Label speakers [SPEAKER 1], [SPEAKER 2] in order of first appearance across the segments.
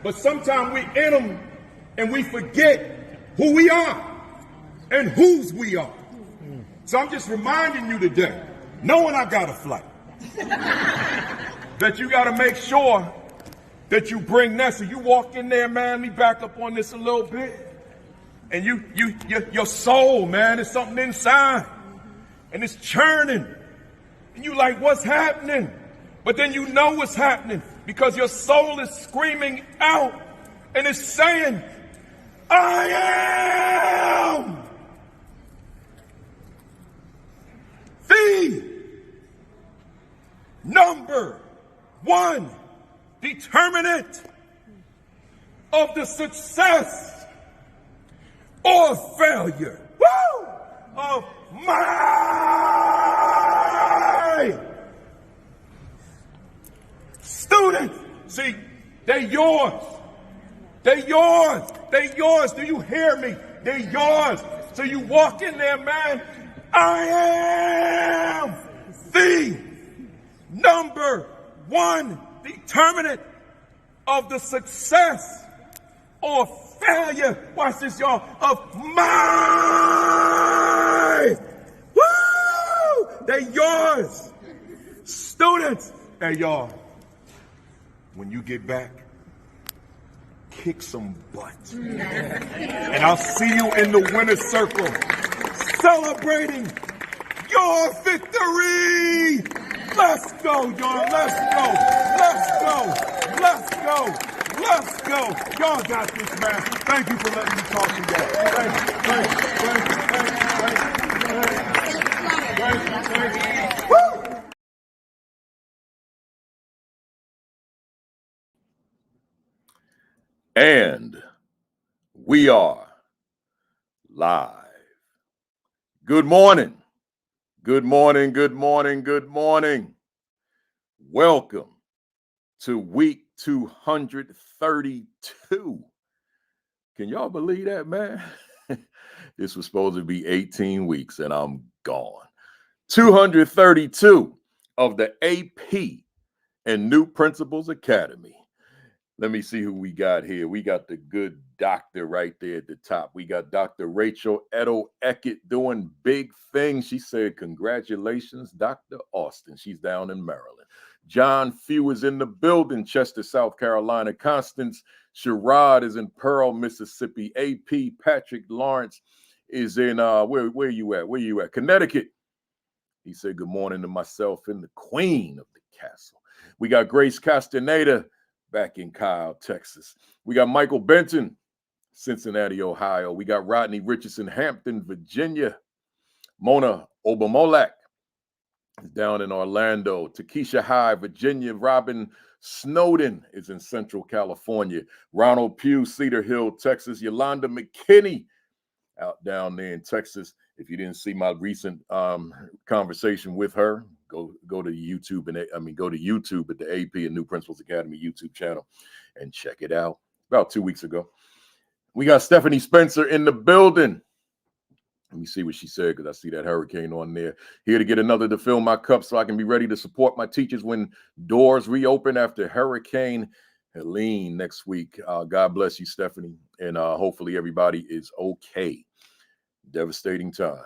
[SPEAKER 1] But sometimes we in them and we forget who we are and whose we are. So I'm just reminding you today, knowing I got a flight, that you got to make sure that you bring that. So you walk in there, man, let me back up on this a little bit. And your soul, man, is something inside. And it's churning. And you like, what's happening? But then you know what's happening because your soul is screaming out and it's saying, I am the number one determinant of the success or failure of my students. See, they're yours. They're yours. They're yours. Do you hear me? They're yours. So you walk in there, man. I am the number one determinant of the success or failure, watch this, y'all, of my, woo, they're yours. Students, they're yours. When you get back, kick some butt. And I'll see you in the winner's circle, celebrating your victory. Let's go, y'all. Let's go. Let's go. Let's go. Let's go. Y'all got this, man. Thank you for letting me talk to y'all. Thank you. Woo!
[SPEAKER 2] And we are live. Good morning. Good morning. Good morning. Good morning. Welcome to week 232. Can y'all believe that, man? This was supposed to be 18 weeks and I'm gone. 232 of the AP and New Principals Academy. Let me see who we got here. We got the good doctor right there at the top. We got Dr. Rachel Edo Eckett doing big things. She said, congratulations, Dr. Austin. She's down in Maryland. John Few is in the building, Chester, South Carolina. Constance Sherrod is in Pearl, Mississippi. AP Patrick Lawrence is in, where you at? Where you at? Connecticut. He said, good morning to myself and the queen of the castle. We got Grace Castaneda back in Kyle, Texas. We got Michael Benton, Cincinnati, Ohio. We got Rodney Richardson, Hampton, Virginia. Mona Obamolak is down in Orlando. Takesha High, Virginia. Robin Snowden is in Central California. Ronald Pugh, Cedar Hill, Texas. Yolanda McKinney out down there in Texas. If you didn't see my recent conversation with her, go to YouTube go to YouTube at the AP and New Principals Academy YouTube channel and check it out. About 2 weeks ago. We got Stephanie Spencer in the building. Let me see what she said because I see that hurricane on there. Here to get another to fill my cup so I can be ready to support my teachers when doors reopen after Hurricane Helene next week. God bless you, Stephanie, and hopefully everybody is okay. Devastating time.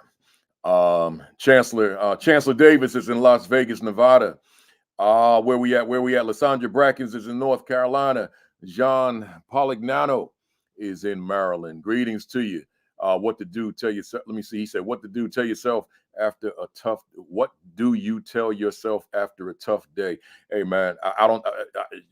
[SPEAKER 2] Chancellor Davis is in Las Vegas, Nevada. Where we at? Lysandra Brackens is in North Carolina. John Polignano is in Maryland. Greetings to you. What to do? Tell yourself. Let me see. He said, "What to do? Tell yourself after a tough. What do you tell yourself after a tough day?" Hey, man,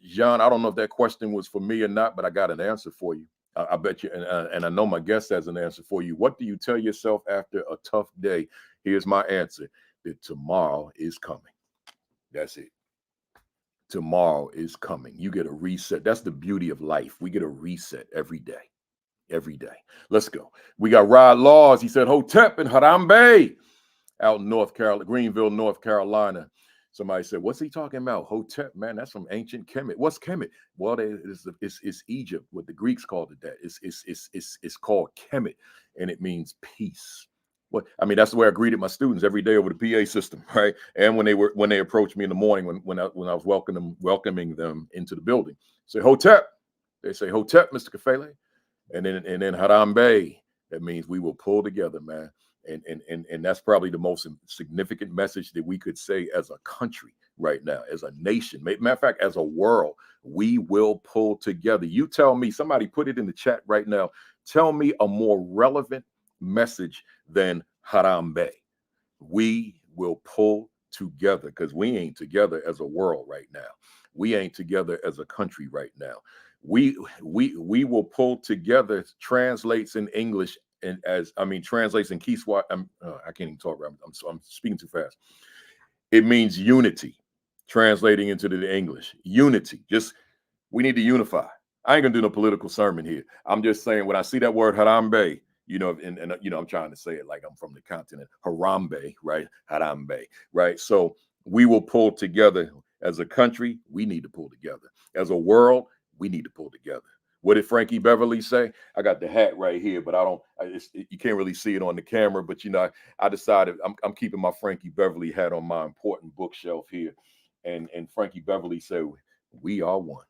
[SPEAKER 2] John. I don't know if that question was for me or not, but I got an answer for you. I bet you, and I know my guest has an answer for you. What do you tell yourself after a tough day? Here's my answer: that tomorrow is coming. That's it. Tomorrow is coming. You get a reset. That's the beauty of life. We get a reset every day. Every day. Let's go. We got Rod Laws. He said Hotep and Haram out in North Carolina, Greenville, North Carolina. Somebody said, what's he talking about? Hotep, man, that's from ancient Kemet. What's Kemet? Well, it's Egypt. What the Greeks called it that. It's called Kemet, and it means peace. That's the way I greeted my students every day over the PA system, right? And when they approached me in the morning when I was welcoming them into the building. Say, Hotep, They say Hotep, Mr. Kafele, and then Harambe. That means we will pull together, man. And that's probably the most significant message that we could say as a country right now, as a nation. Matter of fact, as a world, we will pull together. You tell me, somebody put it in the chat right now. Tell me a more relevant message than Harambe. We will pull together, because we ain't together as a world right now. We ain't together as a country right now. We will pull together translates in English, and translates in Kiswahili. I can't even talk right. I'm speaking too fast. It means unity, translating into the English. Unity. Just, we need to unify. I ain't gonna do no political sermon here. I'm just saying, when I see that word Harambe, and I'm trying to say it like I'm from the continent. Harambe, right? Harambe, right? So we will pull together. As a country, we need to pull together. As a world, we need to pull together. What did Frankie Beverly say? I got the hat right here, but you can't really see it on the camera. But I decided I'm keeping my Frankie Beverly hat on my important bookshelf here. And Frankie Beverly said, "We are one."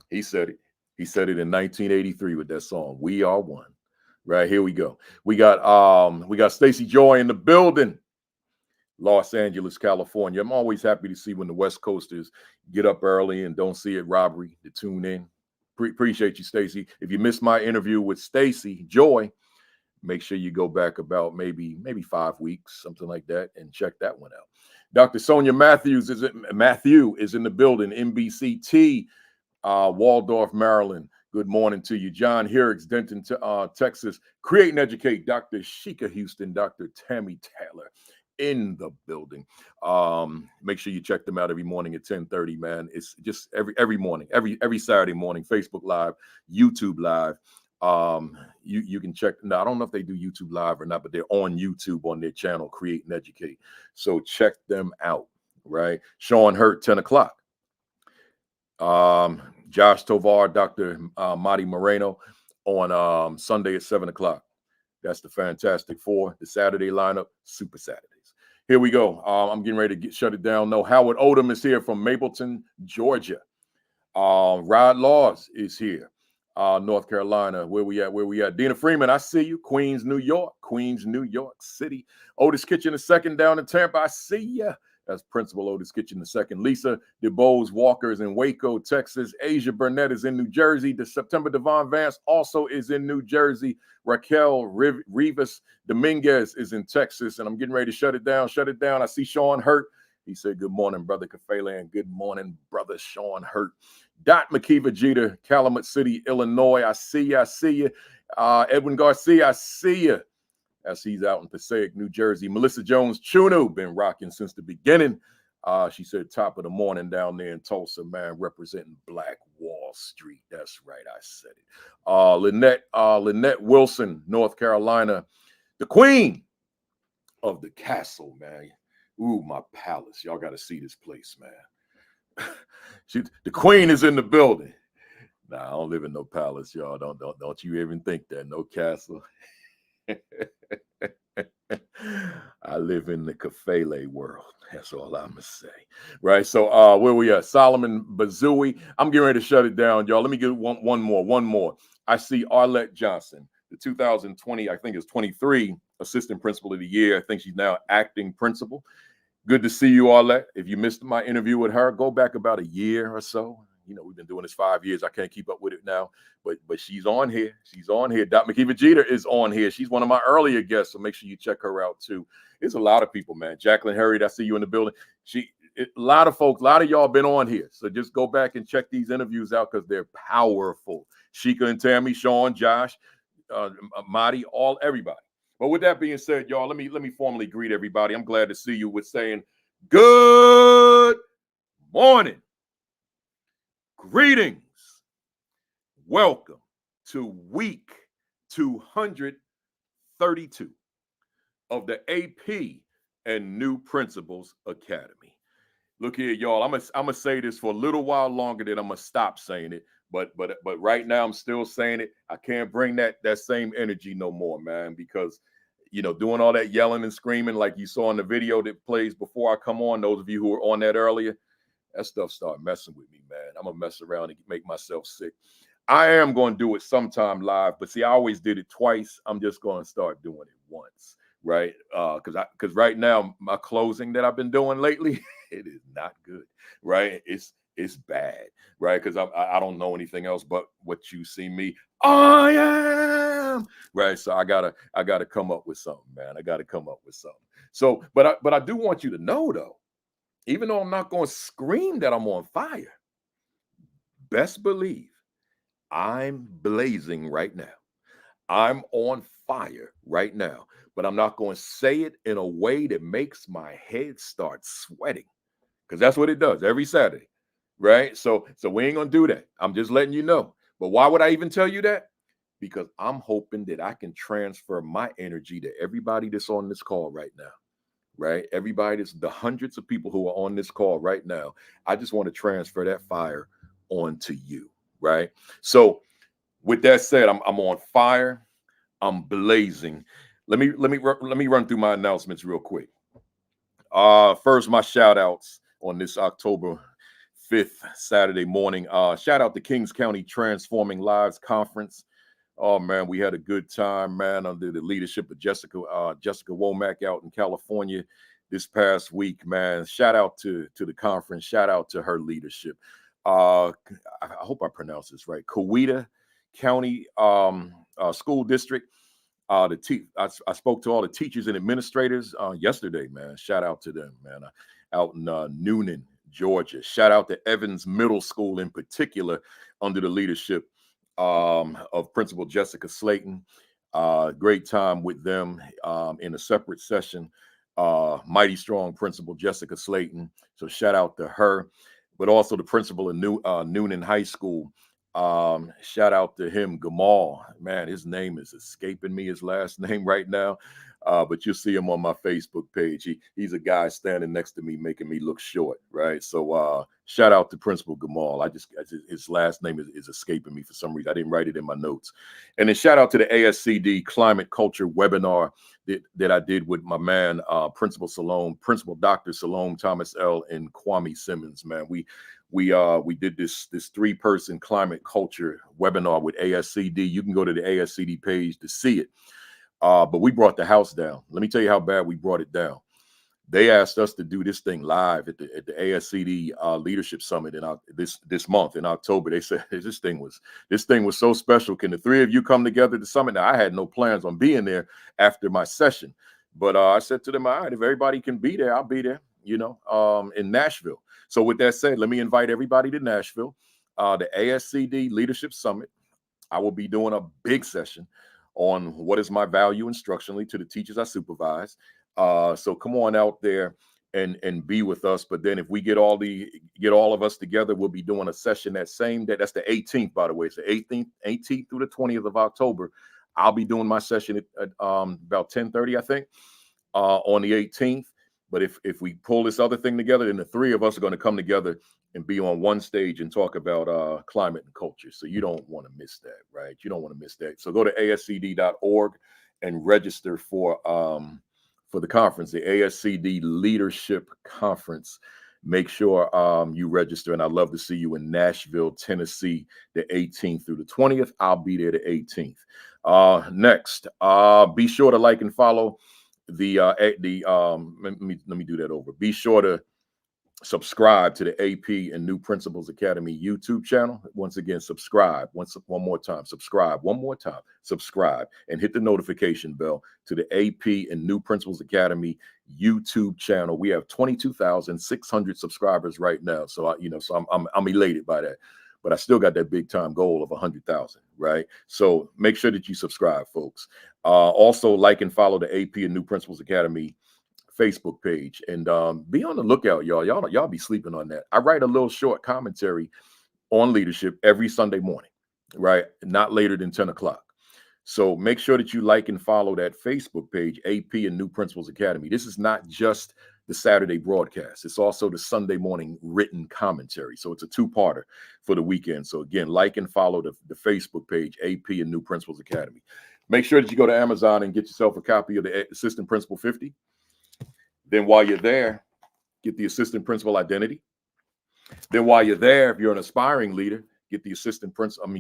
[SPEAKER 2] He said it. He said it in 1983 with that song, "We Are One." Right, here we go. We got Stacey Joy in the building. Los Angeles, California. I'm always happy to see when the West Coasters get up early and don't see it robbery to tune in. Appreciate you, Stacey. If you missed my interview with Stacey Joy, make sure you go back about maybe 5 weeks, something like that, and check that one out. Dr. Sonia Matthew is in the building. MBCT, Waldorf, Maryland. Good morning to you. John Herricks, Denton, Texas. Create and Educate, Dr. Sheikah Houston, Dr. Tammy Taylor in the building. Make sure you check them out every morning at 10:30, man. It's just every morning, every Saturday morning, Facebook Live, YouTube Live. You can check. Now, I don't know if they do YouTube Live or not, but they're on YouTube on their channel, Create and Educate. So check them out, right? Sean Hurt, 10 o'clock. Josh Tovar, Dr. Marty Moreno on Sunday at 7 o'clock. That's the Fantastic Four, the Saturday lineup, Super Saturdays. Here we go. I'm getting ready to shut it down. No, Howard Odom is here from Mapleton, Georgia. Rod Laws is here. North Carolina. Where we at? Dina Freeman, I see you. Queens, New York City. Otis Kitchen II down in Tampa. I see ya. That's Principal Otis Kitchen II. Lisa DeBose Walker is in Waco, Texas. Asia Burnett is in New Jersey. September Devon Vance also is in New Jersey. Raquel Rivas Dominguez is in Texas. And I'm getting ready to shut it down. I see Sean Hurt. He said, "Good morning, Brother Kafele," and "Good morning, Brother Sean Hurt." Dot McKeever Jeter, Calumet City, Illinois. I see you. Edwin Garcia, I see you. As he's out in Passaic, New Jersey. Melissa Jones Chunu, been rocking since the beginning. She said top of the morning down there in Tulsa, man, representing Black Wall Street. That's right, I said it. Lynette Wilson, North Carolina, the queen of the castle, man. Ooh, my palace. Y'all got to see this place, man. The queen is in the building. Nah, I don't live in no palace, y'all. Don't you even think that. No castle. I live in the Kafele world. That's all I'm gonna say. Right. So where we at? Solomon Bazooey. I'm getting ready to shut it down, y'all. Let me get one more. I see Arlette Johnson, the 2020, I think it's 23 assistant principal of the year. I think she's now acting principal. Good to see you, Arlette. If you missed my interview with her, go back about a year or so. We've been doing this 5 years. I can't keep up with it now, but she's on here. Dot McKeever Jeter is on here. She's one of my earlier guests, so make sure you check her out too. There's a lot of people, man. Jacqueline Harriet, I see you in the building. A lot of folks, a lot of y'all been on here. So just go back and check these interviews out because they're powerful. Sheikah and Tammy, Sean, Josh, Marty, everybody. But with that being said, y'all, let me formally greet everybody. I'm glad to see you with saying good morning. Greetings. Welcome to week 232 of the AP and New Principals Academy. Look here, y'all. I'm gonna say this for a little while longer, then I'm gonna stop saying it. But right now I'm still saying it. I can't bring that same energy no more, man, because doing all that yelling and screaming like you saw in the video that plays before I come on, those of you who were on that earlier, that stuff start messing with me, man. I'm gonna mess around and make myself sick. I am going to do it sometime live, but see, I always did it twice. I'm just going to start doing it once, right? Because right now my closing that I've been doing lately, it is not good, right? It's bad, right? Because I don't know anything else but what you see me. I am right. So I gotta come up with something, man. I gotta come up with something. So, but I do want you to know though, even though I'm not going to scream that I'm on fire, best believe I'm blazing right now. I'm on fire right now, but I'm not going to say it in a way that makes my head start sweating because that's what it does every Saturday, right? So we ain't going to do that. I'm just letting you know. But why would I even tell you that? Because I'm hoping that I can transfer my energy to everybody that's on this call right now, right? Everybody that's the hundreds of people who are on this call right now. I just want to transfer that fire onto you, right? So with that said, I'm on fire. I'm blazing. Let me run through my announcements real quick. First, my shout outs on this October 5th Saturday morning. Shout out to Kings County Transforming Lives Conference. Oh man, we had a good time, man, under the leadership of Jessica Womack out in California this past week, man. Shout out to the conference. Shout out to her leadership. I hope I pronounced this right. Coweta County School District. I spoke to all the teachers and administrators yesterday, man. Shout out to them, man. Out in Noonan, Georgia. Shout out to Evans Middle School in particular, under the leadership of Principal Jessica Slayton. Great time with them in a separate session. Mighty strong Principal Jessica Slayton. So shout out to her, but also the principal of Noonan High School. Shout out to him, Gamal. Man, his name is escaping me, his last name right now. But you'll see him on my Facebook page. He's a guy standing next to me, making me look short, right? So shout out to Principal Gamal. His last name is escaping me for some reason. I didn't write it in my notes. And then shout out to the ASCD Climate Culture webinar that I did with my man, Principal Dr. Salome Thomas L. and Kwame Simmons. Man, we did this 3-person climate culture webinar with ASCD. You can go to the ASCD page to see it. But we brought the house down. Let me tell you how bad we brought it down. They asked us to do this thing live at the ASCD Leadership Summit in this month in October. They said this thing was so special. Can the 3 of you come together to summit? Now I had no plans on being there after my session, but I said to them, all right, if everybody can be there, I'll be there. In Nashville. So with that said, let me invite everybody to Nashville, the ASCD Leadership Summit. I will be doing a big session on what is my value instructionally to the teachers I supervise. So come on out there and be with us. But then if we get all of us together, we'll be doing a session that same day. That's the 18th, by the way. It's the 18th through the 20th of October. I'll be doing my session at about 10:30, I think, on the 18th. But if we pull this other thing together, then the 3 of us are going to come together and be on one stage and talk about climate and culture. So you don't want to miss that, right? You don't want to miss that. So go to ascd.org and register for the conference, the ASCD Leadership Conference. Make sure you register, and I'd love to see you in Nashville, Tennessee, the 18th through the 20th. I'll be there the 18th. Next, be sure to like and follow let me do that over. Be sure to subscribe to the AP and New Principles Academy YouTube channel. Once again, subscribe. One more time, subscribe. One more time, subscribe, and hit the notification bell to the AP and New Principles Academy YouTube channel. We have 22,600 subscribers right now, so I'm elated by that. But I still got that big time goal of 100,000, right? So make sure that you subscribe, folks. Also, like and follow the AP and New Principles Academy Facebook page, and be on the lookout, y'all. Y'all be sleeping on that. I write a little short commentary on leadership every Sunday morning, right? Not later than 10 o'clock. So make sure that you like and follow that Facebook page, AP and New Principles Academy. This is not just the Saturday broadcast. It's also the Sunday morning written commentary. So it's a 2-parter for the weekend. So again, like and follow the Facebook page, AP and New Principles Academy. Make sure that you go to Amazon and get yourself a copy of the Assistant Principal 50. Then while you're there, get the Assistant Principal Identity. Then while you're there, if you're an aspiring leader, get the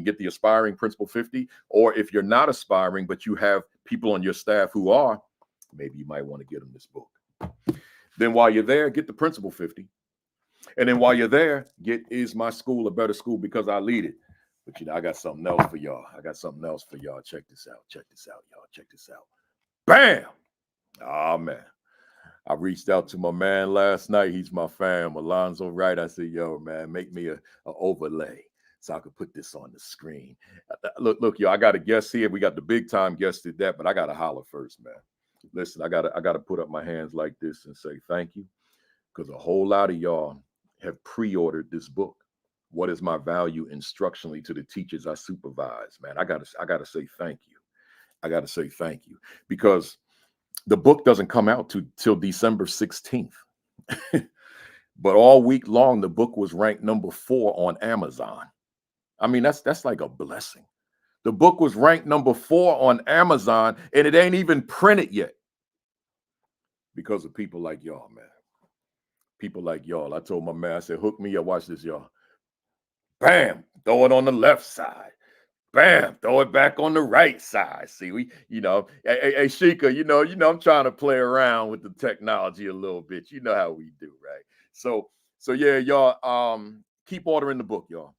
[SPEAKER 2] get the aspiring Principal 50. Or if you're not aspiring, but you have people on your staff who are, maybe you might want to get them this book. Then while you're there, get the Principal 50. And then while you're there, get Is My School a Better School Because I Lead It? But I got something else for y'all. Check this out. Y'all. Check this out. Bam! Oh, man. I reached out to my man last night. He's my fam, Alonzo Wright. I said, yo, man, make me a overlay so I could put this on the screen. Look, yo, I got a guest here. We got the big time guest at that, but I got to holler first, man. Listen, I got to put up my hands like this and say thank you, because a whole lot of y'all have pre-ordered this book. What is my value instructionally to the teachers I supervise, man? I gotta say thank you. I gotta say thank you, because the book doesn't come out till December 16th. But all week long, the book was ranked number 4 on Amazon. I mean, that's like a blessing. The book was ranked number 4 on Amazon, and it ain't even printed yet. Because of people like y'all, man. People like y'all. I told my man, I said, hook me up. Watch this, y'all. Bam, throw it on the left side. Bam, throw it back on the right side. See, hey, Sheikah, I'm trying to play around with the technology a little bit. You know how we do, right? So yeah, y'all, keep ordering the book, y'all.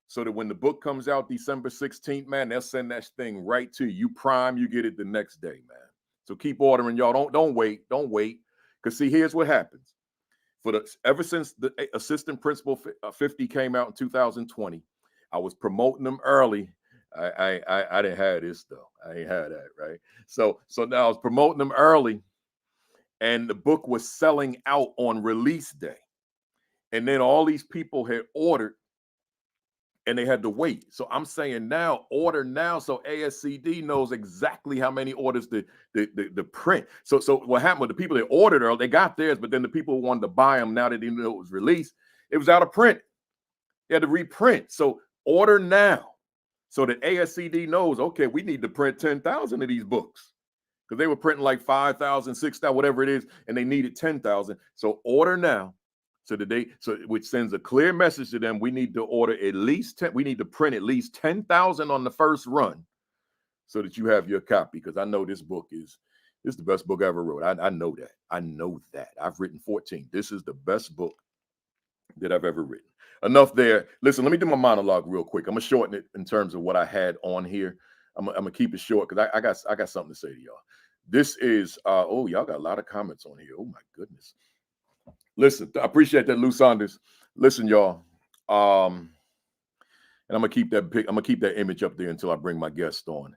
[SPEAKER 2] So that when the book comes out December 16th, man, they'll send that thing right to you. You prime, you get it the next day, man. So keep ordering, y'all. Don't wait. Because see, here's what happens. Ever since the Assistant Principal 50 came out in 2020, I was promoting them early. I didn't have this though. I ain't had that, right? So now I was promoting them early, and the book was selling out on release day. And then all these people had ordered, and they had to wait. So I'm saying now, order now, so ASCD knows exactly how many orders the print. So what happened with the people that ordered early, they got theirs, but then the people who wanted to buy them, now that they knew it was released, it was out of print. They had to reprint. So order now, so that ASCD knows, okay, we need to print 10,000 of these books, because they were printing like 5,000, 6,000, whatever it is, and they needed 10,000. So order now. Which sends a clear message to them. We need to order at least 10. We need to print at least 10,000 on the first run, so that you have your copy. Because I know this book is the best book I ever wrote. I know that. I know that. I've written 14. This is the best book that I've ever written. Enough there. Listen, let me do my monologue real quick. I'm gonna shorten it in terms of what I had on here. I'm gonna keep it short because I got something to say to y'all. This is y'all got a lot of comments on here. Oh my goodness. Listen, I appreciate that, Lou Saunders. Listen, y'all. And I'm gonna keep that image up there until I bring my guest on.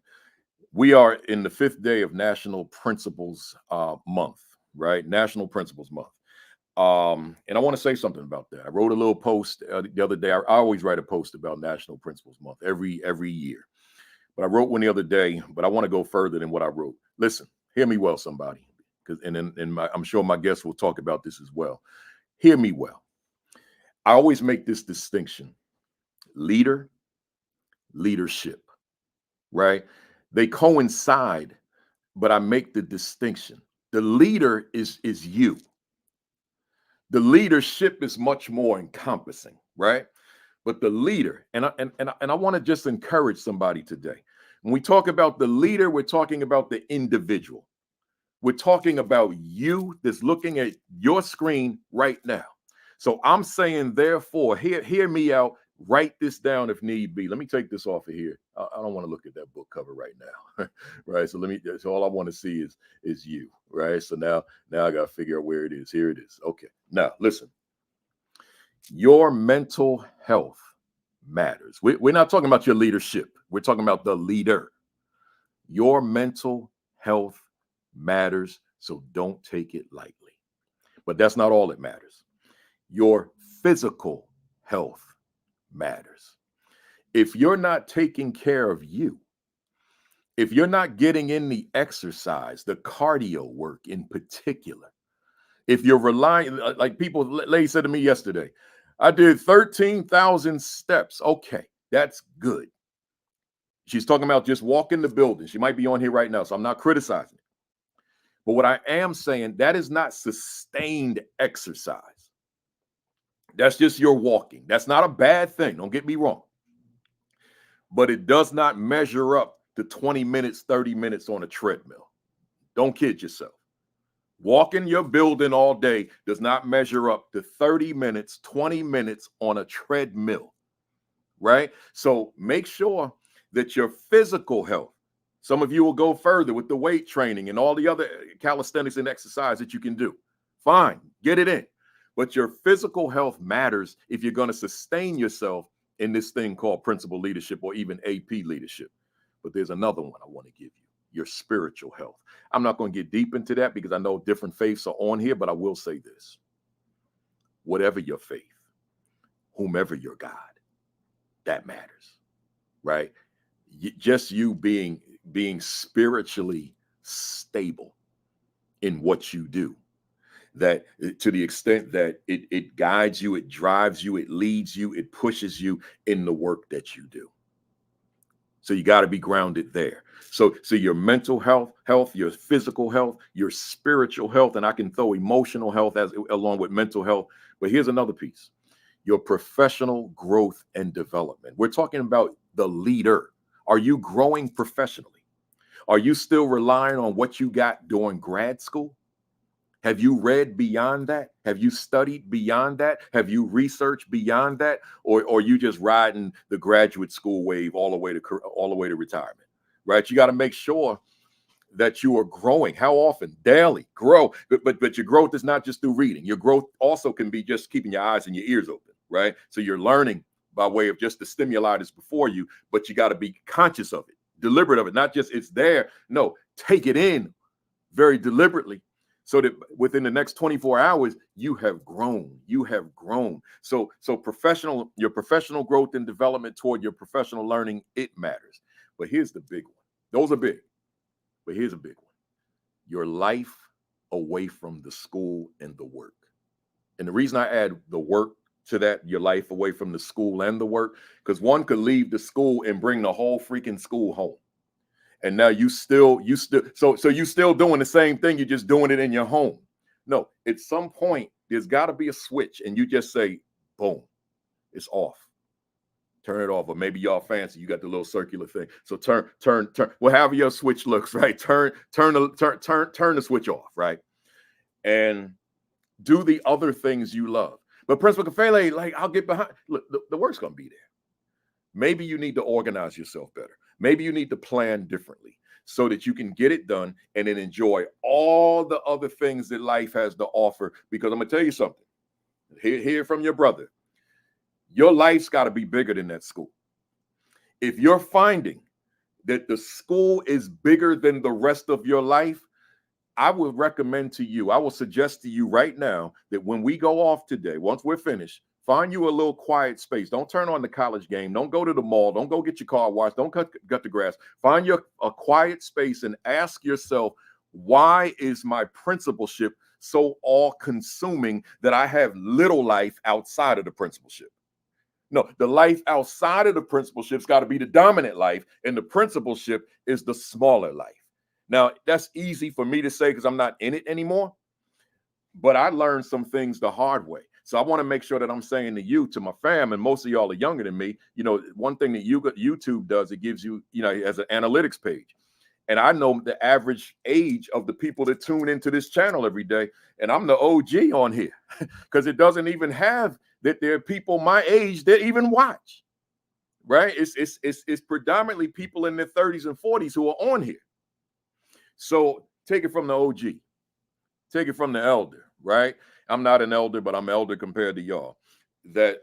[SPEAKER 2] We are in the 5th day of National Principals Month, right? National Principals Month. And I want to say something about that. I wrote a little post the other day. I always write a post about National Principals Month every year. But I wrote one the other day, but I want to go further than what I wrote. Listen, hear me well, somebody. I'm sure my guests will talk about this as well. Hear me well. I always make this distinction: leader, leadership, right? They coincide, but I make the distinction. The leader is you. The leadership is much more encompassing, right? But the leader, and I want to just encourage somebody today. When we talk about the leader, we're talking about the individual. We're talking about you that's looking at your screen right now. So I'm saying, therefore, hear me out. Write this down if need be. Let me take this off of here. I don't want to look at that book cover right now, right? So so all I want to see is you, right? So now I got to figure out where it is. Here it is. Okay. Now listen. Your mental health matters. We're not talking about your leadership. We're talking about the leader. Your mental health matters, so don't take it lightly. But that's not all that matters. Your physical health matters. If you're not taking care of you, if you're not getting in the exercise, the cardio work in particular, if you're relying, like lady said to me yesterday, I did 13,000 steps. Okay, that's good. She's talking about just walking the building. She might be on here right now, so I'm not criticizing it. But what I am saying, that is not sustained exercise. That's just your walking. That's not a bad thing. Don't get me wrong. But it does not measure up to 20 minutes, 30 minutes on a treadmill. Don't kid yourself. Walking your building all day does not measure up to 30 minutes, 20 minutes on a treadmill, right? So make sure that your physical health, some of you will go further with the weight training and all the other calisthenics and exercise that you can do. Fine, get it in. But your physical health matters if you're going to sustain yourself in this thing called principal leadership or even AP leadership. But there's another one I want to give you, your spiritual health. I'm not going to get deep into that because I know different faiths are on here, but I will say this. Whatever your faith, whomever your God, that matters, right? Just you being spiritually stable in what you do, that to the extent that it guides you, it drives you, it leads you, it pushes you in the work that you do. So you got to be grounded there. So your mental health, your physical health, your spiritual health, and I can throw emotional health along with mental health. But here's another piece, your professional growth and development. We're talking about the leader. Are you growing professionally? Are you still relying on what you got during grad school? Have you read beyond that? Have you studied beyond that? Have you researched beyond that? Or you just riding the graduate school wave all the way to retirement, right? You got to make sure that you are growing. How often? Daily. Grow. But your growth is not just through reading. Your growth also can be just keeping your eyes and your ears open, right? So you're learning by way of just the stimuli that's before you, but you got to be conscious of it, deliberate of it, not just it's there. No, take it in very deliberately, so that within the next 24 hours, you have grown. You have grown. So your professional growth and development toward your professional learning, it matters. But here's the big one. Those are big. But here's a big one. Your life away from the school and the work. And the reason I add the work to that, your life away from the school and the work, because one could leave the school and bring the whole freaking school home. And now you still doing the same thing. You're just doing it in your home. No, at some point, there's got to be a switch and you just say, boom, it's off. Turn it off. Or maybe y'all fancy, you got the little circular thing. So turn, well, however your switch looks, right? Turn the switch off, right? And do the other things you love. But Principal Kafele, like, I'll get behind. Look, the work's going to be there. Maybe you need to organize yourself better. Maybe you need to plan differently so that you can get it done and then enjoy all the other things that life has to offer. Because I'm going to tell you something. Hear from your brother. Your life's got to be bigger than that school. If you're finding that the school is bigger than the rest of your life, I will suggest to you right now that when we go off today, once we're finished, find you a little quiet space. Don't turn on the college game. Don't go to the mall. Don't go get your car washed. Don't cut the grass. Find a quiet space and ask yourself, why is my principalship so all-consuming that I have little life outside of the principalship? No, the life outside of the principalship's got to be the dominant life, and the principalship is the smaller life. Now, that's easy for me to say because I'm not in it anymore, but I learned some things the hard way. So I want to make sure that I'm saying to you, to my fam, and most of y'all are younger than me, one thing that YouTube does, it gives you, as an analytics page. And I know the average age of the people that tune into this channel every day, and I'm the OG on here because it doesn't even have that there are people my age that even watch, right? It's predominantly people in their 30s and 40s who are on here. So take it from the OG, take it from the elder, right? I'm not an elder, but I'm elder compared to y'all. That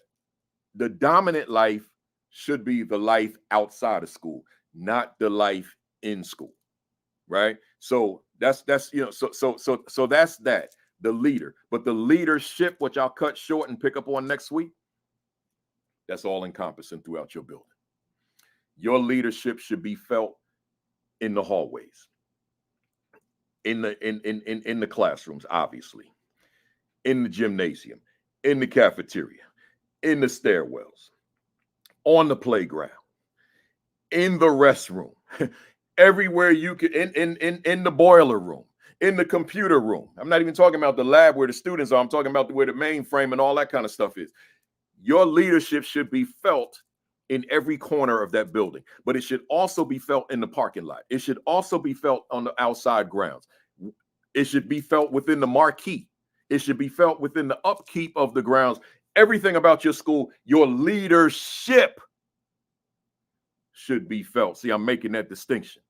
[SPEAKER 2] the dominant life should be the life outside of school, not the life in school, right? So that's that's that, the leader. But the leadership, which I'll cut short and pick up on next week, that's all encompassing throughout your building. Your leadership should be felt in the hallways, in the classrooms, obviously, in the gymnasium, in the cafeteria, in the stairwells, on the playground, in the restroom, everywhere you can, in the boiler room. in the computer room. I'm not even talking about the lab where the students are. I'm talking about where the mainframe and all that kind of stuff is. Your leadership should be felt in every corner of that building, but it should also be felt in the parking lot. It should also be felt on the outside grounds. It should be felt within the marquee. It should be felt within the upkeep of the grounds. Everything about your school, your leadership should be felt. See, I'm making that distinction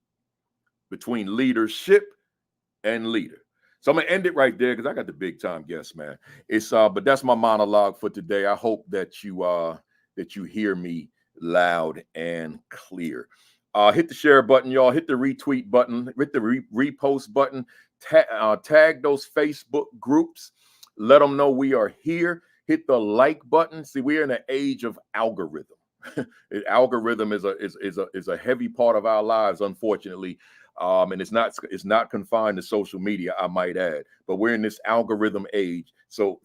[SPEAKER 2] between leadership and leader. So I'm gonna end it right there because I got the big time guest, man. It's but that's my monologue for today. I hope that you hear me loud and clear. Hit the share button, y'all. Hit the retweet button. Hit the repost button. Tag those Facebook groups. Let them know we are here. Hit the like button. See, we're in an age of algorithm. Algorithm is a heavy part of our lives, unfortunately. And it's not confined to social media, I might add. But we're in this algorithm age. So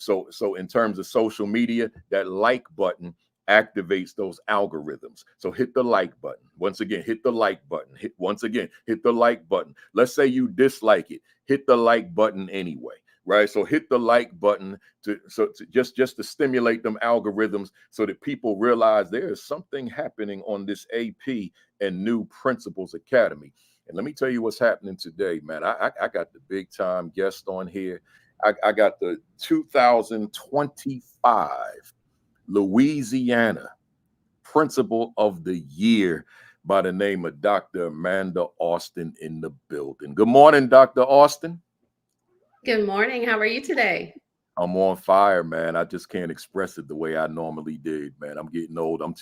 [SPEAKER 2] in terms of social media, that like button activates those algorithms. So hit the like button. Once again, hit the like button. Hit the like button. Let's say you dislike it. Hit the like button anyway. Right. So hit the like button to just to stimulate them algorithms so that people realize there is something happening on this AP and New Principals Academy. And let me tell you what's happening today, man. I got the big time guest on here. I got the 2025 Louisiana Principal of the Year by the name of Dr. Amanda Austin in the building. Good morning, Dr. Austin.
[SPEAKER 3] Good morning. How are you today?
[SPEAKER 2] I'm on fire, man. I just can't express it the way I normally did, man. I'm getting old. I'm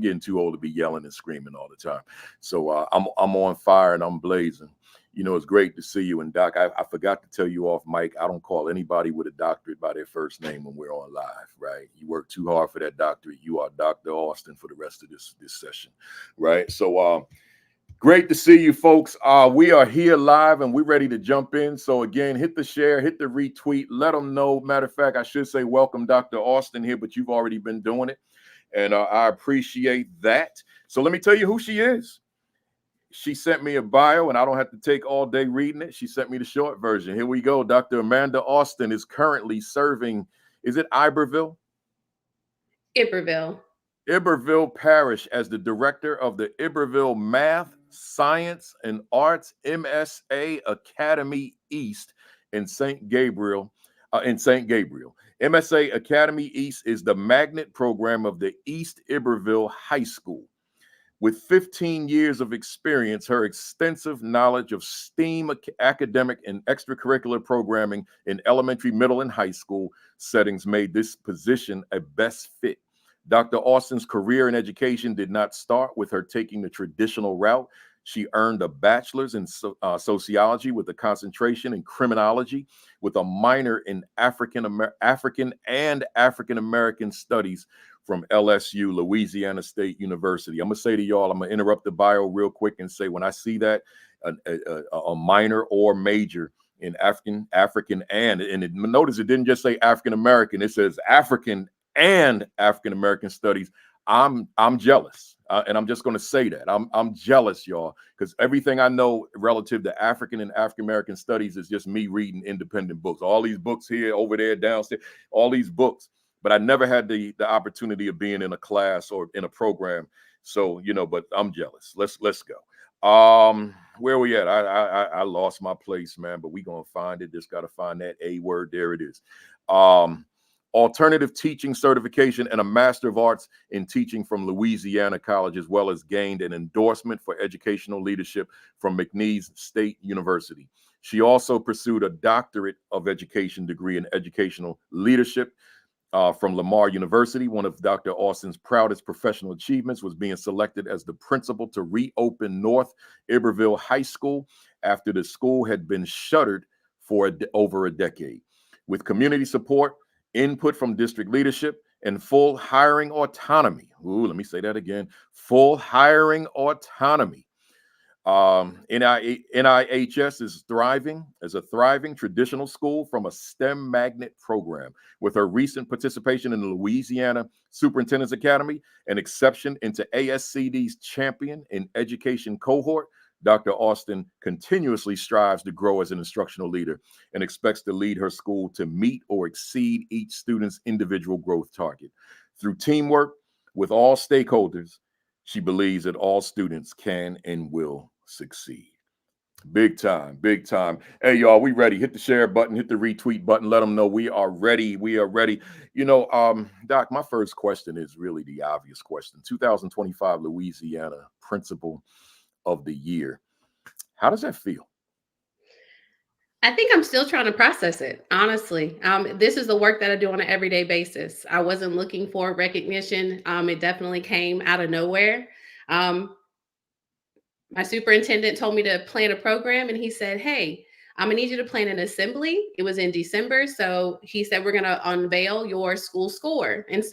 [SPEAKER 2] getting too old to be yelling and screaming all the time. So I'm on fire and I'm blazing. You know, it's great to see you. And Doc, I forgot to tell you off mic, I don't call anybody with a doctorate by their first name when we're on live, right? You work too hard for that doctorate. You are Dr. Austin for the rest of this session, right? So great to see you folks. We are here live and we're ready to jump in. So again, hit the share, hit the retweet, let them know. Matter of fact, I should say welcome Dr. Austin here, but you've already been doing it. And I appreciate that. So let me tell you who she is. She sent me a bio and I don't have to take all day reading it. She sent me the short version. Here we go. Dr. Amanda Austin is currently serving, is it Iberville? Iberville Parish as the director of the Iberville Math, Science, and Arts MSA Academy East in St. Gabriel. MSA Academy East is the magnet program of the East Iberville High School. With 15 years of experience, her extensive knowledge of STEAM academic and extracurricular programming in elementary, middle, and high school settings made this position a best fit. Dr. Austin's career in education did not start with her taking the traditional route. She earned a bachelor's in sociology with a concentration in criminology, with a minor in African and African American studies from LSU, Louisiana State University. I'm gonna say to y'all, I'm gonna interrupt the bio real quick and say when I see that a minor or major in African and notice it didn't just say African American, it says African and African American studies. I'm jealous, and I'm just going to say that I'm jealous, y'all, because everything I know relative to African and African American studies is just me reading independent books. All these books here, over there, downstairs, all these books, but I never had the opportunity of being in a class or in a program. So but I'm jealous. Let's go. Where are we at? I lost my place, man, but we gonna find it. Just gotta find that A word. There it is. Alternative teaching certification and a Master of Arts in teaching from Louisiana College, as well as gained an endorsement for educational leadership from McNeese State University. She also pursued a doctorate of education degree in educational leadership from Lamar University. One of Dr. Austin's proudest professional achievements was being selected as the principal to reopen North Iberville High School after the school had been shuttered for over a decade. With community support, input from district leadership, and full hiring autonomy. Ooh, let me say that again. Full hiring autonomy. NIHS is thriving as a thriving traditional school from a STEM magnet program. With her recent participation in the Louisiana Superintendent's Academy, an exception into ASCD's Champion in Education cohort, Dr. Austin continuously strives to grow as an instructional leader and expects to lead her school to meet or exceed each student's individual growth target. Through teamwork with all stakeholders, she believes that all students can and will succeed. Big time, big time. Hey, y'all, we ready. Hit the share button, hit the retweet button. Let them know we are ready. We are ready. Doc, my first question is really the obvious question. 2025 Louisiana Principal of the Year. How does that feel?
[SPEAKER 3] I think I'm still trying to process it, honestly. This is the work that I do on an everyday basis. I wasn't looking for recognition. It definitely came out of nowhere. Um, my superintendent told me to plan a program, and he said, "Hey, I'm gonna need you to plan an assembly." It was in December, so he said, "We're gonna unveil your school score," and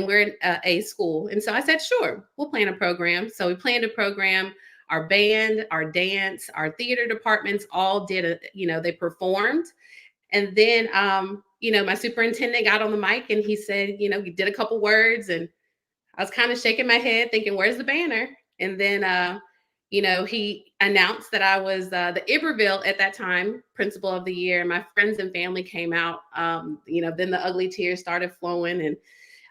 [SPEAKER 3] we're in a school, and so I said, "Sure, we'll plan a program." So we planned a program. Our band, our dance, our theater departments all they performed, and then my superintendent got on the mic and he said, he did a couple words, and I was kind of shaking my head thinking, where's the banner? And then, he announced that I was the Iberville at that time, Principal of the Year. My friends and family came out. Then the ugly tears started flowing.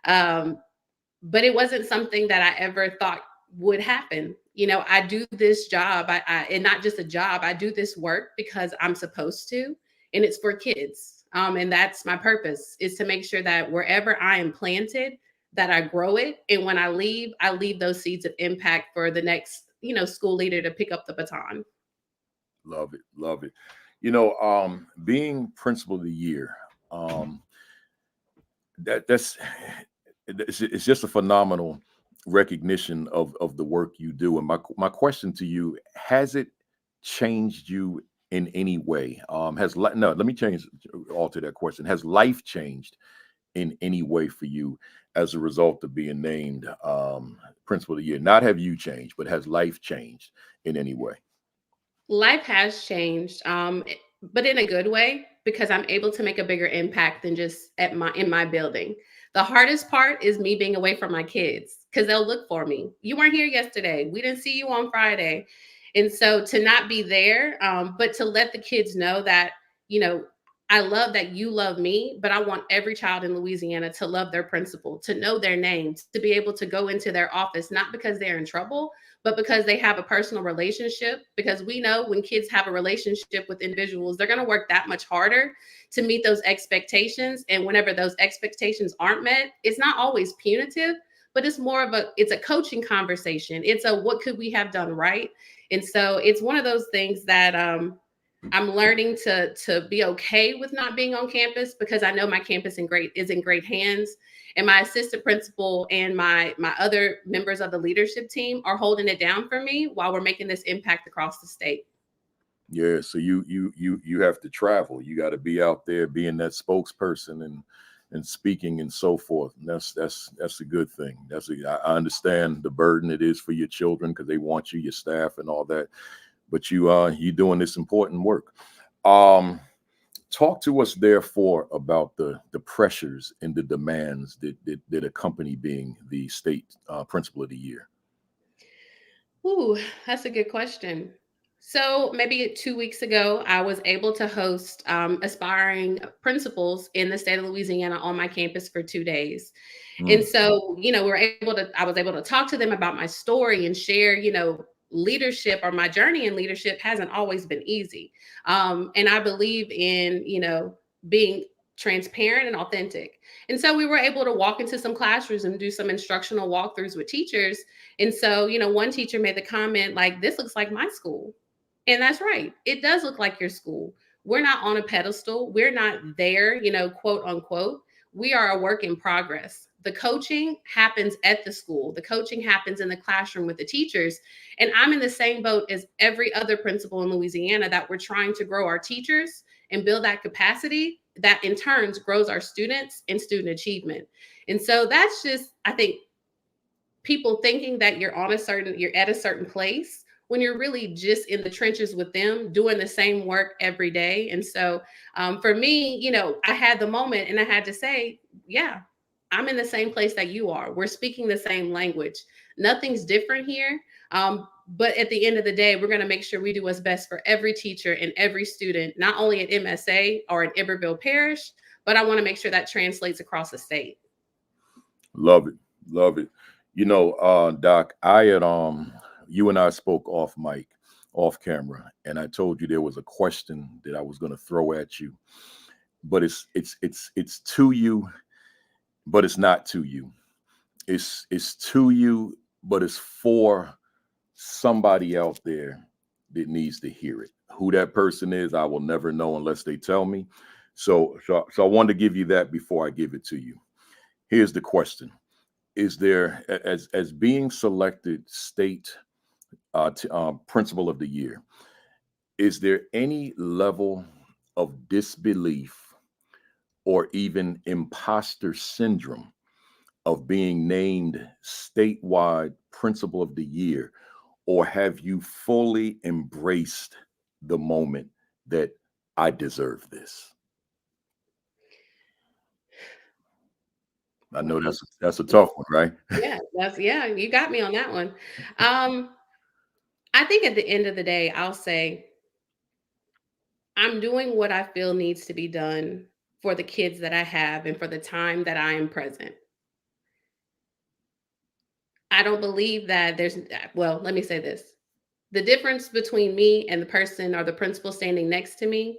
[SPEAKER 3] But it wasn't something that I ever thought would happen. I do this job, and not just a job, I do this work because I'm supposed to, and it's for kids. And that's my purpose, is to make sure that wherever I am planted, that I grow it. And when I leave those seeds of impact for the next, school leader to pick up the baton.
[SPEAKER 2] Love it. Love it. Being Principal of the Year, it's just a phenomenal recognition of the work you do. And my question to you, has it changed you in any way? Let me alter that question. Has life changed in any way for you as a result of being named Principal of the Year? Not have you changed, but has life changed in any way?
[SPEAKER 3] Life has changed, but in a good way, because I'm able to make a bigger impact than just in my building. The hardest part is me being away from my kids, because they'll look for me. You weren't here yesterday. We didn't see you on Friday. And so to not be there, but to let the kids know that, I love that you love me, but I want every child in Louisiana to love their principal, to know their names, to be able to go into their office, not because they're in trouble, but because they have a personal relationship. Because we know when kids have a relationship with individuals, they're going to work that much harder to meet those expectations. And whenever those expectations aren't met, it's not always punitive, but it's more of it's a coaching conversation. It's what could we have done right? And so it's one of those things that I'm learning to be okay with not being on campus, because I know my campus is in great hands. And my assistant principal and my other members of the leadership team are holding it down for me while we're making this impact across the state.
[SPEAKER 2] Yeah, so you have to travel. You got to be out there being that spokesperson and speaking and so forth. And that's a good thing. I understand the burden it is for your children, because they want you, your staff, and all that. But you doing this important work. Talk to us, therefore, about the pressures and the demands that accompany being the state Principal of the Year.
[SPEAKER 3] Ooh, that's a good question. So maybe 2 weeks ago, I was able to host aspiring principals in the state of Louisiana on my campus for 2 days. And so, I was able to talk to them about my story and share, leadership, or my journey in leadership hasn't always been easy. And I believe in, being transparent and authentic. And so we were able to walk into some classrooms and do some instructional walkthroughs with teachers. And so, one teacher made the comment, like, this looks like my school. And that's right. It does look like your school. We're not on a pedestal. We're not there, quote unquote. We are a work in progress. The coaching happens at the school. The coaching happens in the classroom with the teachers. And I'm in the same boat as every other principal in Louisiana, that we're trying to grow our teachers and build that capacity that in turns grows our students and student achievement. And so that's just, I think, people thinking that you're at a certain place when you're really just in the trenches with them, doing the same work every day. And so for me, I had the moment and I had to say, yeah, I'm in the same place that you are. We're speaking the same language. Nothing's different here. But at the end of the day, we're going to make sure we do what's best for every teacher and every student, not only at MSA or in Iberville Parish, but I want to make sure that translates across the state.
[SPEAKER 2] Love it. Love it. You know, Doc, I had you and I spoke off mic, off camera, and I told you there was a question that I was going to throw at you, but it's to you, but it's not to you. It's to you, but it's for somebody out there that needs to hear it. Who that person is, I will never know unless they tell me. So I wanted to give you that before I give it to you. Here's the question. Is there, as being selected state principal of the year, is there any level of disbelief or even imposter syndrome of being named statewide principal of the year? Or have you fully embraced the moment that I deserve this? I know that's a tough one, right?
[SPEAKER 3] Yeah, you got me on that one. I think at the end of the day, I'll say I'm doing what I feel needs to be done for the kids that I have and for the time that I am present. I don't believe that well, let me say this. The difference between me and the person or the principal standing next to me,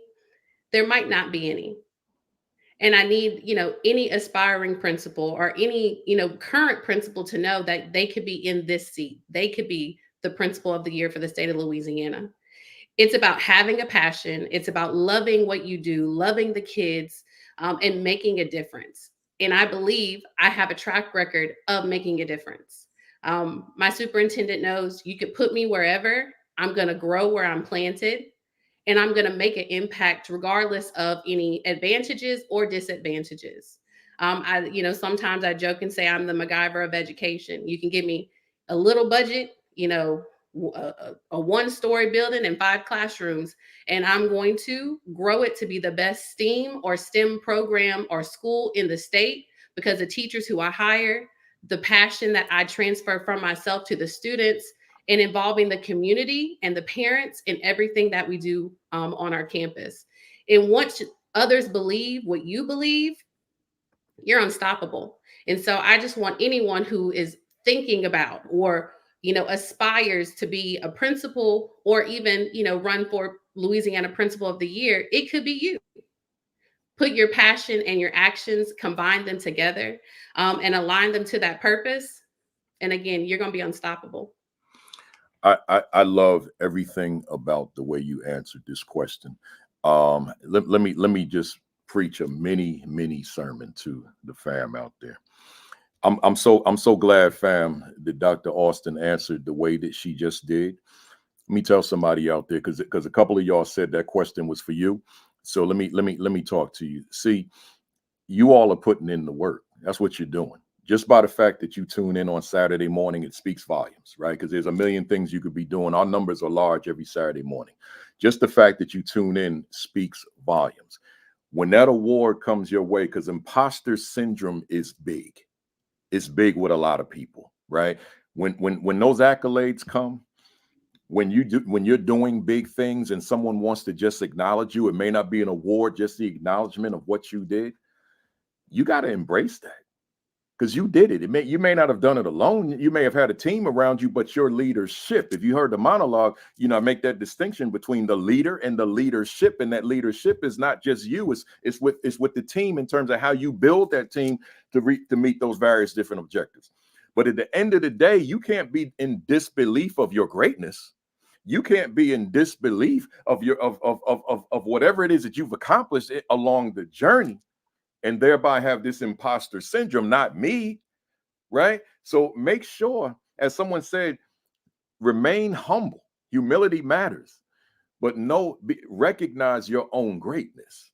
[SPEAKER 3] there might not be any. And I need, any aspiring principal or any, current principal to know that they could be in this seat. They could be the principal of the year for the state of Louisiana. It's about having a passion. It's about loving what you do, loving the kids, and making a difference. And I believe I have a track record of making a difference. My superintendent knows you could put me wherever. I'm going to grow where I'm planted, and I'm going to make an impact regardless of any advantages or disadvantages. Sometimes I joke and say I'm the MacGyver of education. You can give me a little budget, a one-story building and 5 classrooms, and I'm going to grow it to be the best STEAM or STEM program or school in the state, because the teachers who I hire, the passion that I transfer from myself to the students, and involving the community and the parents in everything that we do on our campus. And once others believe what you believe, you're unstoppable. And so I just want anyone who is thinking about or aspires to be a principal or even run for Louisiana Principal of the Year, it could be you. Put your passion and your actions, combine them together, and align them to that purpose. And again, you're going to be unstoppable.
[SPEAKER 2] I love everything about the way you answered this question. Let me just preach a mini sermon to the fam out there. I'm so glad, fam, that Dr. Austin answered the way that she just did. Let me tell somebody out there, because a couple of y'all said that question was for you. So let me talk to you. See, you all are putting in the work. That's what you're doing. Just by the fact that you tune in on Saturday morning, it speaks volumes, right? Because there's a million things you could be doing. Our numbers are large every Saturday morning. Just the fact that you tune in speaks volumes. When that award comes your way, because imposter syndrome is big. It's big with a lot of people, right? When those accolades come, when you're doing big things and someone wants to just acknowledge you, it may not be an award, just the acknowledgement of what you did. You got to embrace that. Because you did it. You may not have done it alone. You may have had a team around you, but your leadership, if you heard the monologue, I make that distinction between the leader and the leadership. And that leadership is not just you, it's with the team in terms of how you build that team to meet those various different objectives. But at the end of the day, you can't be in disbelief of your greatness. You can't be in disbelief of of whatever it is that you've accomplished along the journey, and thereby have this imposter syndrome, not me, right? So make sure, as someone said, remain humble. Humility matters, but recognize your own greatness.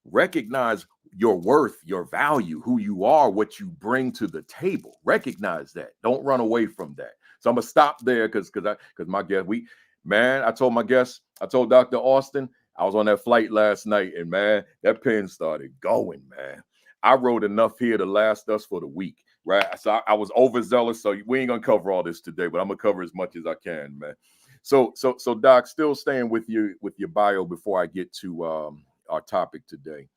[SPEAKER 2] Recognize your worth, your value, who you are, what you bring to the table. Recognize that. Don't run away from that. So I'm gonna stop there because my guest, I told Dr. Austin, I was on that flight last night, and man, that pen started going, man. I wrote enough here to last us for the week, right? So I was overzealous. So we ain't gonna cover all this today, but I'm gonna cover as much as I can, man. So Doc, still staying with you with your bio before I get to our topic today.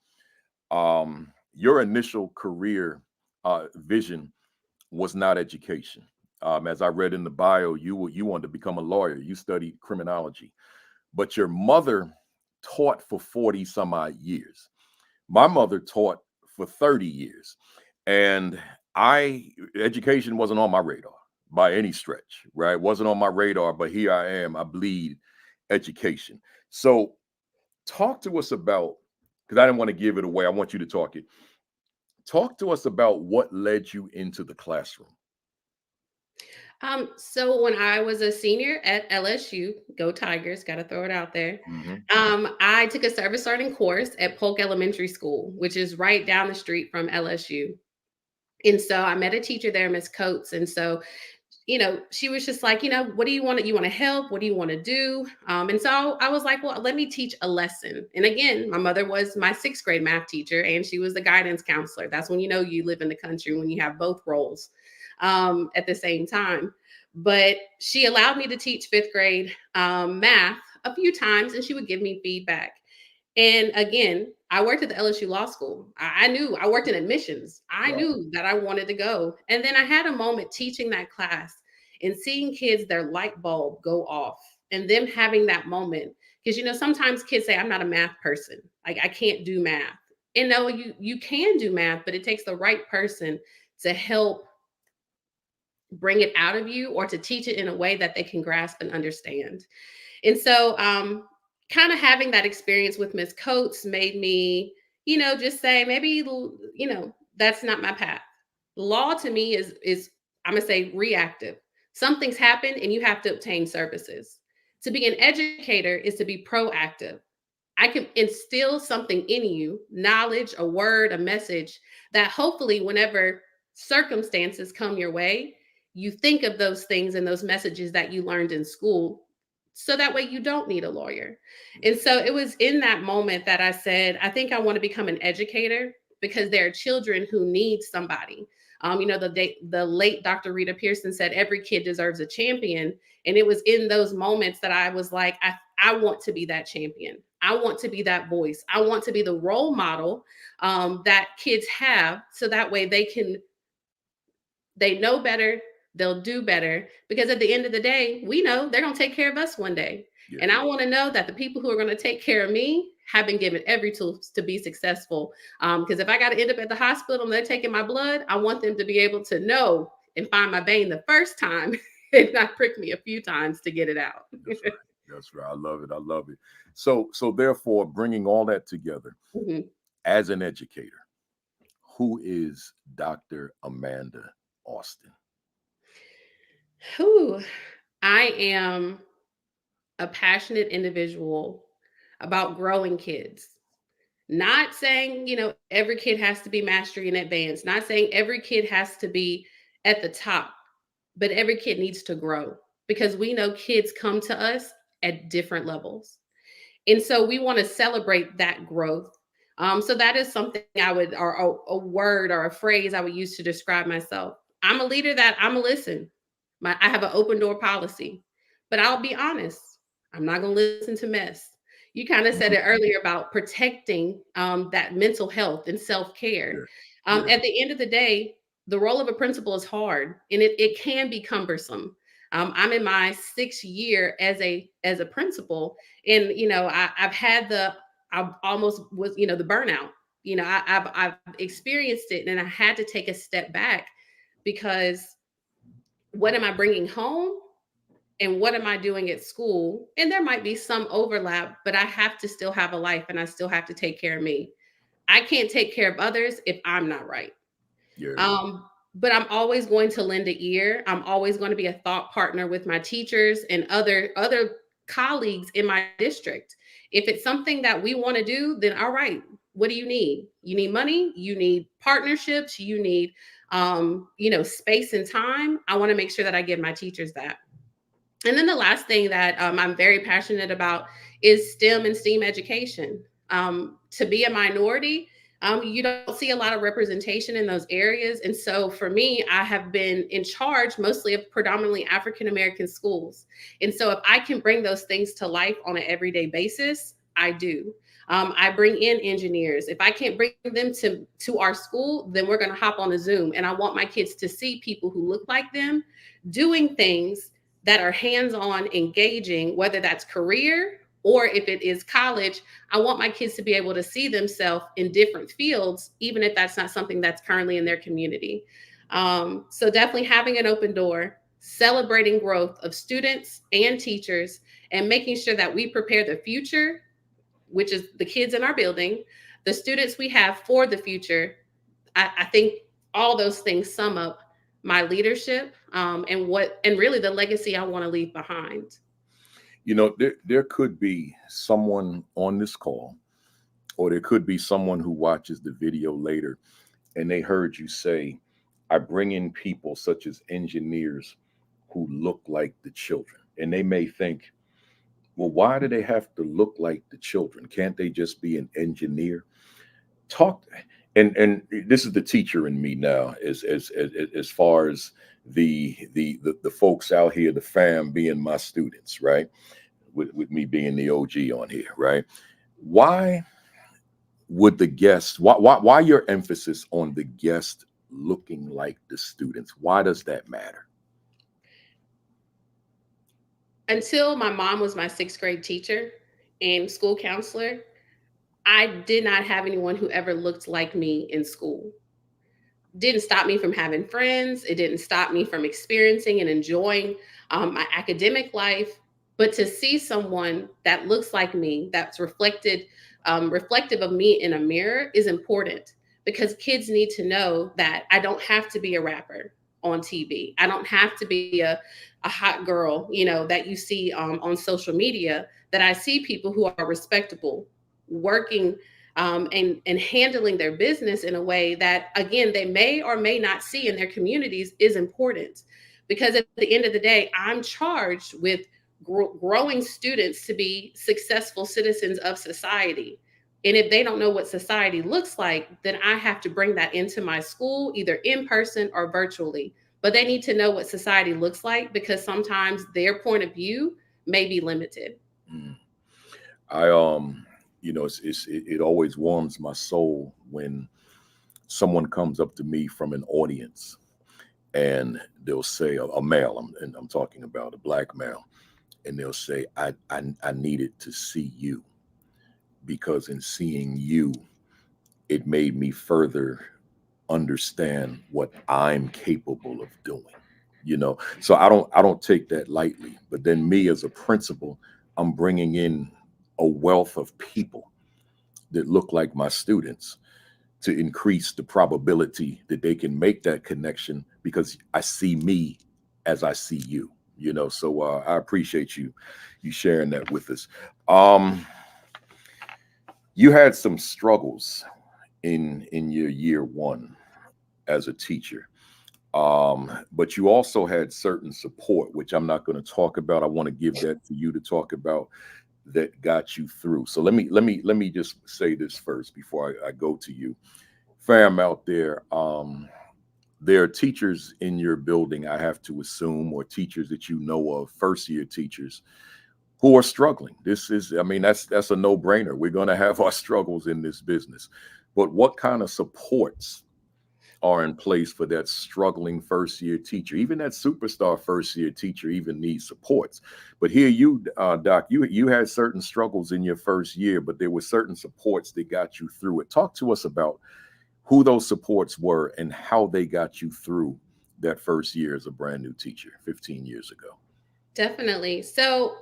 [SPEAKER 2] Your initial career vision was not education. As I read in the bio, you wanted to become a lawyer. You studied criminology, but your mother taught for 40 some odd years. My mother taught for 30 years, and education wasn't on my radar by any stretch, right? Wasn't on my radar, but here I am. I bleed education. So talk to us about, because I didn't want to give it away. I want you to talk it. Talk to us about what led you into the classroom.
[SPEAKER 3] So when I was a senior at LSU, go Tigers, got to throw it out there.
[SPEAKER 2] Mhm.
[SPEAKER 3] I took a service learning course at Polk Elementary School, which is right down the street from LSU. And so I met a teacher there, Miss Coates. And so, she was just like, what do you want? You want to help? What do you want to do? And so I was like, well, let me teach a lesson. And again, my mother was my sixth grade math teacher, and she was the guidance counselor. That's when you live in the country, when you have both roles at the same time. But she allowed me to teach fifth grade math a few times, and she would give me feedback. And again, I worked at the LSU Law School. I knew I worked in admissions. I
[SPEAKER 2] Right.
[SPEAKER 3] knew that I wanted to go. And then I had a moment teaching that class and seeing kids, their light bulb go off, and them having that moment. Because, sometimes kids say, I'm not a math person. Like, I can't do math. And no, you can do math, but it takes the right person to help bring it out of you, or to teach it in a way that they can grasp and understand. And so, kind of having that experience with Miss Coates made me, just say maybe, that's not my path. Law to me is I'm gonna say reactive. Something's happened and you have to obtain services. To be an educator is to be proactive. I can instill something in you, knowledge, a word, a message, that hopefully whenever circumstances come your way, you think of those things and those messages that you learned in school, so that way you don't need a lawyer. And so it was in that moment that I said, I think I want to become an educator, because there are children who need somebody. The late Dr. Rita Pearson said every kid deserves a champion. And it was in those moments that I was like, I want to be that champion. I want to be that voice. I want to be the role model that kids have, so that way they know better, they'll do better, because at the end of the day, we know they're going to take care of us one day.
[SPEAKER 2] Yeah.
[SPEAKER 3] And I want to know that the people who are going to take care of me have been given every tool to be successful. Because if I got to end up at the hospital and they're taking my blood, I want them to be able to know and find my vein the first time and not prick me a few times to get it out.
[SPEAKER 2] That's right. That's right. I love it. I love it. So therefore, bringing all that together,
[SPEAKER 3] Mhm.
[SPEAKER 2] as an educator, who is Dr. Amanda Austin?
[SPEAKER 3] Whew. I am a passionate individual about growing kids. Not saying, every kid has to be mastery and advanced, not saying every kid has to be at the top, but every kid needs to grow, because we know kids come to us at different levels. And so we want to celebrate that growth. So that is something or a word or a phrase I would use to describe myself. I'm a leader that I'm a listen. I have an open door policy, but I'll be honest, I'm not going to listen to mess. You kind of said
[SPEAKER 2] Mhm.
[SPEAKER 3] it earlier about protecting that mental health and self care.
[SPEAKER 2] Yeah. Yeah.
[SPEAKER 3] At the end of the day, the role of a principal is hard, and it can be cumbersome. I'm in my 6th year as a principal, and I've almost was the burnout. I've experienced it, and I had to take a step back, because what am I bringing home and what am I doing at school? And there might be some overlap, but I have to still have a life, and I still have to take care of me. I can't take care of others if I'm not right.
[SPEAKER 2] Yeah.
[SPEAKER 3] But I'm always going to lend an ear. I'm always going to be a thought partner with my teachers and other colleagues in my district. If it's something that we want to do, then all right. What do you need? You need money. You need partnerships. You need, space and time. I want to make sure that I give my teachers that. And then the last thing that I'm very passionate about is STEM and STEAM education. To be a minority, You don't see a lot of representation in those areas. And so for me, I have been in charge mostly of predominantly African American schools. And so if I can bring those things to life on an everyday basis, I do. I bring in engineers. If I can't bring them to our school, then we're going to hop on a Zoom. And I want my kids to see people who look like them doing things that are hands-on, engaging, whether that's career or if it is college. I want my kids to be able to see themselves in different fields, even if that's not something that's currently in their community. So definitely having an open door, celebrating growth of students and teachers, and making sure that we prepare the future, which is the kids in our building, the students we have for the future. I think all those things sum up my leadership, and really the legacy I want to leave behind.
[SPEAKER 2] You know, there could be someone on this call, or there could be someone who watches the video later, and they heard you say, I bring in people such as engineers who look like the children. And they may think, well, why do they have to look like the children? Can't they just be an engineer? Talk, and this is the teacher in me now, as far as the folks out here, the fam being my students, right? With me being the OG on here, right? Why would the guest, why your emphasis on the guest looking like the students? Why does that matter?
[SPEAKER 3] Until my mom was my sixth grade teacher and school counselor, I did not have anyone who ever looked like me in school. Didn't stop me from having friends. It didn't stop me from experiencing and enjoying my academic life. But to see someone that looks like me, that's reflective of me in a mirror, is important, because kids need to know that I don't have to be a rapper on TV. I don't have to be a hot girl, that you see on social media. That I see people who are respectable, working, and handling their business in a way that, again, they may or may not see in their communities, is important. Because at the end of the day, I'm charged with growing students to be successful citizens of society. And if they don't know what society looks like, then I have to bring that into my school, either in person or virtually. But they need to know what society looks like, because sometimes their point of view may be limited.
[SPEAKER 2] Mm. I it always warms my soul when someone comes up to me from an audience and they'll say, a male, and I'm talking about a black male, and they'll say, I needed to see you, because in seeing you, it made me further understand what I'm capable of doing. So I don't take that lightly. But then me as a principal, I'm bringing in a wealth of people that look like my students to increase the probability that they can make that connection, because I see me as I see you. So I appreciate you sharing that with us. You had some struggles in your year one as a teacher, but you also had certain support, which I'm not going to talk about. I want to give that to you to talk about, that got you through. So let me just say this first before I go to you, fam out there. There are teachers in your building, I have to assume, or teachers that you know of, first year teachers, who are struggling. That's a no-brainer. We're going to have our struggles in this business. But what kind of supports are in place for that struggling first year teacher? Even that superstar first year teacher even needs supports. But here you, Doc, you had certain struggles in your first year, but there were certain supports that got you through it. Talk to us about who those supports were and how they got you through that first year as a brand new teacher 15 years ago.
[SPEAKER 3] Definitely. So,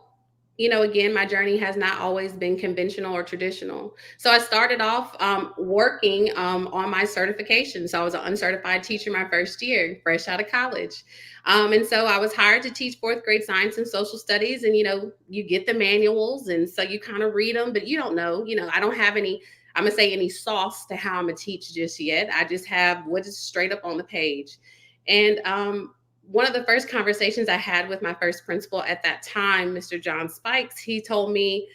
[SPEAKER 3] again, my journey has not always been conventional or traditional. So I started off working on my certification. So I was an uncertified teacher my first year, fresh out of college. And so I was hired to teach fourth grade science and social studies. And, you get the manuals. And so you kind of read them, but you don't know, I don't have any sauce to how I'm going to teach just yet. I just have what is straight up on the page. And one of the first conversations I had with my first principal at that time, Mr. John Spikes, he told me,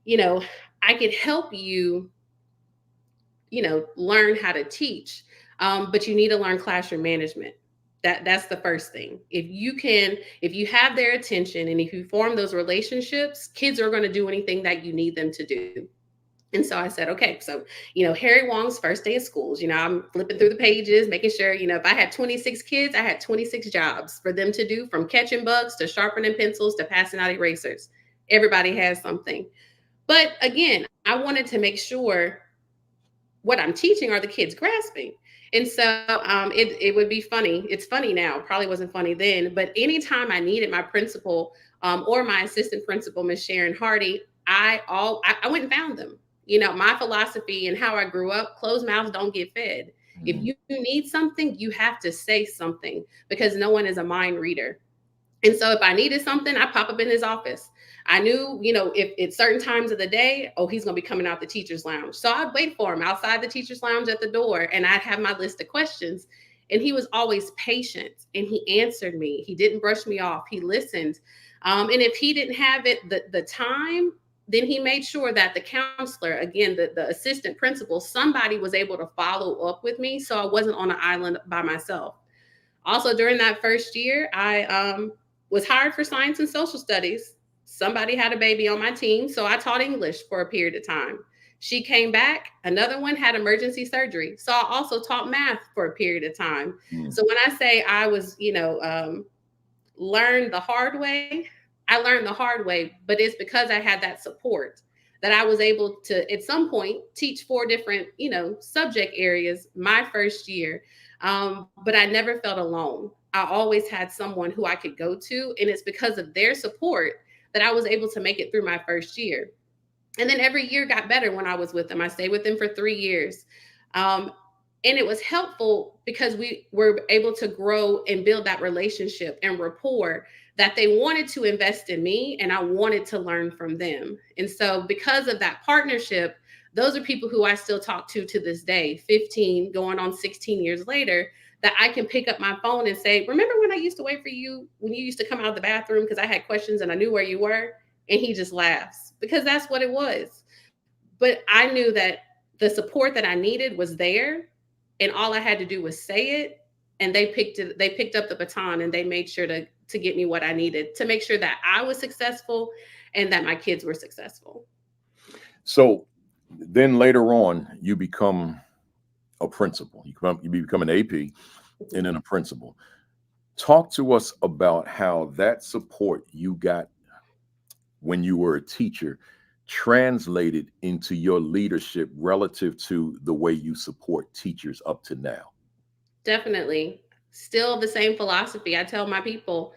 [SPEAKER 3] I could help you learn how to teach. But you need to learn classroom management. That's the first thing. If you have their attention and if you form those relationships, kids are going to do anything that you need them to do. And so I said, okay, so, Harry Wong's first day of schools, I'm flipping through the pages, making sure, if I had 26 kids, I had 26 jobs for them to do, from catching bugs to sharpening pencils to passing out erasers. Everybody has something. But again, I wanted to make sure what I'm teaching are the kids grasping. And so it would be funny. It's funny now, probably wasn't funny then, but anytime I needed my principal or my assistant principal, Miss Sharon Hardy, I went and found them. My philosophy and how I grew up, closed mouths don't get fed. If you need something, you have to say something, because no one is a mind reader. And so if I needed something, I pop up in his office. I knew, if at certain times of the day, oh, he's going to be coming out the teacher's lounge. So I'd wait for him outside the teacher's lounge at the door, and I'd have my list of questions. And he was always patient, and he answered me. He didn't brush me off. He listened. And if he didn't have the time, then he made sure that the counselor, again, the assistant principal, somebody was able to follow up with me, so I wasn't on an island by myself. Also, during that first year, I was hired for science and social studies. Somebody had a baby on my team, so I taught English for a period of time. She came back, another one had emergency surgery, so I also taught math for a period of time. So when I say I was, learned the hard way, I learned the hard way, but it's because I had that support that I was able to, at some point, teach 4 different, subject areas my first year. But I never felt alone. I always had someone who I could go to, and it's because of their support that I was able to make it through my first year. And then every year got better when I was with them. I stayed with them for 3 years. And it was helpful because we were able to grow and build that relationship and rapport that they wanted to invest in me, and I wanted to learn from them. And so because of that partnership, those are people who I still talk to this day, 15 going on 16 years later, that I can pick up my phone and say, remember when I used to wait for you when you used to come out of the bathroom because I had questions and I knew where you were? And he just laughs, because that's what it was. But I knew that the support that I needed was there, and all I had to do was say it, and they picked up the baton, and they made sure to get me what I needed to make sure that I was successful and that my kids were successful.
[SPEAKER 2] So then later on, you become a principal. You become an AP and then a principal. Talk to us about how that support you got when you were a teacher translated into your leadership relative to the way you support teachers up to now.
[SPEAKER 3] Definitely. Still the same philosophy. I tell my people,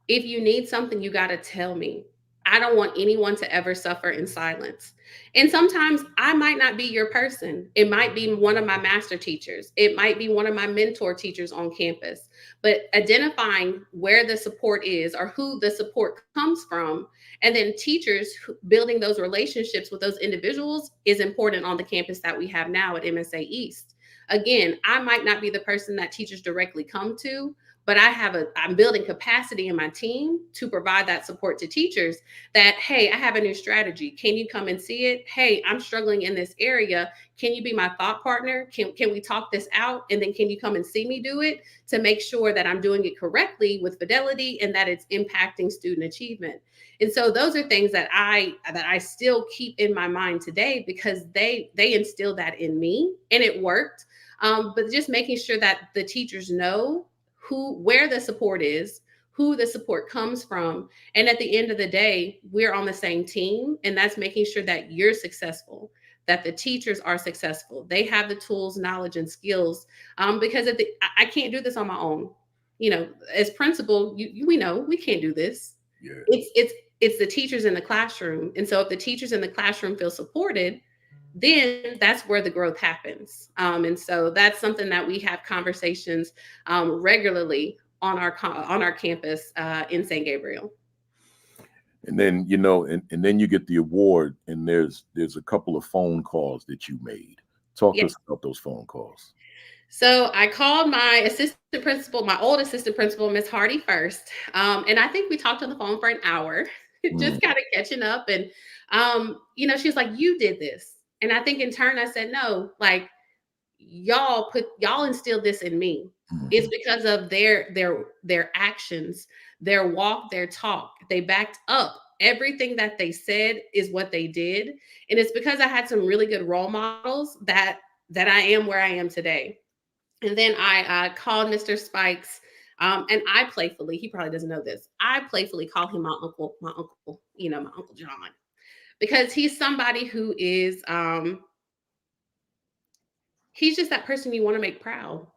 [SPEAKER 3] if you need something, you got to tell me. I don't want anyone to ever suffer in silence. And sometimes I might not be your person. It might be one of my master teachers. It might be one of my mentor teachers on campus. But identifying where the support is or who the support comes from, and then teachers building those relationships with those individuals is important on the campus that we have now at MSA East. Again, I might not be the person that teachers directly come to, but I'm building capacity in my team to provide that support to teachers that, hey, I have a new strategy. Can you come and see it? Hey, I'm struggling in this area. Can you be my thought partner? Can we talk this out? And then can you come and see me do it to make sure that I'm doing it correctly with fidelity and that it's impacting student achievement? And so those are things that I still keep in my mind today, because they instilled that in me, and it worked. But just making sure that the teachers know where the support is, who the support comes from. And at the end of the day, we're on the same team. And that's making sure that you're successful, that the teachers are successful. They have the tools, knowledge, and skills. Because I can't do this on my own. As principal, we know we can't do this.
[SPEAKER 2] Yeah.
[SPEAKER 3] It's the teachers in the classroom. And so if the teachers in the classroom feel supported, then that's where the growth happens. And so that's something that we have conversations regularly on our campus in St. Gabriel.
[SPEAKER 2] And then, and then you get the award, and there's a couple of phone calls that you made. Talk to us about those phone calls.
[SPEAKER 3] So I called my assistant principal, my old assistant principal, Miss Hardy, first. And I think we talked on the phone for an hour, just kind of catching up. And, she was like, you did this. And I think in turn, I said, no, like, y'all instilled this in me. It's because of their actions, their walk, their talk. They backed up everything that they said is what they did. And it's because I had some really good role models that I am where I am today. And then I called Mr. Spikes, and I playfully, he probably doesn't know this, I playfully call him my uncle, my Uncle John, because he's somebody who is, he's just that person you want to make proud.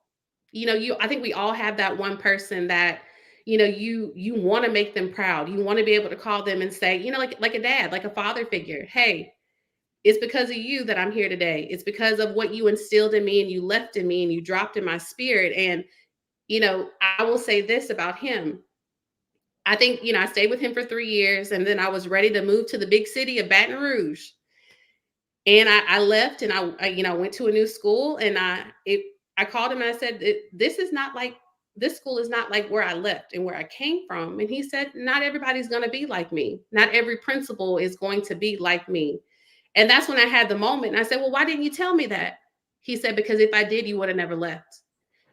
[SPEAKER 3] I think we all have that one person that, you want to make them proud. You want to be able to call them and say, like a dad, like a father figure. Hey, it's because of you that I'm here today. It's because of what you instilled in me and you left in me and you dropped in my spirit. And, I will say this about him. I think, I stayed with him for 3 years, and then I was ready to move to the big city of Baton Rouge. And I left, and I went to a new school, and I called him and I said, this school is not like where I left and where I came from. And he said, not everybody's going to be like me. Not every principal is going to be like me. And that's when I had the moment. And I said, well, why didn't you tell me that? He said, because if I did, you would have never left.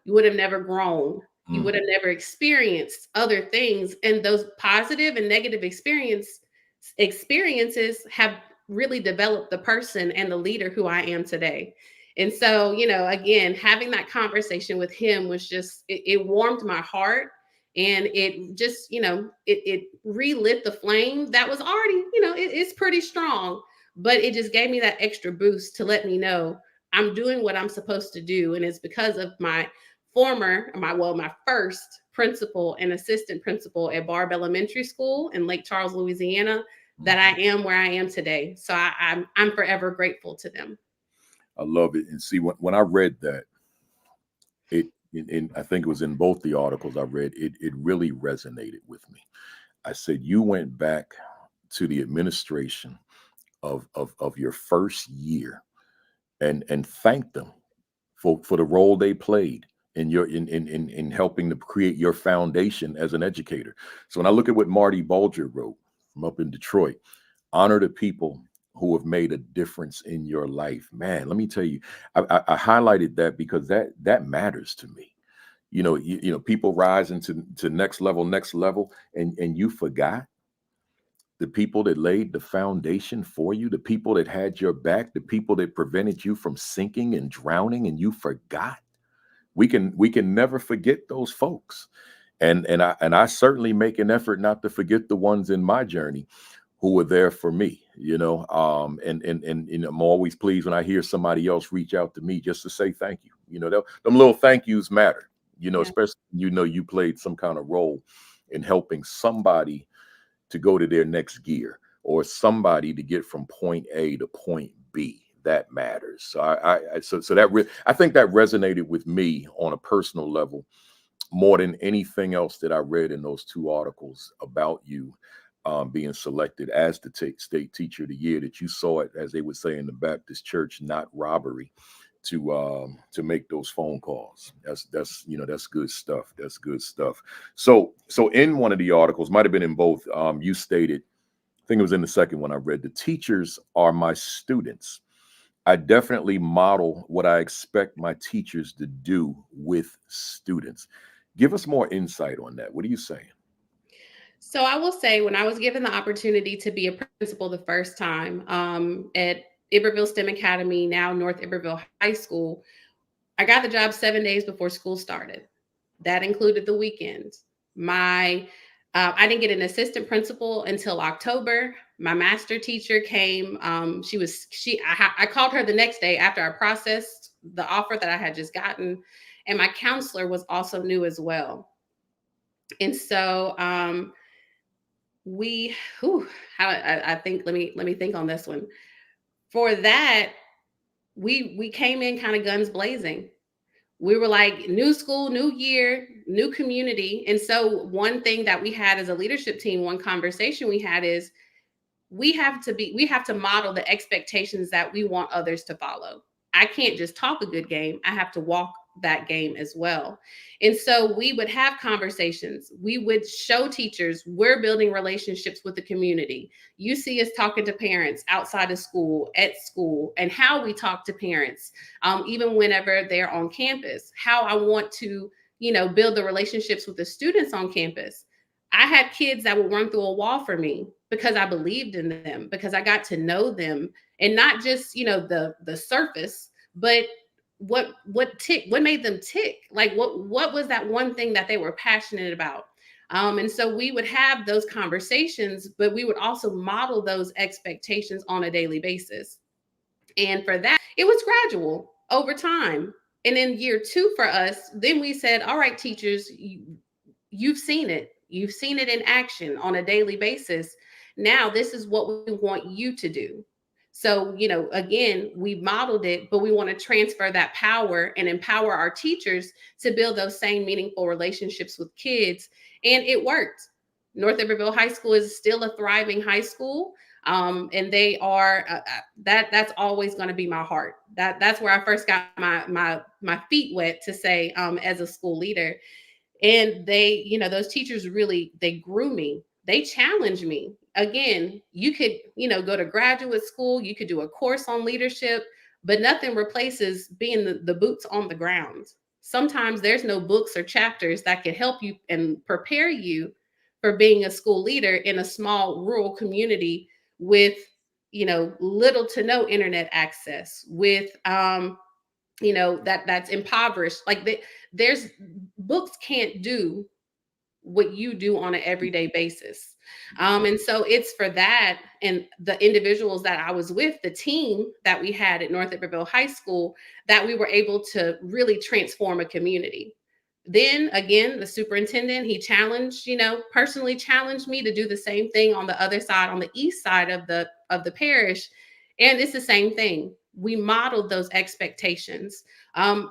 [SPEAKER 3] You would have never grown. You would have never experienced other things. And those positive and negative experiences have really developed the person and the leader who I am today. And so, again, having that conversation with him was just, it warmed my heart. And it just, it relit the flame that was already, it's pretty strong, but it just gave me that extra boost to let me know I'm doing what I'm supposed to do. And it's because of my first principal and assistant principal at Barb Elementary School in Lake Charles, Louisiana, that I am where I am today. So I'm forever grateful to them.
[SPEAKER 2] I love it. And see, when I read that, I think it was in both the articles I read, it really resonated with me. I said, you went back to the administration of your first year and thanked them for the role they played in helping to create your foundation as an educator. So when I look at what Marty Bulger wrote from up in Detroit, honor the people who have made a difference in your life. Man, let me tell you, I highlighted that because that matters to me. People rising to next level, and you forgot the people that laid the foundation for you, the people that had your back, the people that prevented you from sinking and drowning, and you forgot. We can never forget those folks. And I certainly make an effort not to forget the ones in my journey who were there for me, and I'm always pleased when I hear somebody else reach out to me just to say thank you. Them little thank yous matter, especially, you played some kind of role in helping somebody to go to their next gear or somebody to get from point A to point B. That matters. So I think that resonated with me on a personal level more than anything else that I read in those two articles about you being selected as the state teacher of the year, that you saw it, as they would say in the Baptist church, not robbery to make those phone calls. That's good stuff. That's good stuff. So in one of the articles, might have been in both, you stated, I think it was in the second one I read, the teachers are my students. I definitely model what I expect my teachers to do with students. Give us more insight on that. What are you saying?
[SPEAKER 3] So I will say, when I was given the opportunity to be a principal the first time at Iberville STEM Academy, now North Iberville High School, I got the job 7 days before school started. That included the weekends. I didn't get an assistant principal until October. My master teacher came. I called her the next day after I processed the offer that I had just gotten, and my counselor was also new as well. And so I think, let me think on this one. For that, we came in kind of guns blazing. We were like, new school, new year, new community. And so one thing that we had as a leadership team, one conversation we had is, we have to model the expectations that we want others to follow. I can't just talk a good game. I have to walk that game as well. And so we would have conversations. We would show teachers we're building relationships with the community. You see us talking to parents outside of school, at school, and how we talk to parents, even whenever they're on campus, how I want to, build the relationships with the students on campus. I had kids that would run through a wall for me because I believed in them, because I got to know them, and not just, the surface, but what made them tick? Like what was that one thing that they were passionate about? And so we would have those conversations, but we would also model those expectations on a daily basis. And for that, it was gradual over time. And in year 2 for us, then we said, all right, teachers, you've seen it. You've seen it in action on a daily basis. Now, this is what we want you to do. So, again, we modeled it, but we want to transfer that power and empower our teachers to build those same meaningful relationships with kids. And it worked. North Iberville High School is still a thriving high school. And they are that's always going to be my heart. That's where I first got my feet wet to say, as a school leader. And they, those teachers really, they grew me. They challenged me. Again, you could, go to graduate school, you could do a course on leadership, but nothing replaces being the boots on the ground. Sometimes there's no books or chapters that can help you and prepare you for being a school leader in a small rural community with, little to no internet access, with that's impoverished. Like there's books can't do what you do on an everyday basis. And so it's for that, and the individuals that I was with, the team that we had at North Iberville High School, that we were able to really transform a community. Then again, the superintendent, he challenged, personally challenged me to do the same thing on the other side, on the east side of the parish. And it's the same thing. We modeled those expectations. I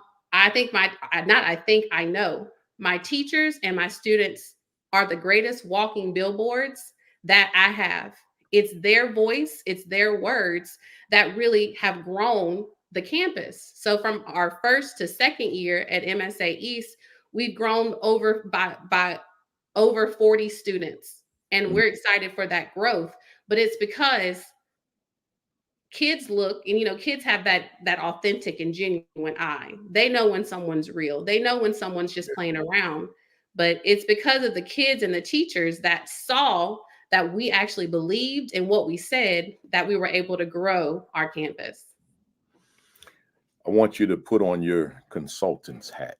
[SPEAKER 3] know my teachers and my students are the greatest walking billboards that I have. It's their voice, it's their words that really have grown the campus. So from our first to second year at MSA East, we've grown by over 40 students. And we're excited for that growth. But it's because kids look, and kids have that authentic and genuine eye. They know when someone's real. They know when someone's just playing around. But it's because of the kids and the teachers that saw that we actually believed in what we said, that we were able to grow our campus.
[SPEAKER 2] I want you to put on your consultant's hat.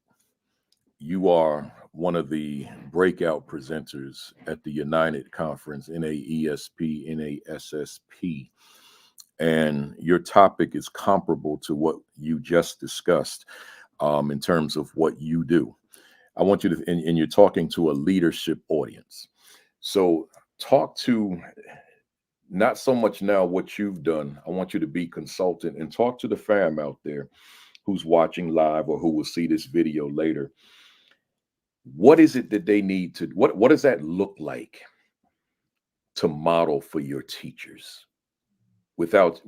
[SPEAKER 2] You are one of the breakout presenters at the United Conference, NAESP, NASSP. And your topic is comparable to what you just discussed, in terms of what you do. I want you to, and you're talking to a leadership audience. So talk to, not so much now what you've done. I want you to be consultant and talk to the fam out there who's watching live or who will see this video later. What is it that they need to, what does that look like to model for your teachers without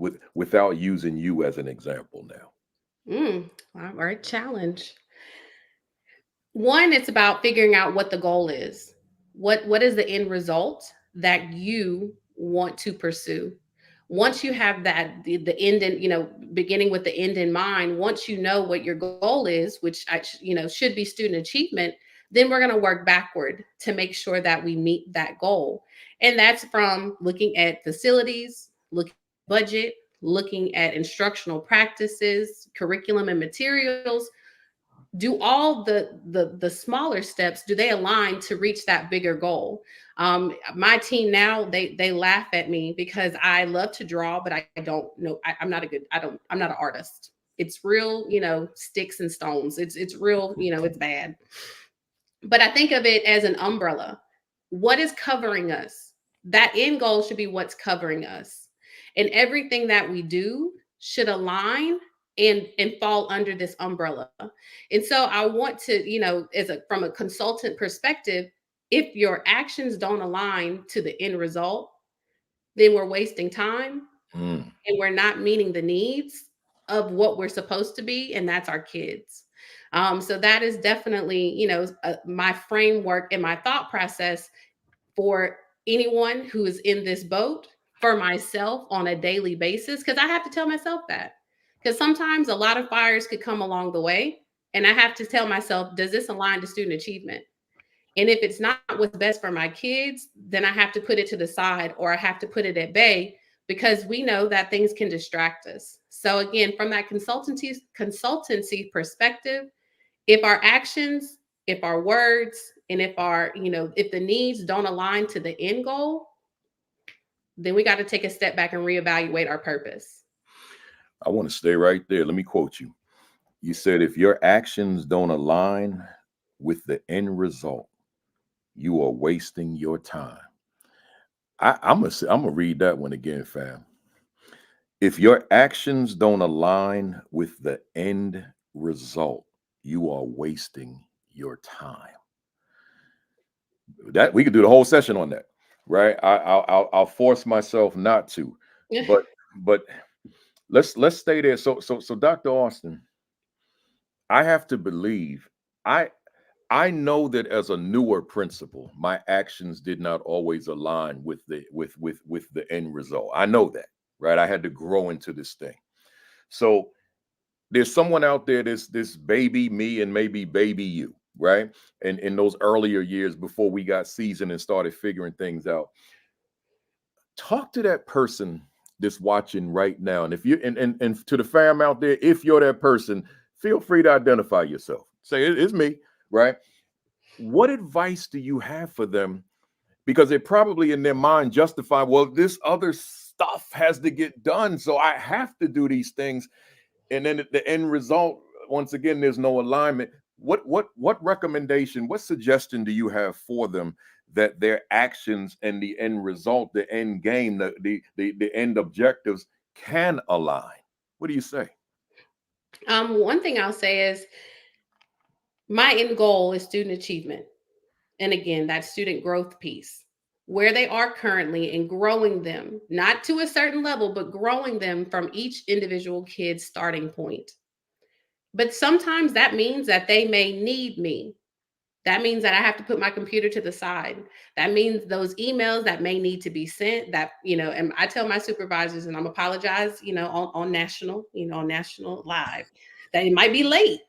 [SPEAKER 2] using you as an example now?
[SPEAKER 3] All right, challenge. One, it's about figuring out what the goal is. What is the end result that you want to pursue? Once you have that, the end in, beginning with the end in mind, once you know what your goal is, which should be student achievement, then we're going to work backward to make sure that we meet that goal. And that's from looking at facilities, looking at budget, looking at instructional practices, curriculum and materials. Do all the smaller steps, do they align to reach that bigger goal? My team now, they laugh at me because I love to draw, but I don't know. I'm not an artist. It's real, sticks and stones. It's real, it's bad. But I think of it as an umbrella. What is covering us? That end goal should be what's covering us. And everything that we do should align and fall under this umbrella. And so I want to, from a consultant perspective, if your actions don't align to the end result, then we're wasting time and we're not meeting the needs of what we're supposed to be, and that's our kids. So that is definitely, my framework and my thought process for anyone who is in this boat, for myself on a daily basis, because I have to tell myself that. Because sometimes a lot of fires could come along the way, and I have to tell myself, does this align to student achievement? And if it's not what's best for my kids, then I have to put it to the side, or I have to put it at bay, because we know that things can distract us. So again, from that consultancy perspective, if our actions, if our words, and if the needs don't align to the end goal, then we got to take a step back and reevaluate our purpose.
[SPEAKER 2] I want to stay right there. Let me quote you. You said, if your actions don't align with the end result, you are wasting your time. I'm gonna read that one again, fam. If your actions don't align with the end result, you are wasting your time. That we could do the whole session on that, right? I'll force myself not to, but but let's stay there. So Dr. Austin, I have to believe I I know that as a newer principal, my actions did not always align with the end result. I know that, right? I had to grow into this thing. So there's someone out there, this baby me and maybe baby you, right? And in those earlier years before we got seasoned and started figuring things out, talk to that person that's watching right now. And if you and to the fam out there, if you're that person, feel free to identify yourself. Say it's me, right? What advice do you have for them? Because they probably in their mind justify, well, this other stuff has to get done, so I have to do these things. And then at the end result, once again, there's no alignment. What recommendation, what suggestion do you have for them that their actions and the end result, the end game, the end objectives can align? What do you say?
[SPEAKER 3] One thing I'll say is my end goal is student achievement. And again, that student growth piece, where they are currently, and growing them, not to a certain level, but growing them from each individual kid's starting point. But sometimes that means that they may need me. That means that I have to put my computer to the side. That means those emails that may need to be sent, and I tell my supervisors, and I'm apologize, on national live, that it might be late.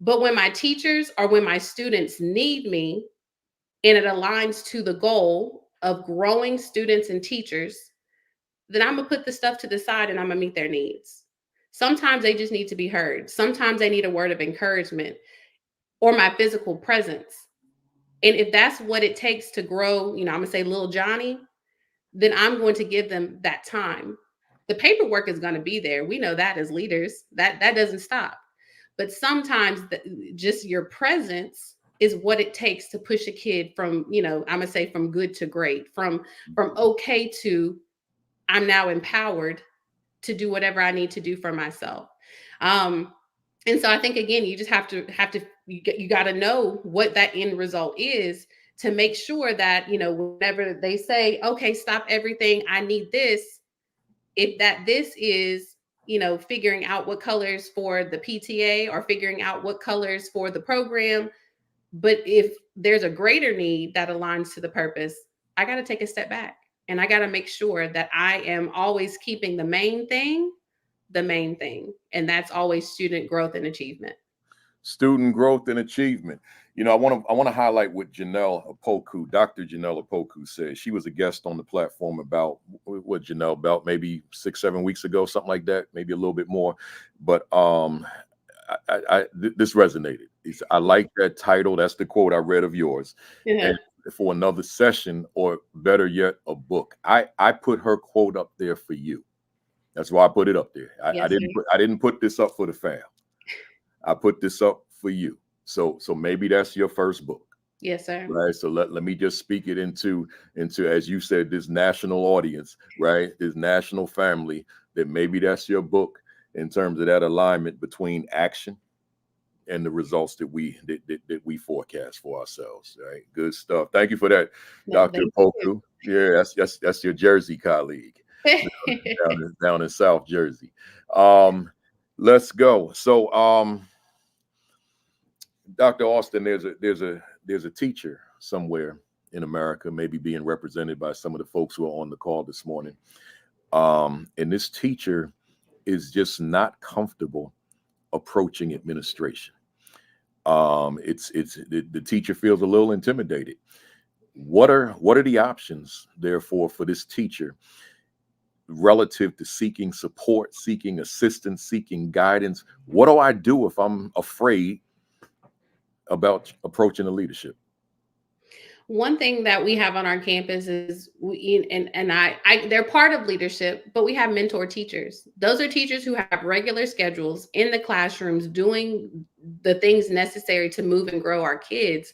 [SPEAKER 3] But when my teachers or when my students need me, and it aligns to the goal of growing students and teachers, then I'm gonna put the stuff to the side and I'm gonna meet their needs. Sometimes they just need to be heard. Sometimes they need a word of encouragement or my physical presence. And if that's what it takes to grow, I'm gonna say little Johnny, then I'm going to give them that time. The paperwork is going to be there. We know that as leaders, that doesn't stop. But sometimes just your presence is what it takes to push a kid from, I'm gonna say from good to great, from okay to I'm now empowered to do whatever I need to do for myself. And so I think again, you just have to you got to know what that end result is to make sure that whenever they say, okay, stop everything, I need this. If this is figuring out what colors for the PTA or figuring out what colors for the program, but if there's a greater need that aligns to the purpose, I got to take a step back and I got to make sure that I am always keeping the main thing, and that's always student growth and achievement.
[SPEAKER 2] Student growth and achievement. I want to highlight what Janelle Opoku, Dr. Janelle Opoku said. She was a guest on the platform about maybe 6-7 weeks ago, something like that, maybe a little bit more. But this resonated. I like that title. That's the quote I read of yours.
[SPEAKER 3] Yeah.
[SPEAKER 2] And for another session, or better yet, a book. I put her quote up there for you. That's why I put it up there. I didn't put this up for the fam. I put this up for you. So maybe that's your first book.
[SPEAKER 3] Yes, sir.
[SPEAKER 2] Right. So let me just speak it into, as you said, this national audience, right? This national family, that maybe that's your book in terms of that alignment between action and the results that we forecast for ourselves. Right. Good stuff. Thank you for that, Dr. Opoku. Yeah, that's your Jersey colleague down in South Jersey. Let's go. So Dr. Austin, there's a teacher somewhere in America, maybe being represented by some of the folks who are on the call this morning. And this teacher is just not comfortable approaching administration. The teacher feels a little intimidated. What are the options, therefore, for this teacher relative to seeking support, seeking assistance, seeking guidance? What do I do if I'm afraid about approaching the leadership?
[SPEAKER 3] One thing that we have on our campus is they're part of leadership, but we have mentor teachers. Those are teachers who have regular schedules in the classrooms doing the things necessary to move and grow our kids.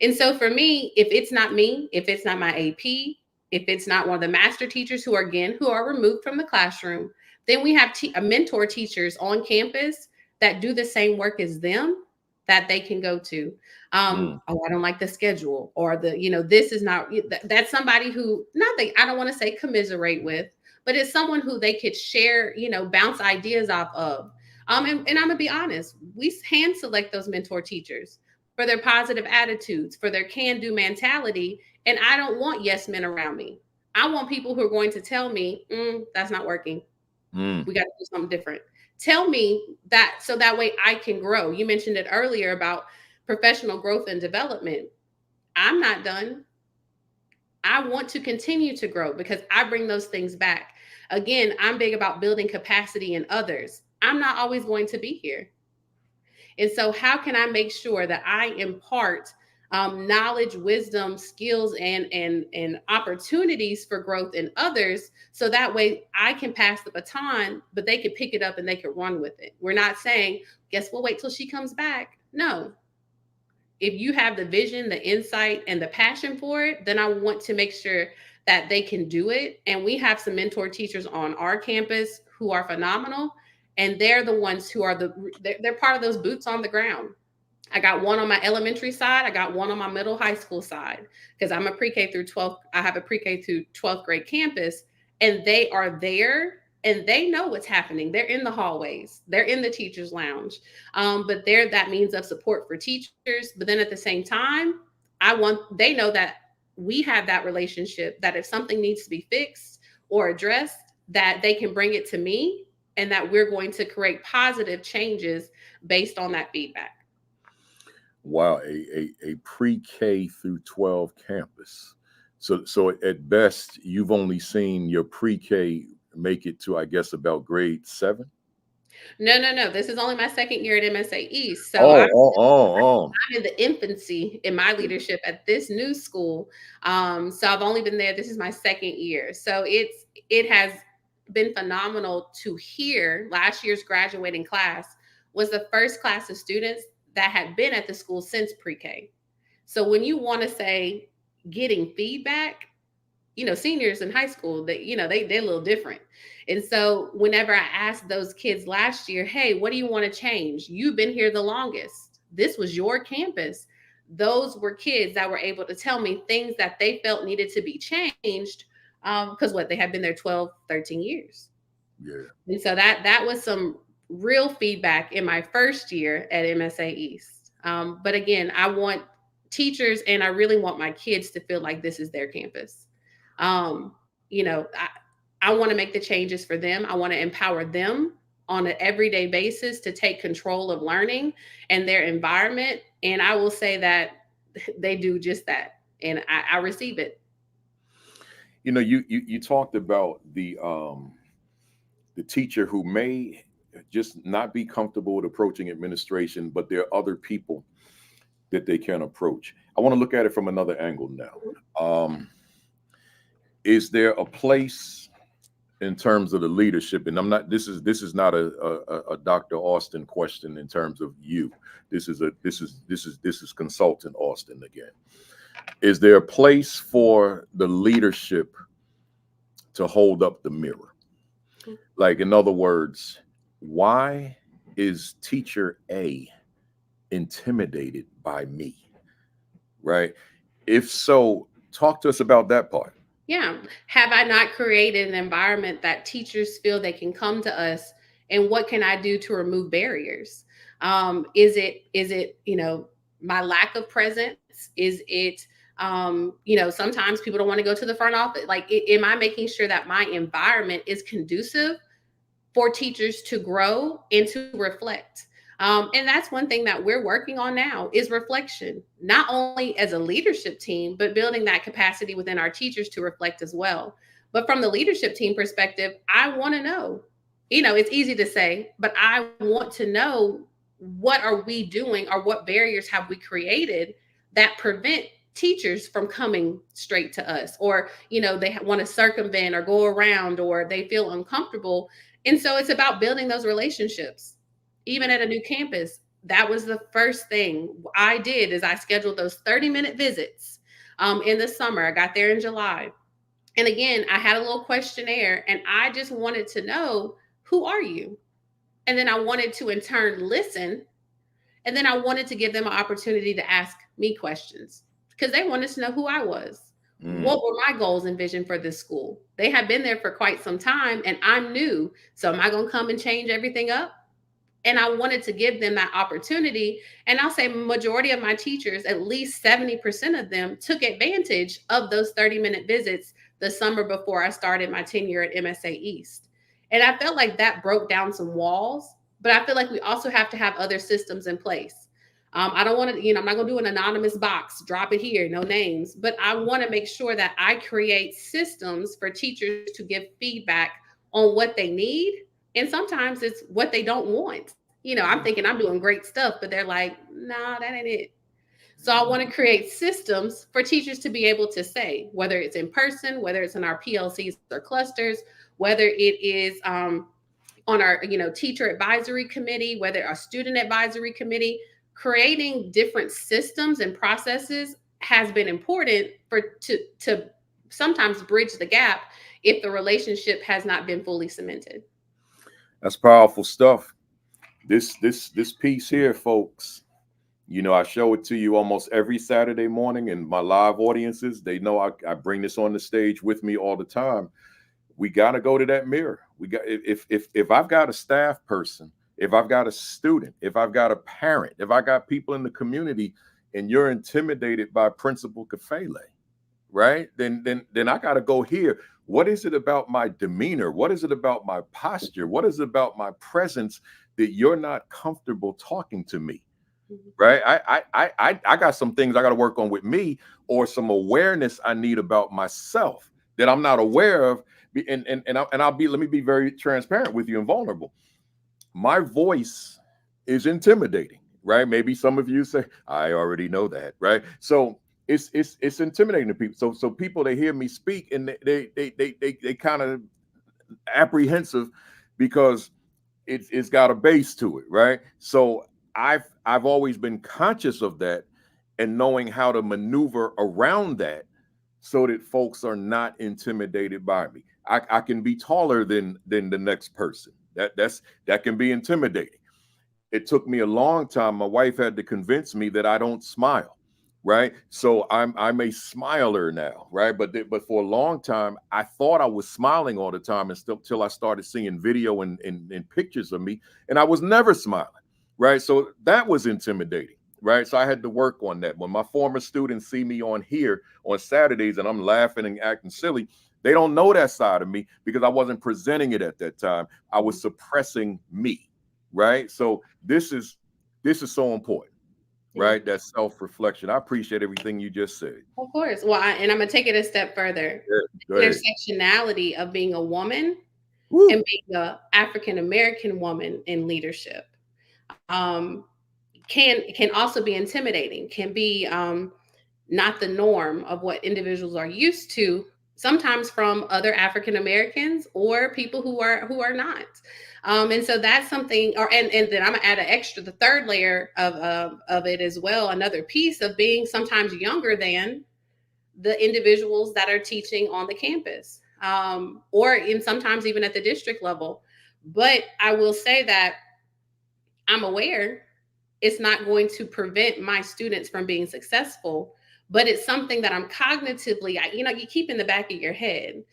[SPEAKER 3] And so for me, if it's not me, if it's not my AP, if it's not one of the master teachers who are removed from the classroom, then we have mentor teachers on campus that do the same work as them that they can go to. Oh, I don't like the schedule, or this is not, that's somebody who, I don't want to say commiserate with, but it's someone who they could share, bounce ideas off of. And I'm gonna be honest, we hand select those mentor teachers for their positive attitudes, for their can-do mentality. And I don't want yes men around me. I want people who are going to tell me, that's not working. We got to do something different. Tell me that, so that way I can grow. You mentioned it earlier about professional growth and development. I'm not done. I want to continue to grow because I bring those things back. Again, I'm big about building capacity in others. I'm not always going to be here. And so how can I make sure that I impart knowledge, wisdom, skills, and opportunities for growth in others, so that way I can pass the baton, but they can pick it up and they can run with it. We're not saying, guess we'll wait till she comes back. No. If you have the vision, the insight, and the passion for it, then I want to make sure that they can do it. And we have some mentor teachers on our campus who are phenomenal. And they're the ones who are they're part of those boots on the ground. I got one on my elementary side. I got one on my middle high school side, because I'm a pre-K through 12th. I have a pre-K through 12th grade campus, and they are there and they know what's happening. They're in the hallways. They're in the teacher's lounge. But they're that means of support for teachers. But then at the same time, they know that we have that relationship, that if something needs to be fixed or addressed, that they can bring it to me, and that we're going to create positive changes based on that feedback.
[SPEAKER 2] Wow, a pre-K through 12 campus. So at best, you've only seen your pre-K make it to, I guess, about grade 7?
[SPEAKER 3] No. This is only my second year at MSA East. So
[SPEAKER 2] I'm
[SPEAKER 3] in the infancy in my leadership at this new school. So I've only been there. This is my second year. So it has been phenomenal to hear. Last year's graduating class was the first class of students that had been at the school since pre-K. So when you want to say getting feedback, seniors in high school, they're a little different. And so whenever I asked those kids last year, hey, what do you want to change? You've been here the longest. This was your campus. Those were kids that were able to tell me things that they felt needed to be changed, because they had been there 12, 13 years.
[SPEAKER 2] Yeah.
[SPEAKER 3] And so that was some real feedback in my first year at MSA East. But again, I want teachers, and I really want my kids to feel like this is their campus. I want to make the changes for them. I want to empower them on an everyday basis to take control of learning and their environment. And I will say that they do just that. And I receive it.
[SPEAKER 2] You talked about the teacher who may just not be comfortable with approaching administration, but there are other people that they can approach. I want to look at it from another angle now. Is there a place in terms of the leadership? And this is not a Dr. Austin question in terms of you. This is consultant Austin again. Is there a place for the leadership to hold up the mirror? Like, in other words, why is teacher A intimidated by me? Right? If so, talk to us about that part.
[SPEAKER 3] Yeah. Have I not created an environment that teachers feel they can come to us, and what can I do to remove barriers? Is it, my lack of presence? Is it, sometimes people don't want to go to the front office. Like, am I making sure that my environment is conducive for teachers to grow and to reflect? And that's one thing that we're working on now is reflection, not only as a leadership team, but building that capacity within our teachers to reflect as well. But from the leadership team perspective, I want to know, it's easy to say, but I want to know, what are we doing, or what barriers have we created that prevent teachers from coming straight to us, or they want to circumvent or go around, or they feel uncomfortable. And so it's about building those relationships. Even at a new campus, that was the first thing I did, is I scheduled those 30-minute visits in the summer. I got there in July. And again, I had a little questionnaire, and I just wanted to know, who are you? And then I wanted to in turn listen. And then I wanted to give them an opportunity to ask me questions, because they wanted to know who I was. What were my goals and vision for this school? They had been there for quite some time, and I'm new. So am I going to come and change everything up? And I wanted to give them that opportunity. And I'll say majority of my teachers, at least 70% of them, took advantage of those 30-minute visits the summer before I started my tenure at MSA East. And I felt like that broke down some walls, but I feel like we also have to have other systems in place. I don't want to, I'm not going to do an anonymous box, drop it here, no names, but I want to make sure that I create systems for teachers to give feedback on what they need. And sometimes it's what they don't want. I'm thinking I'm doing great stuff, but they're like, nah, that ain't it. So I want to create systems for teachers to be able to say, whether it's in person, whether it's in our PLCs or clusters, whether it is on our, teacher advisory committee, whether our student advisory committee, creating different systems and processes has been important to sometimes bridge the gap if the relationship has not been fully cemented.
[SPEAKER 2] That's powerful stuff. This piece here, folks, I show it to you almost every Saturday morning, and my live audiences, they know I bring this on the stage with me all the time. We got to go to that mirror. We got, if I've got a staff person, if I've got a student, if I've got a parent, if I got people in the community, and you're intimidated by Principal Kafele, right? Then I got to go here. What is it about my demeanor? What is it about my posture? What is it about my presence that you're not comfortable talking to me? Right? I got some things I got to work on with me, or some awareness I need about myself that I'm not aware of. Let me be very transparent with you and vulnerable. My voice is intimidating, right? Maybe some of you say, I already know that, right? So it's intimidating to people. So people, they hear me speak, and they kind of apprehensive, because it's got a base to it, right? So I've always been conscious of that, and knowing how to maneuver around that so that folks are not intimidated by me. I can be taller than the next person. That can be intimidating. It took me a long time. My wife had to convince me that I don't smile, right? So I'm a smiler now, right? But for a long time, I thought I was smiling all the time, and still till I started seeing video and pictures of me, and I was never smiling, right? So that was intimidating, right? So I had to work on that. When my former students see me on here on Saturdays and I'm laughing and acting silly, they don't know that side of me, because I wasn't presenting it at that time. I was suppressing me, right? So this is so important, right? That self-reflection. I appreciate everything you just said.
[SPEAKER 3] Of course. Well, and I'm going to take it a step further.
[SPEAKER 2] Yeah,
[SPEAKER 3] The intersectionality of being a woman and being an African-American woman in leadership can also be intimidating, can be not the norm of what individuals are used to, sometimes from other African Americans or people who are not. And so that's something, and then I'm gonna add the third layer of it as well. Another piece of being sometimes younger than the individuals that are teaching on the campus, or sometimes even at the district level. But I will say that I'm aware it's not going to prevent my students from being successful, but it's something that I'm cognitively, you keep in the back of your head.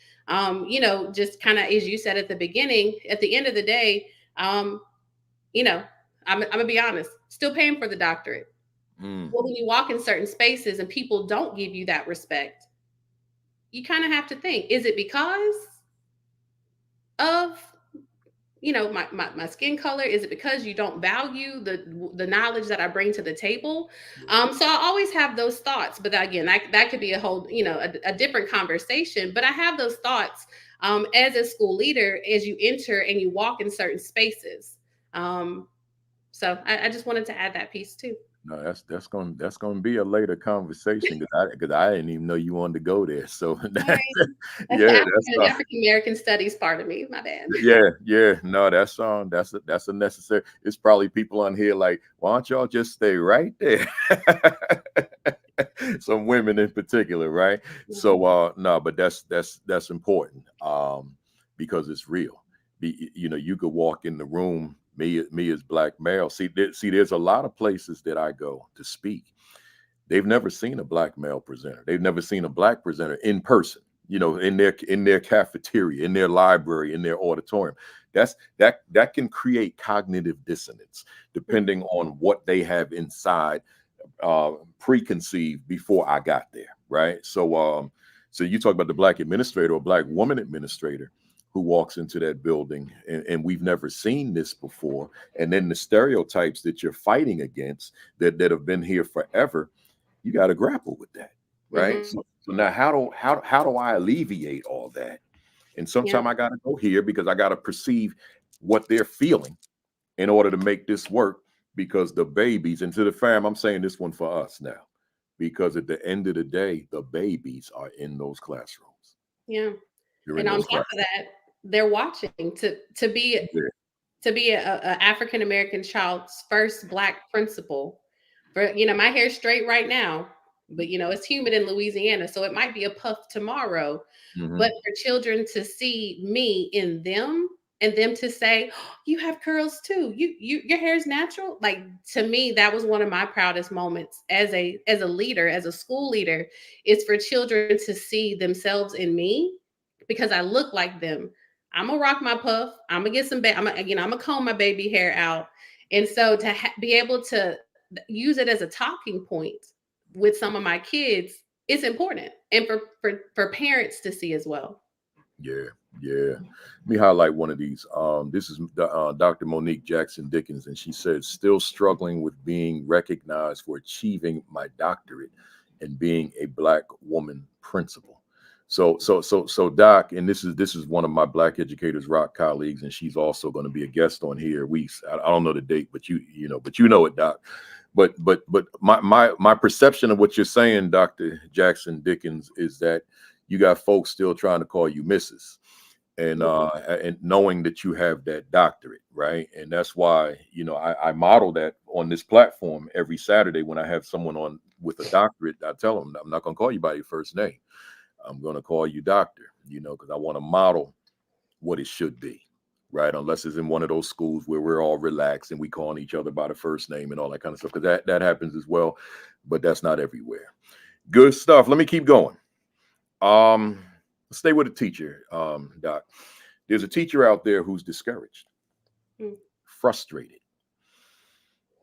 [SPEAKER 3] Just kind of, as you said at the beginning, at the end of the day, I'm gonna be honest, still paying for the doctorate.
[SPEAKER 2] Mm.
[SPEAKER 3] Well, when you walk in certain spaces and people don't give you that respect, you kind of have to think, is it because of my skin color? Is it because you don't value the knowledge that I bring to the table? So I always have those thoughts, but again, that could be a whole, a different conversation. But I have those thoughts as a school leader as you enter and you walk in certain spaces. So I just wanted to add that piece too.
[SPEAKER 2] No, that's gonna be a later conversation because I didn't even know you wanted to go there. So
[SPEAKER 3] All right. That's
[SPEAKER 2] yeah,
[SPEAKER 3] the
[SPEAKER 2] that's
[SPEAKER 3] African American studies part of me. My bad.
[SPEAKER 2] yeah. No, that's a necessary. It's probably people on here like, why don't y'all just stay right there? Some women in particular, right?
[SPEAKER 3] Yeah.
[SPEAKER 2] So no, but that's important because it's real. You could walk in the room, me as black male. See, there's a lot of places that I go to speak. They've never seen a black male presenter. They've never seen a black presenter in person, in their cafeteria, in their library, in their auditorium. That can create cognitive dissonance depending on what they have inside preconceived before I got there, right? So you talk about the black administrator or black woman administrator who walks into that building, and we've never seen this before, and then the stereotypes that you're fighting against that have been here forever, you got to grapple with that, right?
[SPEAKER 3] Mhm.
[SPEAKER 2] So now how do I alleviate all that? And
[SPEAKER 3] Yeah.
[SPEAKER 2] sometimes I got to go here because I got to perceive what they're feeling in order to make this work. Because the babies, and to the fam, I'm saying this one for us now, because at the end of the day, the babies are in those classrooms.
[SPEAKER 3] Yeah.
[SPEAKER 2] They're in
[SPEAKER 3] And on
[SPEAKER 2] those
[SPEAKER 3] top
[SPEAKER 2] classrooms.
[SPEAKER 3] of that, they're watching
[SPEAKER 2] Yeah.
[SPEAKER 3] to be a African American child's first black principal. For my hair's straight right now, but it's humid in Louisiana, so it might be a puff tomorrow.
[SPEAKER 2] Hmm.
[SPEAKER 3] But for children to see me in them and them to say, "Oh, you have curls too. Your hair is natural." Like, to me, that was one of my proudest moments as a leader, as a school leader, is for children to see themselves in me because I look like them. I'm gonna rock my puff. I'm gonna get some. I'm gonna comb my baby hair out, and so to be able to use it as a talking point with some of my kids, it's important, and for parents to see as well.
[SPEAKER 2] Yeah, yeah. Let me highlight one of these. This is Dr. Monique Jackson Dickens, and she said, "Still struggling with being recognized for achieving my doctorate and being a black woman principal." So, Doc, and this is one of my Black Educators Rock colleagues, and she's also going to be a guest on here. I don't know the date, but you know it, Doc. But my perception of what you're saying, Dr. Jackson Dickens, is that you got folks still trying to call you Mrs. And knowing that you have that doctorate, right? And that's why I model that on this platform every Saturday when I have someone on with a doctorate. I tell them I'm not going to call you by your first name. I'm going to call you doctor, because I want to model what it should be, right? Unless it's in one of those schools where we're all relaxed and we calling each other by the first name and all that kind of stuff, because that happens as well, but that's not everywhere. Good stuff. Let me keep going. Let's stay with a teacher, Doc. There's a teacher out there who's discouraged,
[SPEAKER 3] Mm.
[SPEAKER 2] frustrated.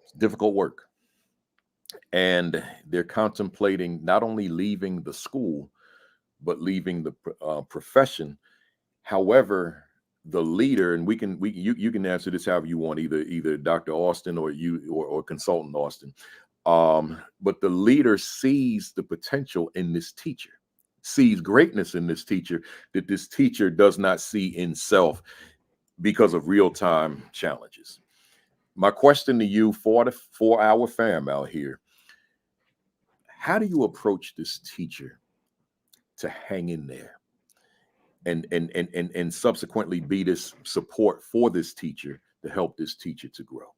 [SPEAKER 2] It's difficult work, and they're contemplating not only leaving the school but leaving the profession. However, the leader, and you can answer this however you want, either Dr. Austin or or Consultant Austin. But the leader sees the potential in this teacher, sees greatness in this teacher that this teacher does not see in self because of real-time challenges. My question to you for our fam out here: how do you approach this teacher to hang in there and subsequently be this support for this teacher to help this teacher to grow?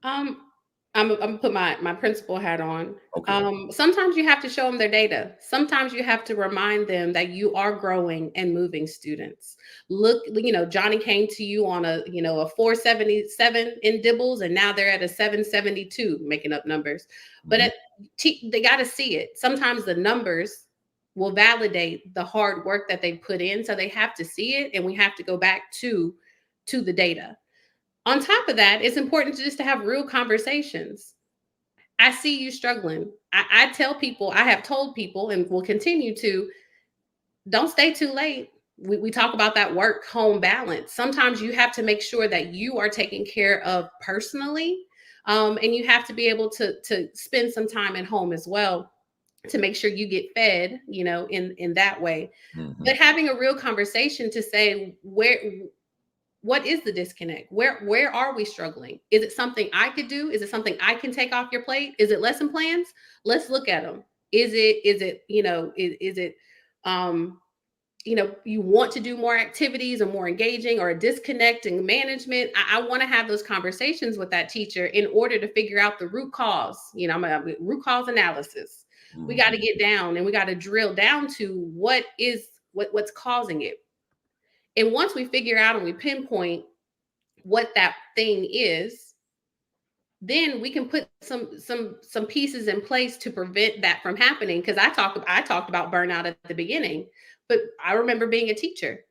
[SPEAKER 3] Um, I'm gonna put my principal hat on.
[SPEAKER 2] Okay.
[SPEAKER 3] Sometimes you have to show them their data. Sometimes you have to remind them that you are growing and moving students. Look, Johnny came to you on a 477 in Dibbles, and now they're at a 772, making up numbers. But
[SPEAKER 2] Mhm.
[SPEAKER 3] they got to see it. Sometimes the numbers will validate the hard work that they put in, so they have to see it, and we have to go back to the data. On top of that, it's important just to have real conversations. I see you struggling. I tell people, I have told people, and will continue to, don't stay too late. We talk about that work home balance. Sometimes you have to make sure that you are taken care of personally. And you have to be able to spend some time at home as well to make sure you get fed, in that way.
[SPEAKER 2] Mhm.
[SPEAKER 3] But having a real conversation to say, what is the disconnect? Where are we struggling? Is it something I could do? Is it something I can take off your plate? Is it lesson plans? Let's look at them. Is it you want to do more activities or more engaging, or a disconnect in management? I want to have those conversations with that teacher in order to figure out the root cause. Root cause analysis. We got to
[SPEAKER 2] Mhm.
[SPEAKER 3] get down and we got to drill down to what's causing it. And once we figure out and we pinpoint what that thing is, then we can put some pieces in place to prevent that from happening. Because I talked about burnout at the beginning, but I remember being a teacher.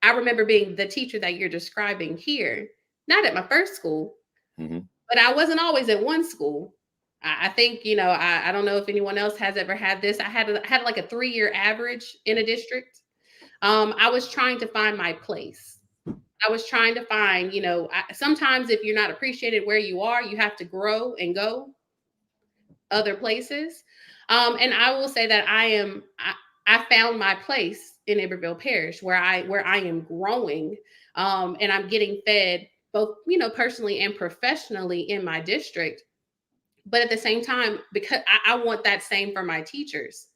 [SPEAKER 3] I remember being the teacher that you're describing here, not at my first school,
[SPEAKER 2] Mhm.
[SPEAKER 3] but I wasn't always at one school. I think, I don't know if anyone else has ever had this. I had like a 3-year average in a district. I was trying to find my place. I was trying to find, sometimes if you're not appreciated where you are, you have to grow and go other places. And I will say that I found my place in Iberville Parish where I am growing, and I'm getting fed both, personally and professionally in my district. But at the same time, because I want that same for my teachers.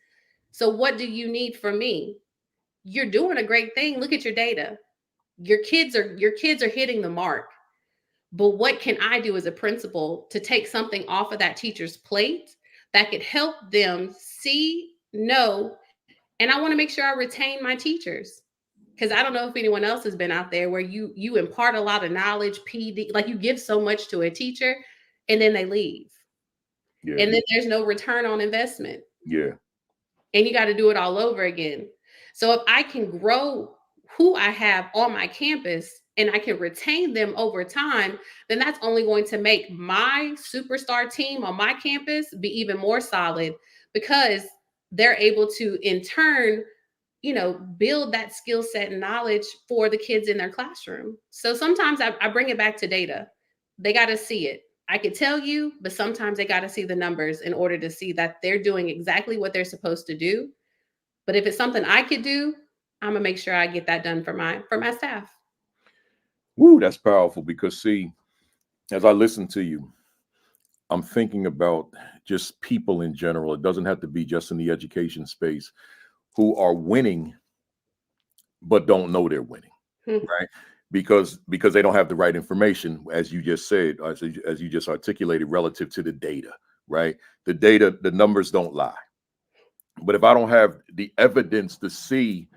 [SPEAKER 3] So what do you need from me? You're doing a great thing. Look at your data. Your kids are hitting the mark. But what can I do as a principal to take something off of that teacher's plate that could help them see, know, and I want to make sure I retain my teachers. Because I don't know if anyone else has been out there where you impart a lot of knowledge, PD, like you give so much to a teacher and then they leave.
[SPEAKER 2] Yeah.
[SPEAKER 3] And then there's no return on investment.
[SPEAKER 2] Yeah.
[SPEAKER 3] And you got to do it all over again. So if I can grow who I have on my campus and I can retain them over time, then that's only going to make my superstar team on my campus be even more solid, because they're able to in turn, build that skill set and knowledge for the kids in their classroom. So sometimes I bring it back to data. They got to see it. I could tell you, but sometimes they got to see the numbers in order to see that they're doing exactly what they're supposed to do. But if it's something I could do, I'm gonna make sure I get that done for my staff.
[SPEAKER 2] Woo, that's powerful, because see, as I listen to you, I'm thinking about just people in general. It doesn't have to be just in the education space, who are winning but don't know they're winning,
[SPEAKER 3] Hmm.
[SPEAKER 2] right? Because they don't have the right information, as you just said, as you just articulated, relative to the data, right? The data, the numbers don't lie. But if I don't have the evidence to see,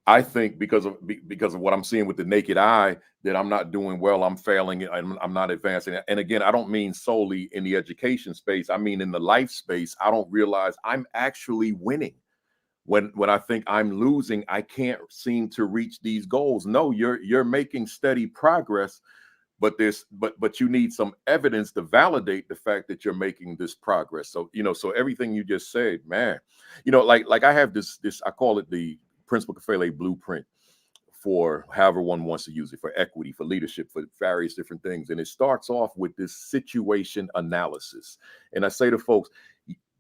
[SPEAKER 2] I think because of what I'm seeing with the naked eye, that I'm not doing well, I'm failing, I'm not advancing. And again, I don't mean solely in the education space. I mean in the life space. I don't realize I'm actually winning. When I think I'm losing, I can't seem to reach these goals. No, you're making steady progress, but you need some evidence to validate the fact that you're making this progress. So so everything you just said, man, like I have this I call it the Principal Kafele blueprint for however one wants to use it, for equity, for leadership, for various different things. And it starts off with this situation analysis. And I say to folks,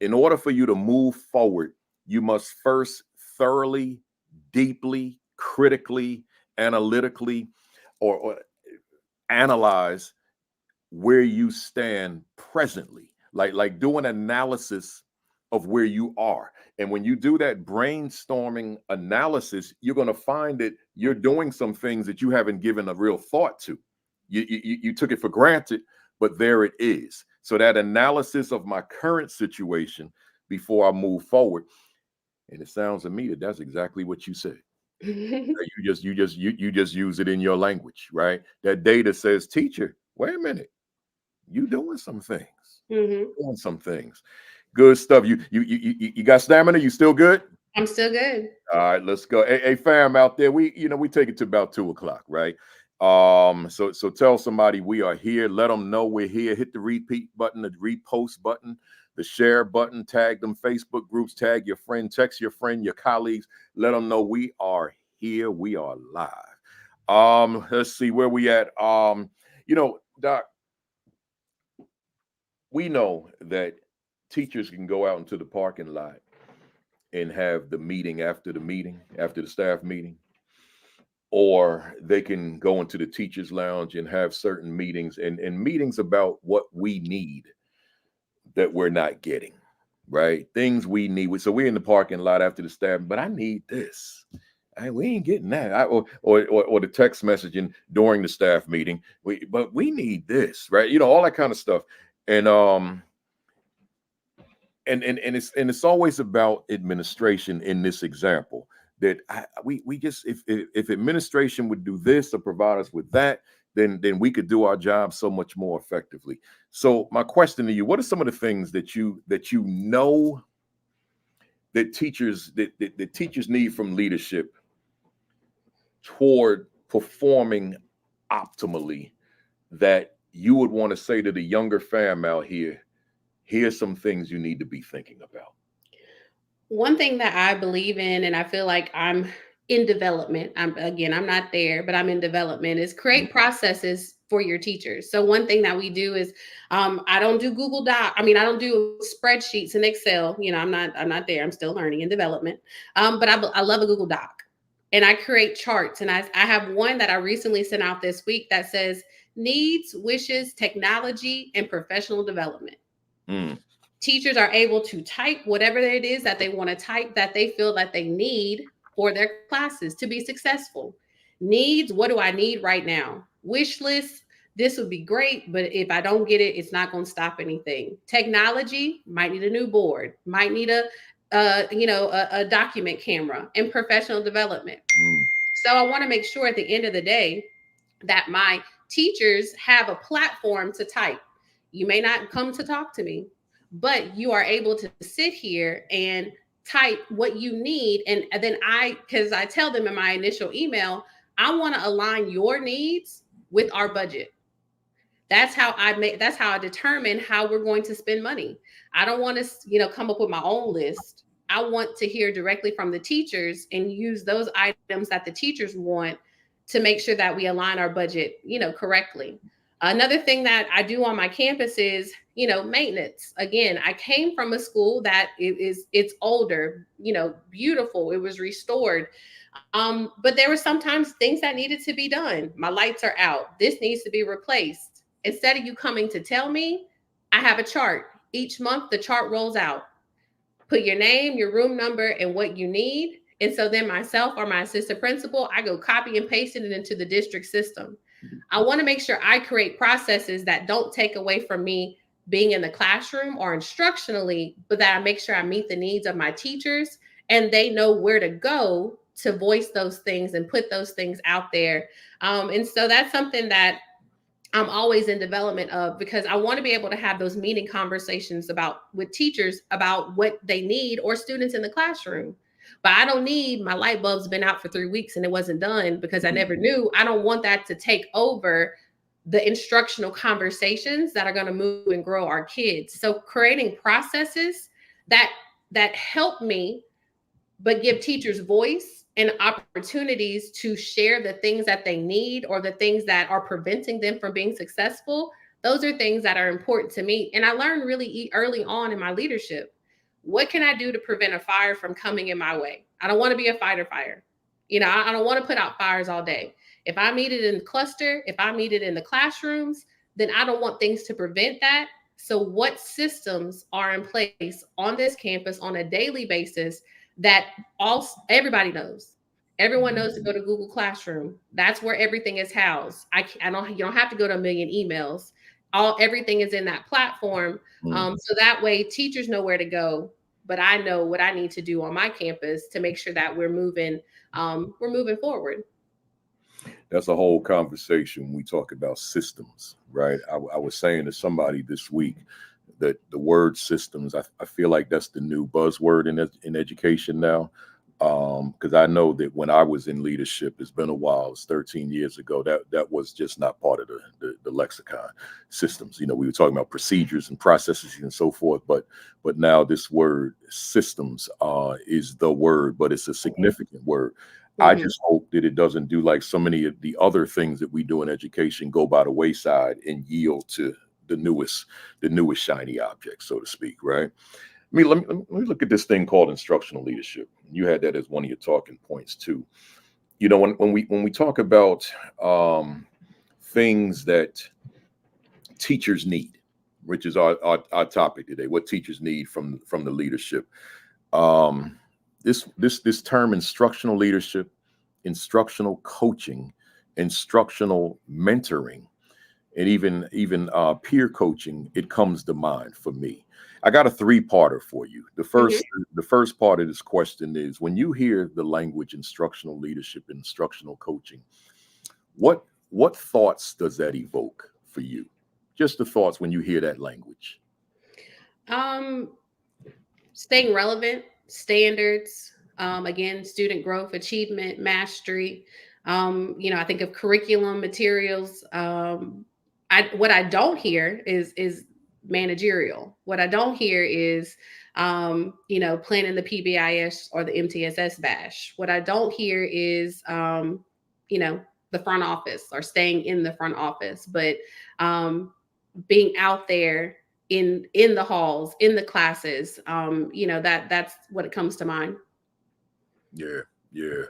[SPEAKER 2] in order for you to move forward, you must first thoroughly, deeply, critically, analytically, or analyze where you stand presently, like do an analysis of where you are. And when you do that brainstorming analysis, you're going to find that you're doing some things that you haven't given a real thought to. You took it for granted, but there it is. So that analysis of my current situation before I move forward. And it sounds to me that that's exactly what you said. You just use it in your language, right? That data says, teacher, wait a minute, you doing some things,
[SPEAKER 3] Hmm.
[SPEAKER 2] doing some things. Good stuff. You got stamina? You still good?
[SPEAKER 3] I'm still good.
[SPEAKER 2] All right, let's go. Hey, fam out there, we take it to about 2:00, right? So tell somebody we are here. Let them know we're here. Hit the repeat button, the repost button, the share button. Tag them Facebook groups. Tag your friend. Text your friend, your colleagues. Let them know we are here. We are live. Let's see where we at. Doc, we know that teachers can go out into the parking lot and have the meeting, after the staff meeting, or they can go into the teachers lounge and have certain meetings and meetings about what we need that we're not getting, right? Things we need. So we're in the parking lot after the staff, but I need this. We ain't getting that. Or the text messaging during the staff meeting. But we need this, right? All that kind of stuff. And it's always about administration in this example. That we just, if administration would do this or provide us with that, then we could do our job so much more effectively. So my question to you: what are some of the things that you know that teachers need from leadership toward performing optimally, that you would want to say to the younger fam out here? Here's some things you need to be thinking about.
[SPEAKER 3] One thing that I believe in, and I feel like I'm in development, I'm not there, but I'm in development, is create processes for your teachers. So one thing that we do is, I don't do Google Doc. I don't do spreadsheets and Excel. I'm not there. I'm still learning in development. But I love a Google Doc, and I create charts. And I have one that I recently sent out this week that says needs, wishes, technology, and professional development. Teachers are able to type whatever it is that they want to type, that they feel that they need for their classes to be successful. Needs, what do I need right now? Wish list, this would be great, but if I don't get it, it's not going to stop anything. Technology, might need a new board, might need a document camera, and professional development. So I want to make sure at the end of the day that my teachers have a platform to type. You may not come to talk to me, but you are able to sit here and type what you need. And then because I tell them in my initial email, I want to align your needs with our budget. That's how I determine how we're going to spend money. I don't want to, come up with my own list. I want to hear directly from the teachers and use those items that the teachers want to make sure that we align our budget, correctly. Another thing that I do on my campus is, maintenance. Again, I came from a school that it's older, beautiful. It was restored. But there were sometimes things that needed to be done. My lights are out. This needs to be replaced. Instead of you coming to tell me, I have a chart. Each month, the chart rolls out. Put your name, your room number, and what you need. And so then myself or my assistant principal, I go copy and paste it into the district system. I want to make sure I create processes that don't take away from me being in the classroom or instructionally, but that I make sure I meet the needs of my teachers and they know where to go to voice those things and put those things out there. And so that's something that I'm always in development of, because I want to be able to have those meeting conversations with teachers about what they need, or students in the classroom. But I don't need my light bulb's been out for 3 weeks and it wasn't done because I never knew. I don't want that to take over the instructional conversations that are going to move and grow our kids. So creating processes that help me, but give teachers voice and opportunities to share the things that they need or the things that are preventing them from being successful. Those are things that are important to me. And I learned really early on in my leadership. What can I do to prevent a fire from coming in my way? I don't want to be a fighter fire. I don't want to put out fires all day. If I meet it in the cluster, if I meet it in the classrooms, then I don't want things to prevent that. So what systems are in place on this campus on a daily basis that everybody knows? Everyone knows to go to Google Classroom. That's where everything is housed. You don't have to go to a million emails. Everything is in that platform. So that way teachers know where to go, but I know what I need to do on my campus to make sure that we're moving forward.
[SPEAKER 2] That's a whole conversation. We talk about systems, right? I was saying to somebody this week that the word systems, I feel like that's the new buzzword in education now. Because I know that when I was in leadership, it's been a while, it's 13 years ago, that was just not part of the lexicon systems. You know, we were talking about procedures and processes and so forth, but now this word systems is the word, but it's a significant word. I
[SPEAKER 3] Mhm.
[SPEAKER 2] just hope that it doesn't do like so many of the other things that we do in education, go by the wayside and yield to the newest shiny object, so to speak, right? Let me look at this thing called instructional leadership. You had that as one of your talking points too. You know, when we talk about things that teachers need, which is our topic today, what teachers need from the leadership. Um, this term instructional leadership, instructional coaching, instructional mentoring, and even peer coaching, it comes to mind for me. I got a three-parter for you.
[SPEAKER 3] Mhm.
[SPEAKER 2] The first part of this question is, when you hear the language instructional leadership, instructional coaching, what thoughts does that evoke for you? Just the thoughts when you hear that language.
[SPEAKER 3] Um, Staying relevant, standards, again, student growth, achievement, mastery. I think of curriculum materials. What I don't hear is managerial. What I don't hear is planning the PBIS or the MTSS bash. What I don't hear is you know, the front office or staying in the front office, but um, being out there in the halls, in the classes. That's what it comes to mind.
[SPEAKER 2] Yeah, yeah.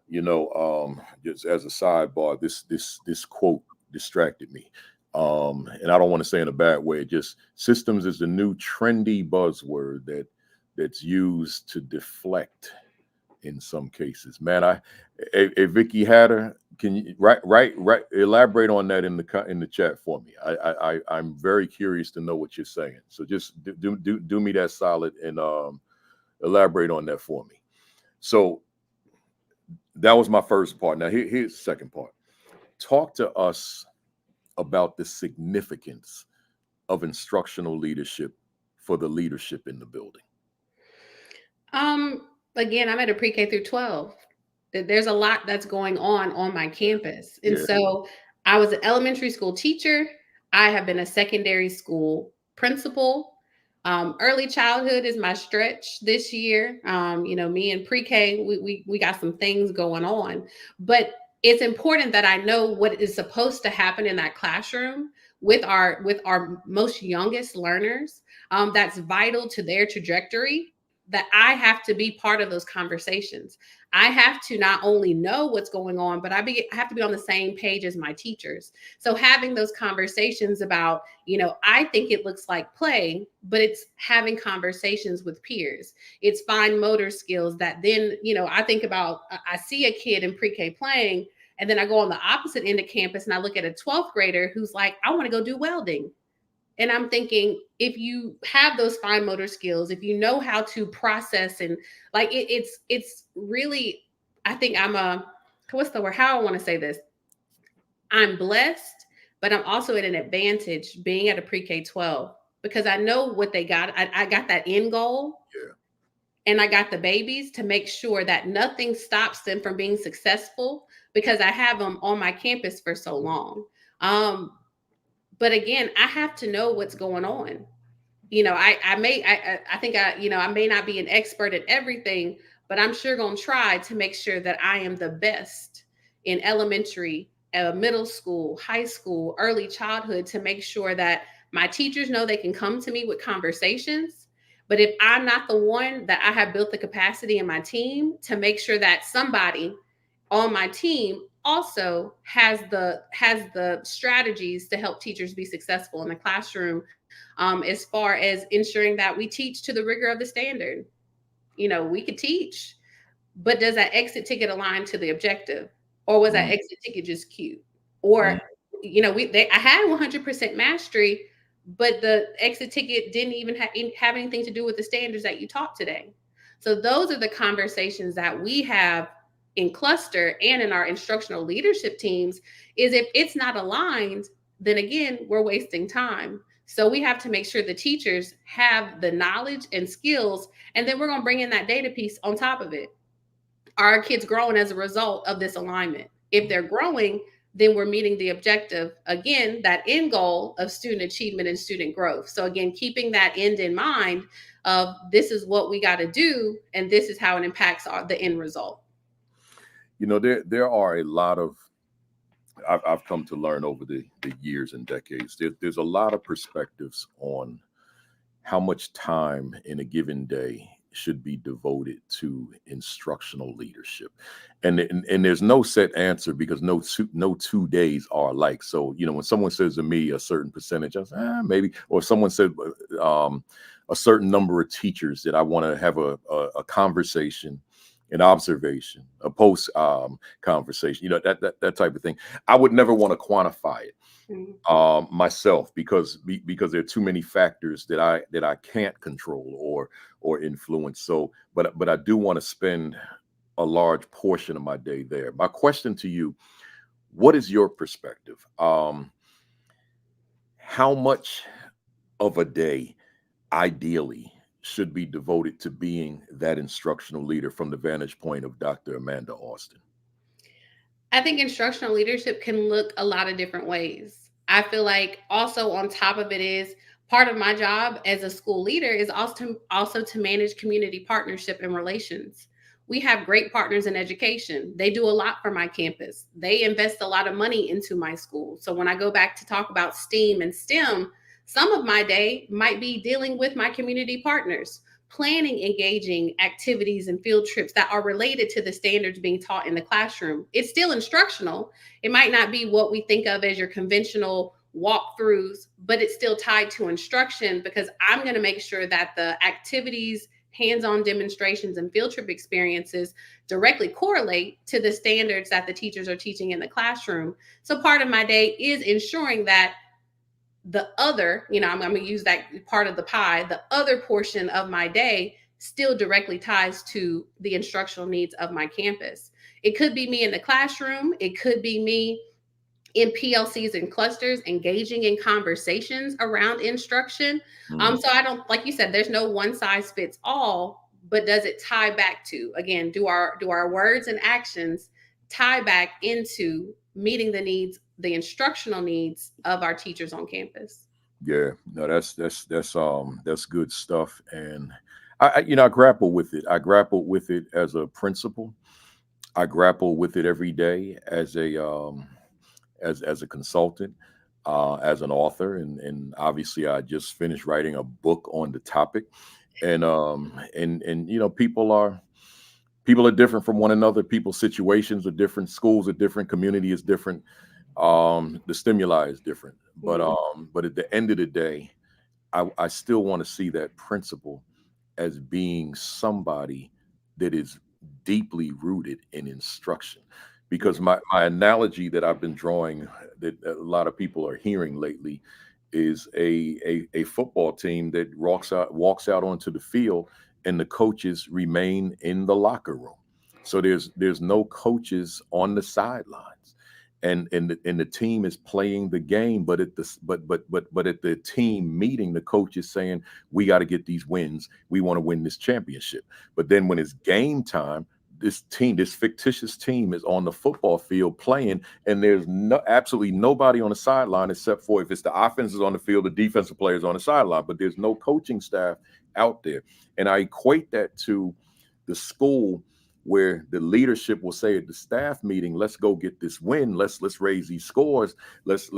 [SPEAKER 2] You know, just as a sidebar, this quote distracted me. And I don't want to say in a bad way, just systems is the new trendy buzzword that's used to deflect in some cases. Man, a Vicky Hatter, can you right elaborate on that in the chat for me? I'm very curious to know what you're saying. So just do me that solid and elaborate on that for me. So that was my first part. Now here's the second part. Talk to us about the significance of instructional leadership for the leadership in the building.
[SPEAKER 3] Um, Again, I'm at a pre-K through 12. There's a lot that's going on my campus. And
[SPEAKER 2] Yeah,
[SPEAKER 3] so I was an elementary school teacher. I have been a secondary school principal. Early childhood is my stretch this year. Me and pre-K, we got some things going on, but it's important that I know what is supposed to happen in that classroom with our most youngest learners. That's vital to their trajectory, that I have to be part of those conversations. I have to not only know what's going on, but I have to be on the same page as my teachers. So having those conversations about, I think it looks like play, but it's having conversations with peers. It's fine motor skills that then, I think about, I see a kid in pre-K playing, and then I go on the opposite end of campus and I look at a 12th grader who's like, I want to go do welding. And I'm thinking, if you have those fine motor skills, if you know how to process and like it's really, I think what's the word? How I want to say this? I'm blessed, but I'm also at an advantage being at a pre-K 12 because I know what they got. I got that end goal,
[SPEAKER 2] yeah,
[SPEAKER 3] and I got the babies to make sure that nothing stops them from being successful because I have them on my campus for so long. Um, but again, I have to know what's going on. I think I may not be an expert at everything, but I'm sure going to try to make sure that I am the best in elementary, middle school, high school, early childhood, to make sure that my teachers know they can come to me with conversations. But if I'm not the one, that I have built the capacity in my team to make sure that somebody on my team also has the strategies to help teachers be successful in the classroom, as far as ensuring that we teach to the rigor of the standard. We could teach, but does that exit ticket align to the objective, or was that
[SPEAKER 2] mm,
[SPEAKER 3] exit ticket just cute? Or
[SPEAKER 2] mm,
[SPEAKER 3] I had 100% mastery, but the exit ticket didn't even have anything to do with the standards that you taught today. So those are the conversations that we have in cluster and in our instructional leadership teams. Is if it's not aligned, then again, we're wasting time. So we have to make sure the teachers have the knowledge and skills, and then we're going to bring in that data piece on top of it. Are our kids growing as a result of this alignment? If they're growing, then we're meeting the objective, again, that end goal of student achievement and student growth. So again, keeping that end in mind of this is what we got to do, and this is how it impacts the end result.
[SPEAKER 2] You know, there are a lot of, I've come to learn over the years and decades, there's a lot of perspectives on how much time in a given day should be devoted to instructional leadership. And there's no set answer, because no 2 days are alike. So, you know, when someone says to me a certain percentage, I say, maybe, or someone said a certain number of teachers that I want to have a conversation, an observation, a post conversation, you know, that type of thing. I would never want to quantify it myself, because there are too many factors that I can't control or influence. So, but I do want to spend a large portion of my day there. My question to you: what is your perspective? How much of a day, ideally, should be devoted to being that instructional leader from the vantage point of Dr. Amanda Austin?
[SPEAKER 3] I think instructional leadership can look a lot of different ways. I feel like also on top of it is part of my job as a school leader is also to manage community partnership and relations. We have great partners in education. They do a lot for my campus. They invest a lot of money into my school. So when I go back to talk about STEAM and STEM, some of my day might be dealing with my community partners, planning engaging activities and field trips that are related to the standards being taught in the classroom. It's still instructional. It might not be what we think of as your conventional walkthroughs, but it's still tied to instruction, because I'm going to make sure that the activities, hands-on demonstrations, and field trip experiences directly correlate to the standards that the teachers are teaching in the classroom. So part of my day is ensuring that the other, I'm going to use that part of the pie, the other portion of my day still directly ties to the instructional needs of my campus. It could be me in the classroom. It could be me in PLCs and clusters, engaging in conversations around instruction. So I don't, like you said, there's no one size fits all, but does it tie back to, again, do our words and actions tie back into meeting the needs, the instructional needs of our teachers on campus?
[SPEAKER 2] Yeah, no, that's good stuff. And I grapple with it. I grapple with it as a principal. I grapple with it every day as a consultant, as an author, and obviously I just finished writing a book on the topic. And people are different from one another. People's situations are different. Schools are different. Community is different. The stimuli is different. But at the end of the day, I still want to see that principal as being somebody that is deeply rooted in instruction. Because my analogy that I've been drawing, that a lot of people are hearing lately, is a football team that walks out onto the field, and the coaches remain in the locker room. So there's no coaches on the sidelines, and the team is playing the game, but at the team meeting, the coach is saying, we got to get these wins. We want to win this championship. But then when it's game time, this fictitious team is on the football field playing, and there's absolutely nobody on the sideline, except for if it's the offense is on the field, the defensive players on the sideline, but there's no coaching staff out there. And I equate that to the school, where the leadership will say at the staff meeting, let's go get this win. Let's raise these scores. Let's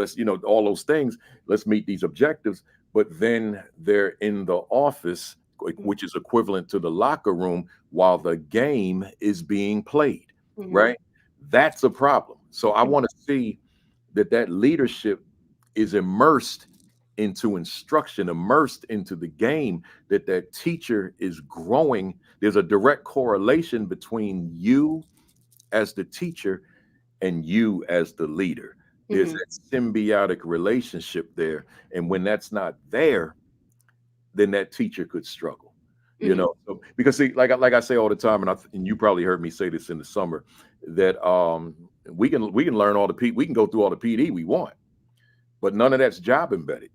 [SPEAKER 2] all those things. Let's meet these objectives. But then they're in the office, which is equivalent to the locker room, while the game is being played, right? That's a problem. So I want to see that leadership is immersed into instruction, immersed into the game, that teacher is growing. There's a direct correlation between you as the teacher and you as the leader. There's that symbiotic relationship there. And when that's not there, then that teacher could struggle. So, because see, like I say all the time, and you probably heard me say this in the summer, that we can learn we can go through all the PD we want, but none of that's job embedded.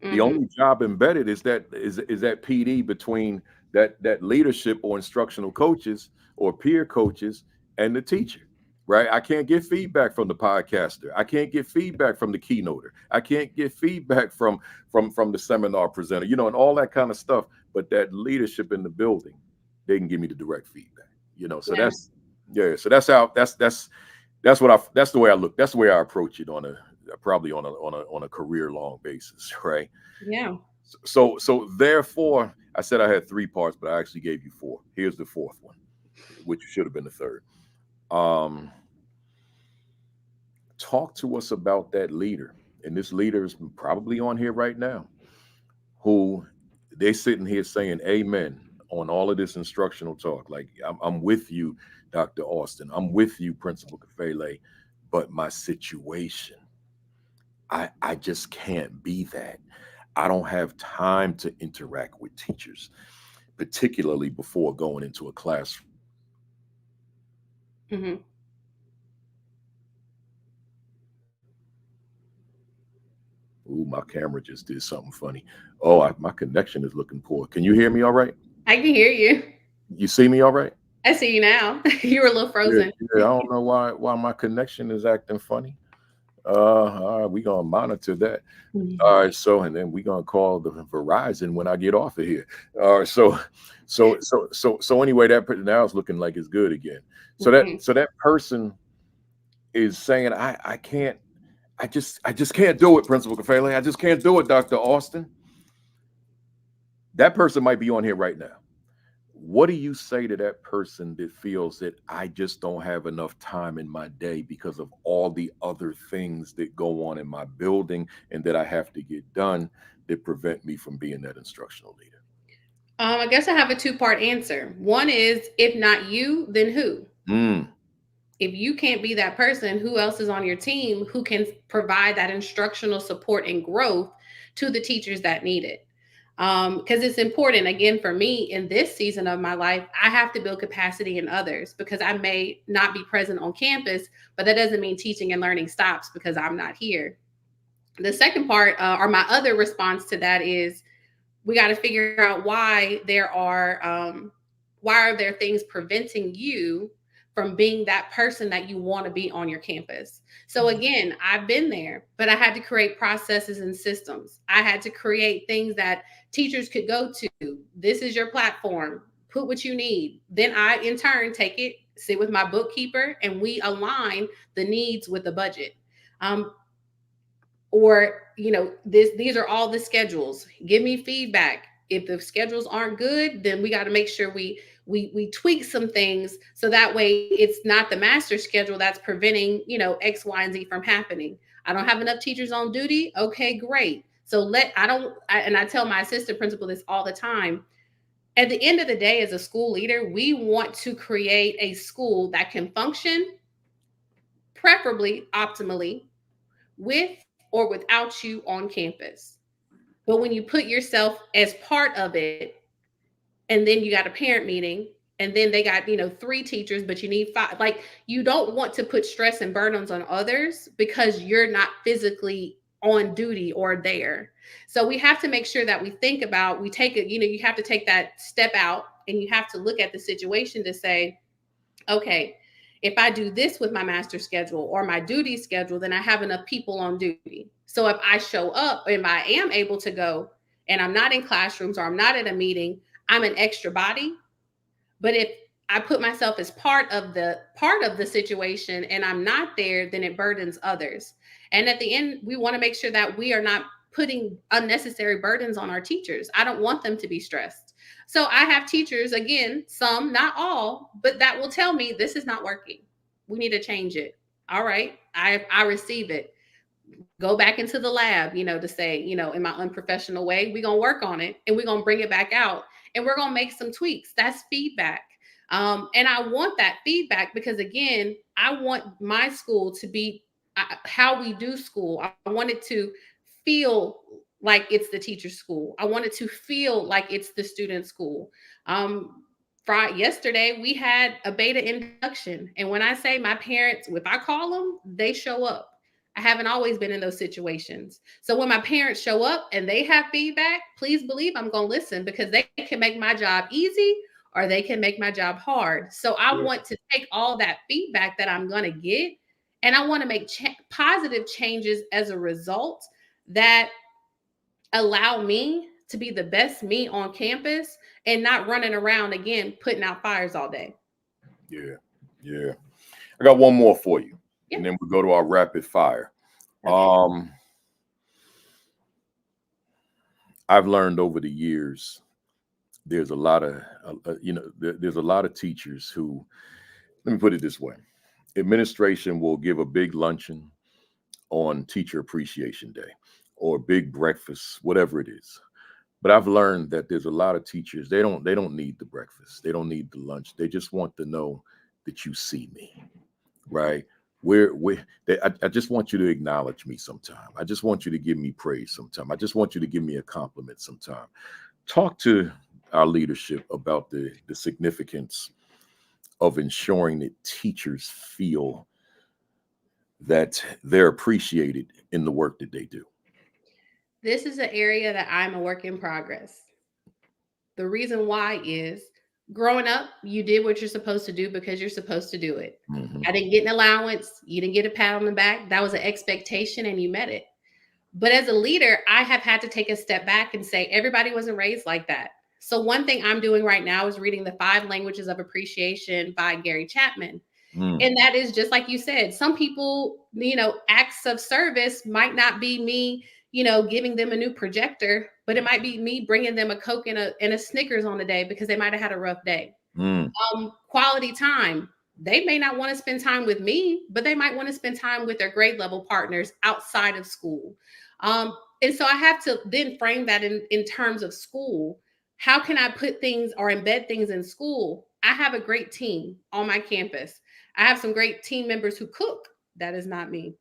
[SPEAKER 2] The only job embedded is that PD between that leadership or instructional coaches or peer coaches and the teacher. Right? I can't get feedback from the podcaster. I can't get feedback from the keynoter. I can't get feedback from the seminar presenter, and all that kind of stuff. But that leadership in the building, they can give me the direct feedback. So
[SPEAKER 3] Yeah.
[SPEAKER 2] so that's how that's the way I look. That's the way I approach it probably on a career long basis, right?
[SPEAKER 3] Yeah.
[SPEAKER 2] So therefore, I said I had 3 parts, but I actually gave you 4. Here's the 4th one, which should have been the 3rd. Talk to us about that leader, and this leader is probably on here right now, who they sitting here saying amen on all of this instructional talk. Like, I'm with you, Dr. Austin. I'm with you, Principal Kafele, but my situation, I just can't be that. I don't have time to interact with teachers, particularly before going into a classroom.
[SPEAKER 3] Hmm.
[SPEAKER 2] Ooh, my camera just did something funny. Oh, my connection is looking poor. Can you hear me all right?
[SPEAKER 3] I can hear you.
[SPEAKER 2] You see me all right?
[SPEAKER 3] I see you now. You were a little
[SPEAKER 2] Yeah,
[SPEAKER 3] frozen.
[SPEAKER 2] yeah. I don't know why my connection is acting funny. All right, we're gonna monitor that. All right, so and then we're gonna call the Verizon when I get off of here. All right, so anyway, now it's looking like it's good again. So
[SPEAKER 3] Mhm.
[SPEAKER 2] that person is saying, I can't, I just can't do it, Principal Kafele. I just can't do it, Dr. Austin. That person might be on here right now. What do you say to that person that feels that I just don't have enough time in my day because of all the other things that go on in my building and that I have to get done that prevent me from being that instructional leader?
[SPEAKER 3] I guess I have a 2-part answer. One is, if not you, then who?
[SPEAKER 2] Mm,
[SPEAKER 3] If you can't be that person, who else is on your team who can provide that instructional support and growth to the teachers that need it? Because it's important, again, for me in this season of my life, I have to build capacity in others, because I may not be present on campus, but that doesn't mean teaching and learning stops because I'm not here. The second part, or my other response to that, is we got to figure out why are there things preventing you from being that person that you want to be on your campus. So again, I've been there, but I had to create processes and systems. I had to create things that teachers could go to. This is your platform, put what you need. Then I in turn take it, sit with my bookkeeper, and we align the needs with the budget. um, or these are all the schedules. Give me feedback. If the schedules aren't good, then we got to make sure we tweak some things, so that way it's not the master schedule that's preventing X, Y, and Z from happening. I don't have enough teachers on duty. Okay, great. So and I tell my assistant principal this all the time. At the end of the day, as a school leader, we want to create a school that can function, preferably optimally, with or without you on campus. But when you put yourself as part of it, and then you got a parent meeting, and then they got 3 teachers, but you need 5, like, you don't want to put stress and burdens on others because you're not physically on duty or there. So we have to make sure that we think about, we take it, you have to take that step out, and you have to look at the situation to say, okay, if I do this with my master schedule or my duty schedule, then I have enough people on duty. So if I show up and I am able to go, and I'm not in classrooms or I'm not at a meeting, I'm an extra body. But if I put myself as part of the situation and I'm not there, then it burdens others. And at the end, we want to make sure that we are not putting unnecessary burdens on our teachers. I don't want them to be stressed. So I have teachers, again, some, not all, but that will tell me this is not working. We need to change it. All right. I receive it. Go back into the lab, to say, in my unprofessional way, we're going to work on it, and we're going to bring it back out, and we're going to make some tweaks. That's feedback. And I want that feedback because, again, I want my school to be how we do school. I want it to feel like it's the teacher's school. I want it to feel like it's the student school. Yesterday, we had a beta induction. And when I say my parents, if I call them, they show up. I haven't always been in those situations. So when my parents show up and they have feedback, please believe I'm going to listen, because they can make my job easy, or they can make my job hard. So I want to take all that feedback that I'm going to get, and I want to make positive changes as a result that allow me to be the best me on campus and not running around again putting out fires all day.
[SPEAKER 2] Yeah, yeah. I got one more for you,
[SPEAKER 3] Yeah.
[SPEAKER 2] and then we go to our rapid fire.
[SPEAKER 3] Okay.
[SPEAKER 2] I've learned over the years there's a lot of there's a lot of teachers who, let me put it this way, administration will give a big luncheon on Teacher Appreciation Day or big breakfast, whatever it is. But I've learned that there's a lot of teachers, they don't need the breakfast, they don't need the lunch, they just want to know that you see me, right? I just want you to acknowledge me sometime. I just want you to give me praise sometime. I just want you to give me a compliment sometime. Talk to our leadership about the significance of ensuring that teachers feel that they're appreciated in the work that they do.
[SPEAKER 3] This is an area that I'm a work in progress. The reason why is growing up, you did what you're supposed to do because you're supposed to do it.
[SPEAKER 2] Mm-hmm.
[SPEAKER 3] I didn't get an allowance. You didn't get a pat on the back. That was an expectation and you met it. But as a leader, I have had to take a step back and say, everybody wasn't raised like that. So one thing I'm doing right now is reading The 5 Languages of Appreciation by Gary Chapman. And that is just like you said, some people, acts of service might not be me, giving them a new projector, but it might be me bringing them a Coke and a Snickers on the day because they might have had a rough day. Quality time. They may not want to spend time with me, but they might want to spend time with their grade level partners outside of school. And so I have to then frame that in terms of school. How can I put things or embed things in school? I have a great team on my campus. I have some great team members who cook. That is not me.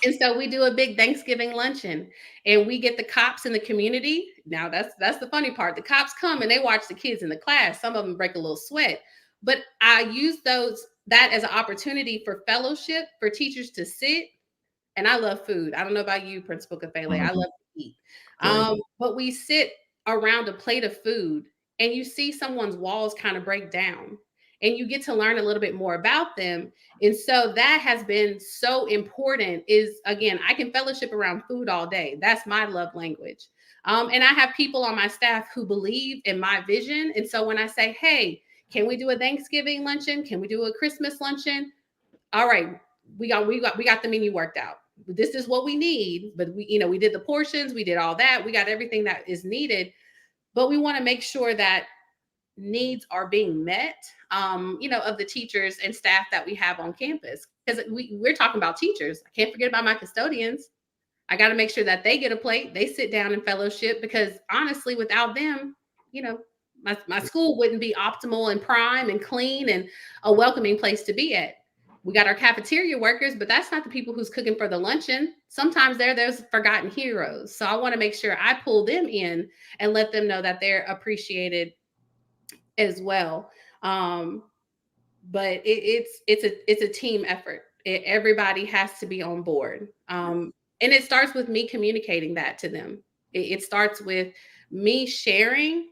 [SPEAKER 3] And so we do a big Thanksgiving luncheon and we get the cops in the community. Now that's the funny part. The cops come and they watch the kids in the class. Some of them break a little sweat, but I use that as an opportunity for fellowship, for teachers to sit. And I love food. I don't know about you, Principal Kafele. I love to eat. But we sit around a plate of food and you see someone's walls kind of break down and you get to learn a little bit more about them. And so that has been so important is, again, I can fellowship around food all day. That's my love language. And I have people on my staff who believe in my vision. And so when I say, hey, can we do a Thanksgiving luncheon? Can we do a Christmas luncheon? All right, we got the menu worked out. This is what we need, but we did the portions, we did all that, we got everything that is needed, but we want to make sure that needs are being met, of the teachers and staff that we have on campus. Because we're talking about teachers. I can't forget about my custodians. I got to make sure that they get a plate, they sit down in fellowship, because honestly, without them, my school wouldn't be optimal and prime and clean and a welcoming place to be at. We got our cafeteria workers, but that's not the people who's cooking for the luncheon. Sometimes they're those forgotten heroes. So I want to make sure I pull them in and let them know that they're appreciated as well. But it's a team effort. Everybody has to be on board. And it starts with me communicating that to them. It starts with me sharing,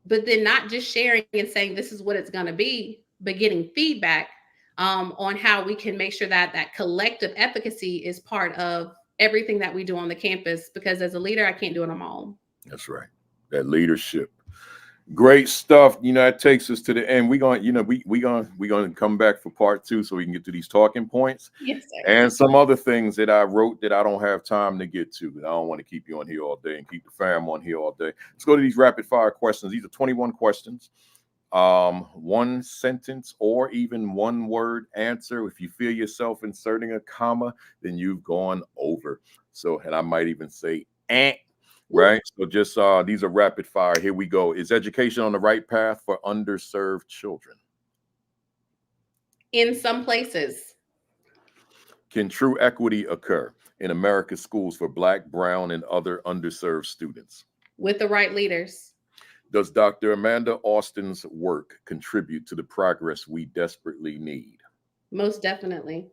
[SPEAKER 3] but then not just sharing and saying this is what it's going to be, but getting feedback on how we can make sure that collective efficacy is part of everything that we do on the campus. Because as a leader, I can't do it on my own.
[SPEAKER 2] That's right. That leadership. Great stuff. It takes us to the end. We're going to come back for part 2 so we can get to these talking points.
[SPEAKER 3] Yes, sir.
[SPEAKER 2] And some other things that I wrote that I don't have time to get to. I don't want to keep you on here all day and keep the fam on here all day. Let's go to these rapid fire questions. These are 21 questions. 1 sentence or even 1 word answer. If you feel yourself inserting a comma, then you've gone over. So, and I might even say, right? So just these are rapid fire. Here we go. Is education on the right path for underserved children?
[SPEAKER 3] In some places.
[SPEAKER 2] Can true equity occur in America's schools for Black, brown, and other underserved students?
[SPEAKER 3] With the right leaders.
[SPEAKER 2] Does Dr. Amanda Austin's work contribute to the progress we desperately need?
[SPEAKER 3] Most definitely.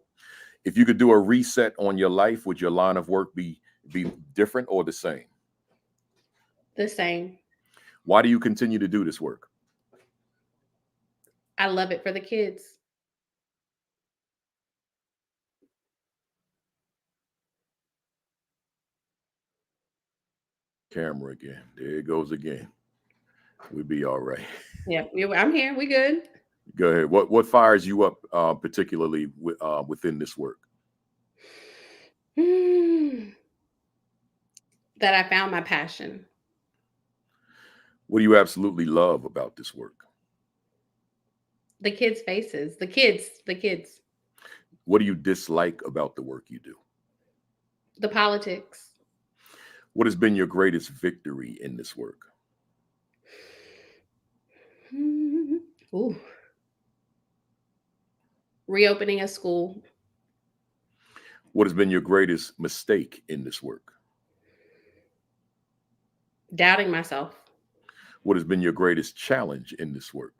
[SPEAKER 2] If you could do a reset on your life, would your line of work be different or the same?
[SPEAKER 3] The same.
[SPEAKER 2] Why do you continue to do this work?
[SPEAKER 3] I love it for the kids.
[SPEAKER 2] Camera again. There it goes again. We'll be all right.
[SPEAKER 3] Yeah, I'm here. We good.
[SPEAKER 2] Go ahead. What fires you up particularly within this work?
[SPEAKER 3] That I found my passion.
[SPEAKER 2] What do you absolutely love about this work?
[SPEAKER 3] The kids' faces. The kids.
[SPEAKER 2] What do you dislike about the work you do?
[SPEAKER 3] The politics.
[SPEAKER 2] What has been your greatest victory in this work?
[SPEAKER 3] Ooh. Reopening a school.
[SPEAKER 2] What has been your greatest mistake in this work?
[SPEAKER 3] Doubting myself.
[SPEAKER 2] What has been your greatest challenge in this work?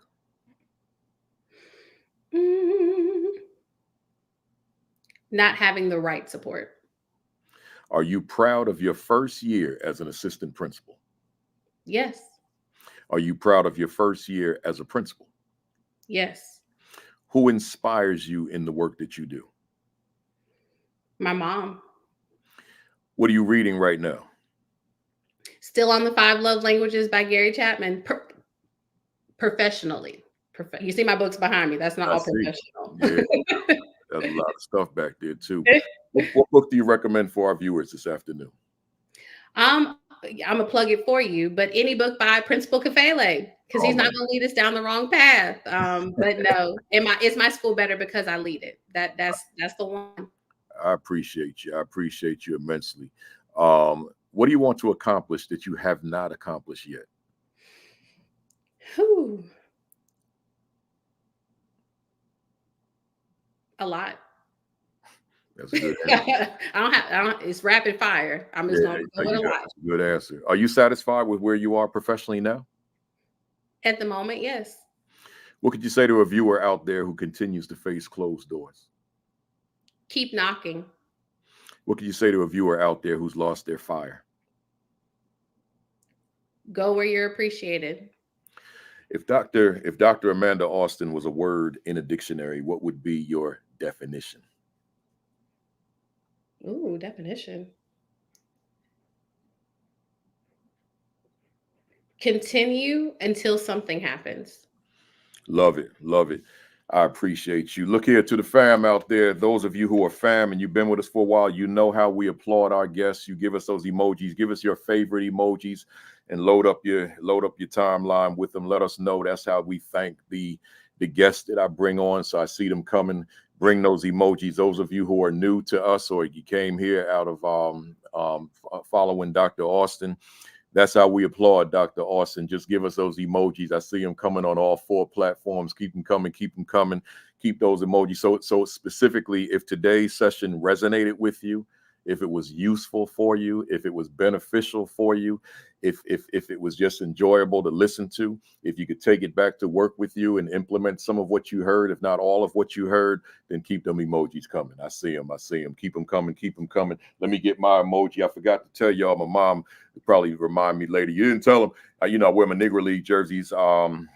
[SPEAKER 3] Not having the right support.
[SPEAKER 2] Are you proud of your first year as an assistant principal?
[SPEAKER 3] Yes.
[SPEAKER 2] Are you proud of your first year as a principal?
[SPEAKER 3] Yes.
[SPEAKER 2] Who inspires you in the work that you do?
[SPEAKER 3] My mom.
[SPEAKER 2] What are you reading right now?
[SPEAKER 3] Still on the 5 Love Languages by Gary Chapman. Professionally. You see my books behind me. That's not all professional.
[SPEAKER 2] Yeah, there's a lot of stuff back there too. What book do you recommend for our viewers this afternoon?
[SPEAKER 3] I'm gonna plug it for you, but any book by Principal Kafele, because he's not gonna lead us down the wrong path. But no, is my school better because I lead it? That's the one.
[SPEAKER 2] I appreciate you. I appreciate you immensely. What do you want to accomplish that you have not accomplished yet?
[SPEAKER 3] Whew. A lot.
[SPEAKER 2] That's a good answer.
[SPEAKER 3] I don't. It's rapid fire. I'm just gonna go with a lot.
[SPEAKER 2] That's a good answer. Are you satisfied with where you are professionally now?
[SPEAKER 3] At the moment, yes.
[SPEAKER 2] What could you say to a viewer out there who continues to face closed doors?
[SPEAKER 3] Keep knocking.
[SPEAKER 2] What could you say to a viewer out there who's lost their fire?
[SPEAKER 3] Go where you're appreciated.
[SPEAKER 2] If Dr. Amanda Austin was a word in a dictionary, what would be your definition?
[SPEAKER 3] Ooh, definition. Continue until something happens.
[SPEAKER 2] Love it. Love it. I appreciate you. Look here to the fam out there. Those of you who are fam and you've been with us for a while, you know how we applaud our guests. You give us those emojis. Give us your favorite emojis and load up your timeline with them. Let us know. That's how we thank the guests that I bring on. So I see them coming. Bring those emojis. Those of you who are new to us or you came here out of following Dr. Austin. That's how we applaud Dr. Austin. Just give us those emojis. I see them coming on all 4 platforms. Keep them coming. Keep them coming. Keep those emojis. So specifically, if today's session resonated with you, if it was useful for you, if it was beneficial for you, if it was just enjoyable to listen to, if you could take it back to work with you and implement some of what you heard, if not all of what you heard, then keep them emojis coming. I see them. I see them. Keep them coming. Keep them coming. Let me get my emoji. I forgot to tell y'all, my mom would probably remind me later. You didn't tell them. I wear my Negro League jerseys and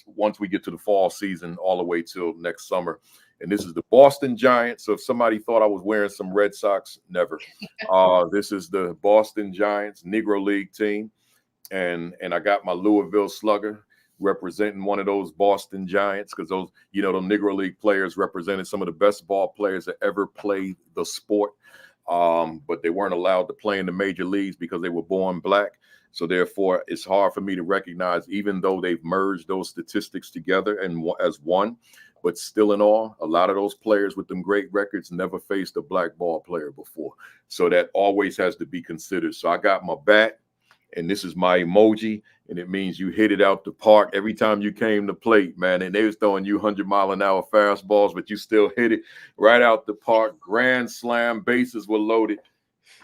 [SPEAKER 2] once we get to the fall season all the way till next summer. And this is the Boston Giants. So if somebody thought I was wearing some Red Sox, never. This is the Boston Giants Negro League team. And I got my Louisville Slugger representing one of those Boston Giants because those Negro League players represented some of the best ball players that ever played the sport. But they weren't allowed to play in the major leagues because they were born black. So therefore, it's hard for me to recognize, even though they've merged those statistics together and as one. But still in all, a lot of those players with them great records never faced a black ball player before. So that always has to be considered. So I got my bat, and this is my emoji, and it means you hit it out the park every time you came to plate, man. And they was throwing you 100-mile-an-hour fastballs, but you still hit it right out the park. Grand slam, bases were loaded.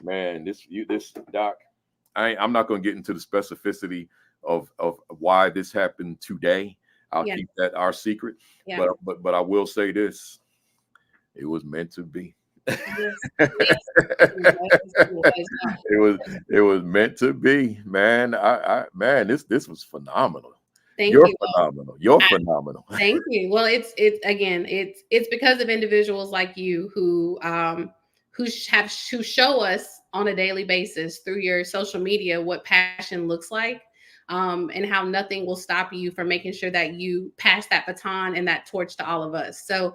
[SPEAKER 2] Man, this Doc, I'm not going to get into the specificity of why this happened today. I'll keep that our secret. Yeah. But I will say this. It was meant to be. It was meant to be, man. Man, this was phenomenal.
[SPEAKER 3] Thank
[SPEAKER 2] You're
[SPEAKER 3] you. Well,
[SPEAKER 2] phenomenal. You're
[SPEAKER 3] I,
[SPEAKER 2] phenomenal.
[SPEAKER 3] thank you. Well, it's again, it's because of individuals like you who show us on a daily basis through your social media what passion looks like, and how nothing will stop you from making sure that you pass that baton and that torch to all of us. So,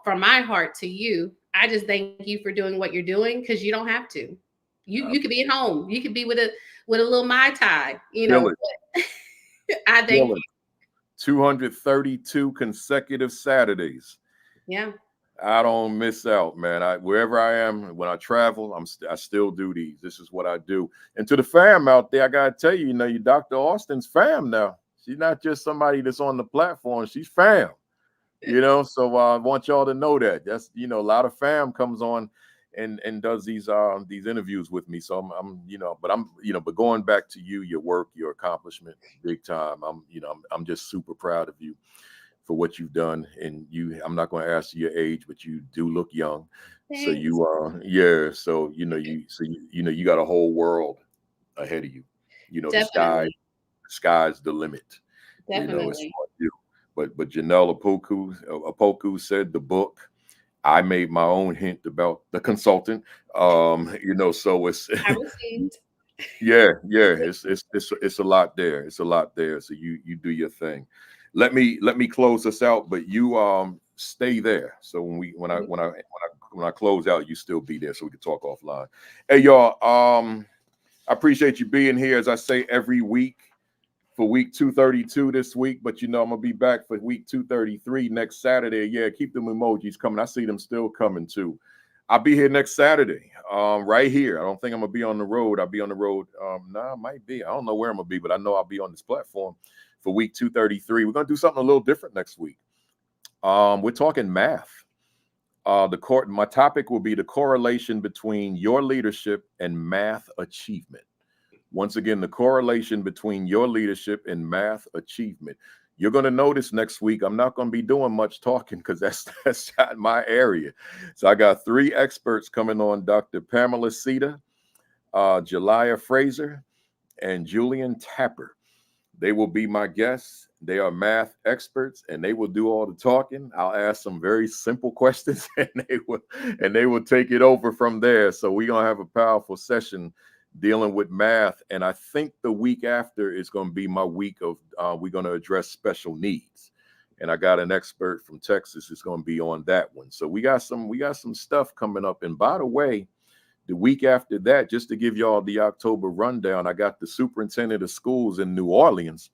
[SPEAKER 3] from my heart to you, I just thank you for doing what you're doing because you don't have to. You could be at home. You could be with a little Mai Tai.
[SPEAKER 2] Kill it.
[SPEAKER 3] But I thank
[SPEAKER 2] Kill it. 232 consecutive Saturdays.
[SPEAKER 3] Yeah.
[SPEAKER 2] I don't miss out, man. Wherever I am, when I travel, I still do these. This is what I do. And to the fam out there, I gotta tell you, you Dr. Austin's fam now. She's not just somebody that's on the platform. She's fam. So I want y'all to know that. That's a lot of fam comes on and does these interviews with me. So but going back to your work, your accomplishment, big time. I'm just super proud of you for what you've done. And I'm not going to ask you your age, but you do look young.
[SPEAKER 3] Thanks.
[SPEAKER 2] So you got a whole world ahead of you.
[SPEAKER 3] Definitely.
[SPEAKER 2] The sky's the limit.
[SPEAKER 3] Definitely.
[SPEAKER 2] It's on you. But Janelle Apoku said the book. I made my own hint about the consultant. So it's
[SPEAKER 3] I received.
[SPEAKER 2] yeah, it's a lot there. It's a lot there. So you do your thing. Let me close us out, but you stay there. So when I close out, you still be there so we can talk offline. Hey y'all, I appreciate you being here, as I say every week, for week 232 this week, but I'm gonna be back for week 233 next Saturday. Yeah, keep them emojis coming. I see them still coming too. I'll be here next Saturday, right here. I don't think I'm gonna be on the road. I'll be on the road. I might be. I don't know where I'm gonna be, but I know I'll be on this platform for week 233. We're gonna do something a little different next week. We're talking math. My topic will be the correlation between your leadership and math achievement. Once again, the correlation between your leadership and math achievement. You're going to notice next week, I'm not going to be doing much talking because that's not my area. So I got 3 experts coming on: Dr. Pamela Sita, Jelia Fraser, and Julian Tapper. They will be my guests. They are math experts, and they will do all the talking. I'll ask some very simple questions, and they will take it over from there. So we're going to have a powerful session dealing with math. And I think the week after is going to be my week of we're going to address special needs. And I got an expert from Texas who's going to be on that one. So we got some stuff coming up. And by the way, the week after that, just to give y'all the October rundown, I got the superintendent of schools in New Orleans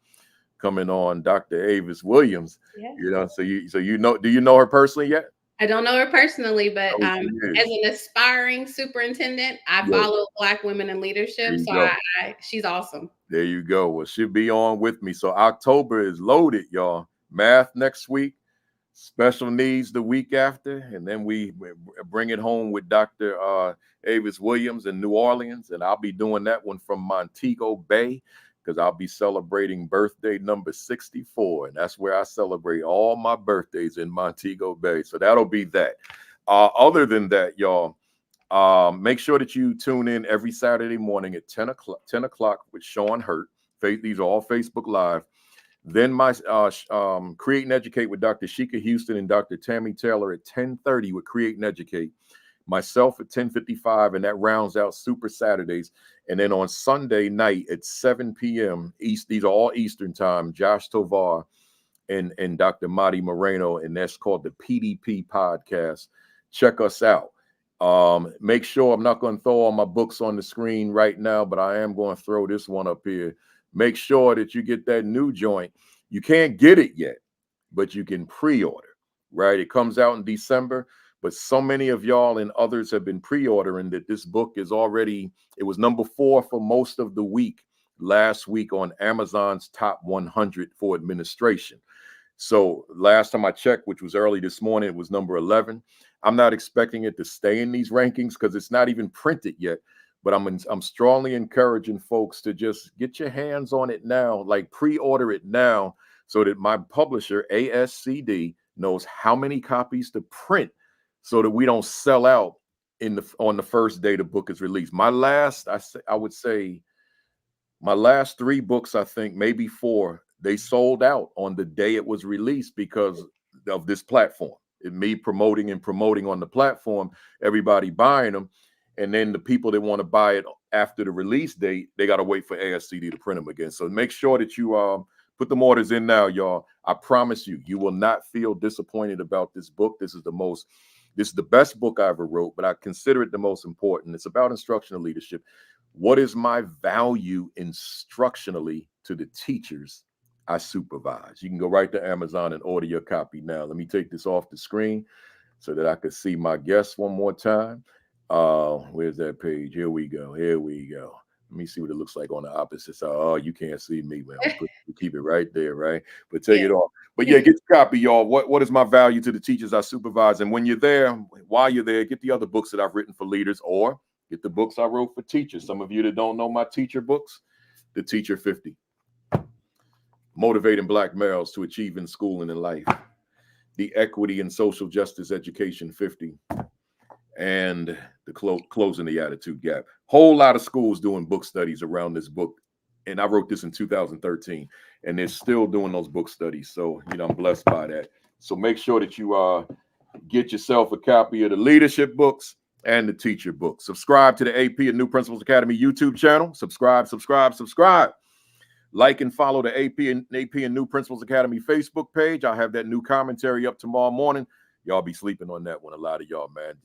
[SPEAKER 2] coming on, Dr. Avis Williams.
[SPEAKER 3] Yeah.
[SPEAKER 2] Do you know her personally yet?
[SPEAKER 3] I don't know her personally, but
[SPEAKER 2] Oh,
[SPEAKER 3] as an aspiring superintendent, I follow Black women in leadership. So she's awesome.
[SPEAKER 2] There you go. Well, she'll be on with me. So October is loaded, y'all. Math next week, special needs the week after, and then we bring it home with Dr. Avis Williams in New Orleans, and I'll be doing that one from Montego Bay because I'll be celebrating birthday number 64, and that's where I celebrate all my birthdays, in Montego Bay. So that'll be that. Other than that, y'all, make sure that you tune in every Saturday morning at 10 o'clock with Sean Hurt. These are all Facebook Live. Then my Create and Educate with Dr. Sheikah Houston and Dr. Tammy Taylor at 10:30 with Create and Educate. Myself at 10:55, and that rounds out Super Saturdays. And then on Sunday night at 7 p.m. East, these are all Eastern time, Josh Tovar and Dr. Madi Moreno, and that's called the PDP podcast. Check us out. Make sure, I'm not going to throw all my books on the screen right now, but I am going to throw this one up here. Make sure that you get that new joint. You can't get it yet, but you can pre-order, right? It comes out in December, but so many of y'all and others have been pre-ordering that this book is already, it was number 4 for most of the week last week on Amazon's top 100 for administration. So last time I checked, which was early this morning, it was number 11. I'm not expecting it to stay in these rankings because it's not even printed yet. But I'm strongly encouraging folks to just get your hands on it now, like pre-order it now, so that my publisher, ASCD, knows how many copies to print so that we don't sell out on the first day the book is released. I would say my last 3 books, I think maybe 4, they sold out on the day it was released because of this platform. Me promoting on the platform, everybody buying them. And then the people that want to buy it after the release date, they got to wait for ASCD to print them again. So make sure that you put them orders in now, y'all. I promise you, you will not feel disappointed about this book. This is the best book I ever wrote, but I consider it the most important. It's about instructional leadership. What is my value instructionally to the teachers I supervise? You can go right to Amazon and order your copy now. Let me take this off the screen so that I can see my guests one more time. Where's that page? Here we go. Let me see what it looks like on the opposite side. Oh, you can't see me, man. We keep it right there, right? But take it off. But yeah, get your copy, y'all. What is my value to the teachers I supervise? And when you're there, while you're there, get the other books that I've written for leaders, or get the books I wrote for teachers. Some of you that don't know my teacher books, The Teacher 50. Motivating Black Males to Achieve in School and in Life. The Equity and Social Justice Education 50. And the Closing the Attitude Gap. Whole lot of schools doing book studies around this book. And I wrote this in 2013, and they're still doing those book studies. So, I'm blessed by that. So make sure that you get yourself a copy of the leadership books and the teacher books. Subscribe to the AP and New Principles Academy YouTube channel. Subscribe. Like and follow the AP and New Principles Academy Facebook page. I'll have that new commentary up tomorrow morning. Y'all be sleeping on that one, a lot of y'all, man.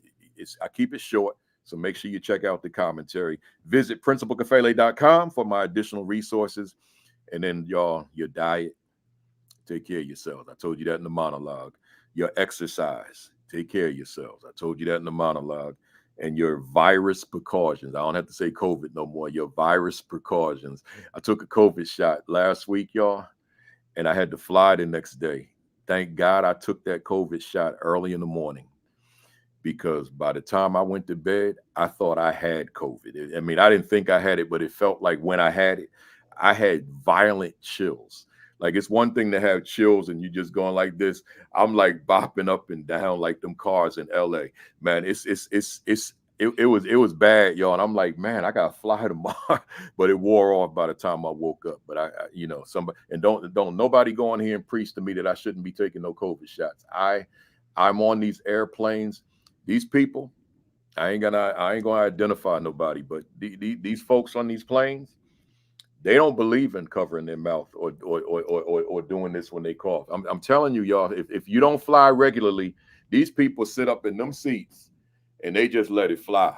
[SPEAKER 2] I keep it short, so make sure you check out the commentary. Visit principalkafele.com for my additional resources. And then, y'all, your diet, take care of yourselves. I told you that in the monologue. Your exercise, take care of yourselves. I told you that in the monologue. And your virus precautions. I don't have to say COVID no more. Your virus precautions. I took a COVID shot last week, y'all, and I had to fly the next day. Thank God I took that COVID shot early in the morning, because by the time I went to bed, I thought I had COVID. I mean, I didn't think I had it, but it felt like when I had it, I had violent chills. Like, it's one thing to have chills and you just going like this. I'm like bopping up and down like them cars in LA. Man, it was bad, y'all. And I'm like, man, I gotta fly tomorrow. But it wore off by the time I woke up. But I somebody, and don't nobody go on here and preach to me that I shouldn't be taking no COVID shots. I'm on these airplanes. These people, I ain't gonna identify nobody, but these folks on these planes, they don't believe in covering their mouth or doing this when they cough. I'm telling you, y'all, if you don't fly regularly, these people sit up in them seats and they just let it fly.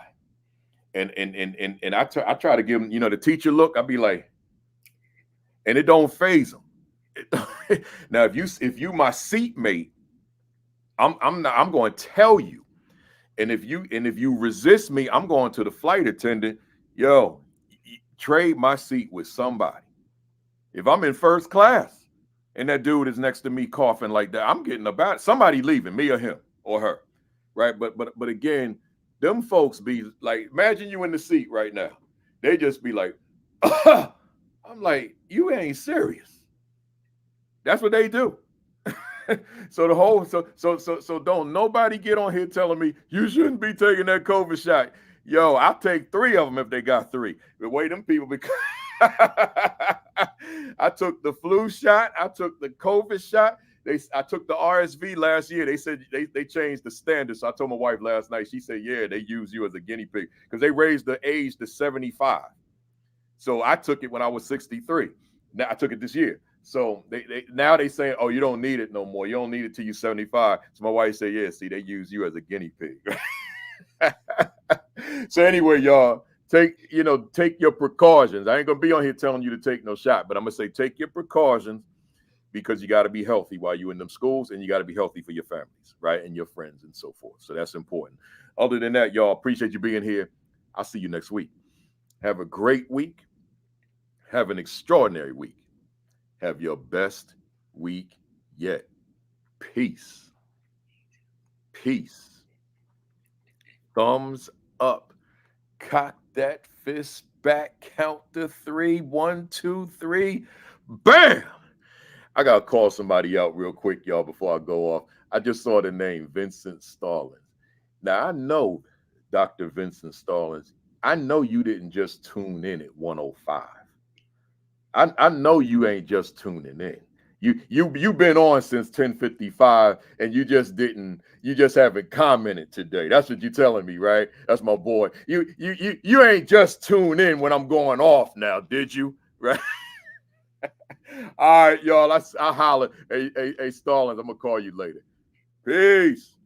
[SPEAKER 2] And I try to give them, the teacher look. I be like, and it don't phase them. Now, if you my seatmate, I'm going to tell you. And if you resist me, I'm going to the flight attendant. Yo, trade my seat with somebody. If I'm in first class and that dude is next to me coughing like that, I'm getting about somebody leaving, me or him or her, right? But again, them folks be like, imagine you in the seat right now. They just be like, I'm like, you ain't serious. That's what they do. So don't nobody get on here telling me you shouldn't be taking that COVID shot. Yo, I'll take 3 of them if they got 3. But wait, them people, because I took the flu shot, I took the COVID shot. I took the RSV last year. They said they changed the standard. So I told my wife last night. She said, yeah, they use you as a guinea pig because they raised the age to 75. So I took it when I was 63. Now I took it this year. So now they saying, oh, you don't need it no more. You don't need it till you're 75. So my wife said, yeah, see, they use you as a guinea pig. So anyway, y'all, take your precautions. I ain't gonna be on here telling you to take no shot, but I'm gonna say take your precautions, because you got to be healthy while you're in them schools, and you got to be healthy for your families, right, and your friends and so forth. So that's important. Other than that, y'all, appreciate you being here. I'll see you next week. Have a great week. Have an extraordinary week. Have your best week yet. Peace. Peace. Thumbs up. Cock that fist back. Count to 3. 1, 2, 3. Bam! I got to call somebody out real quick, y'all, before I go off. I just saw the name Vincent Stallings. Now, I know Dr. Vincent Stallings. I know you didn't just tune in at 105. I know you ain't just tuning in. You've been on since 10:55 and you just haven't commented today. That's what you're telling me, right? That's my boy. You ain't just tuned in when I'm going off now, did you? Right? All right, y'all. I holler. Hey, Stallings, I'm gonna call you later. Peace.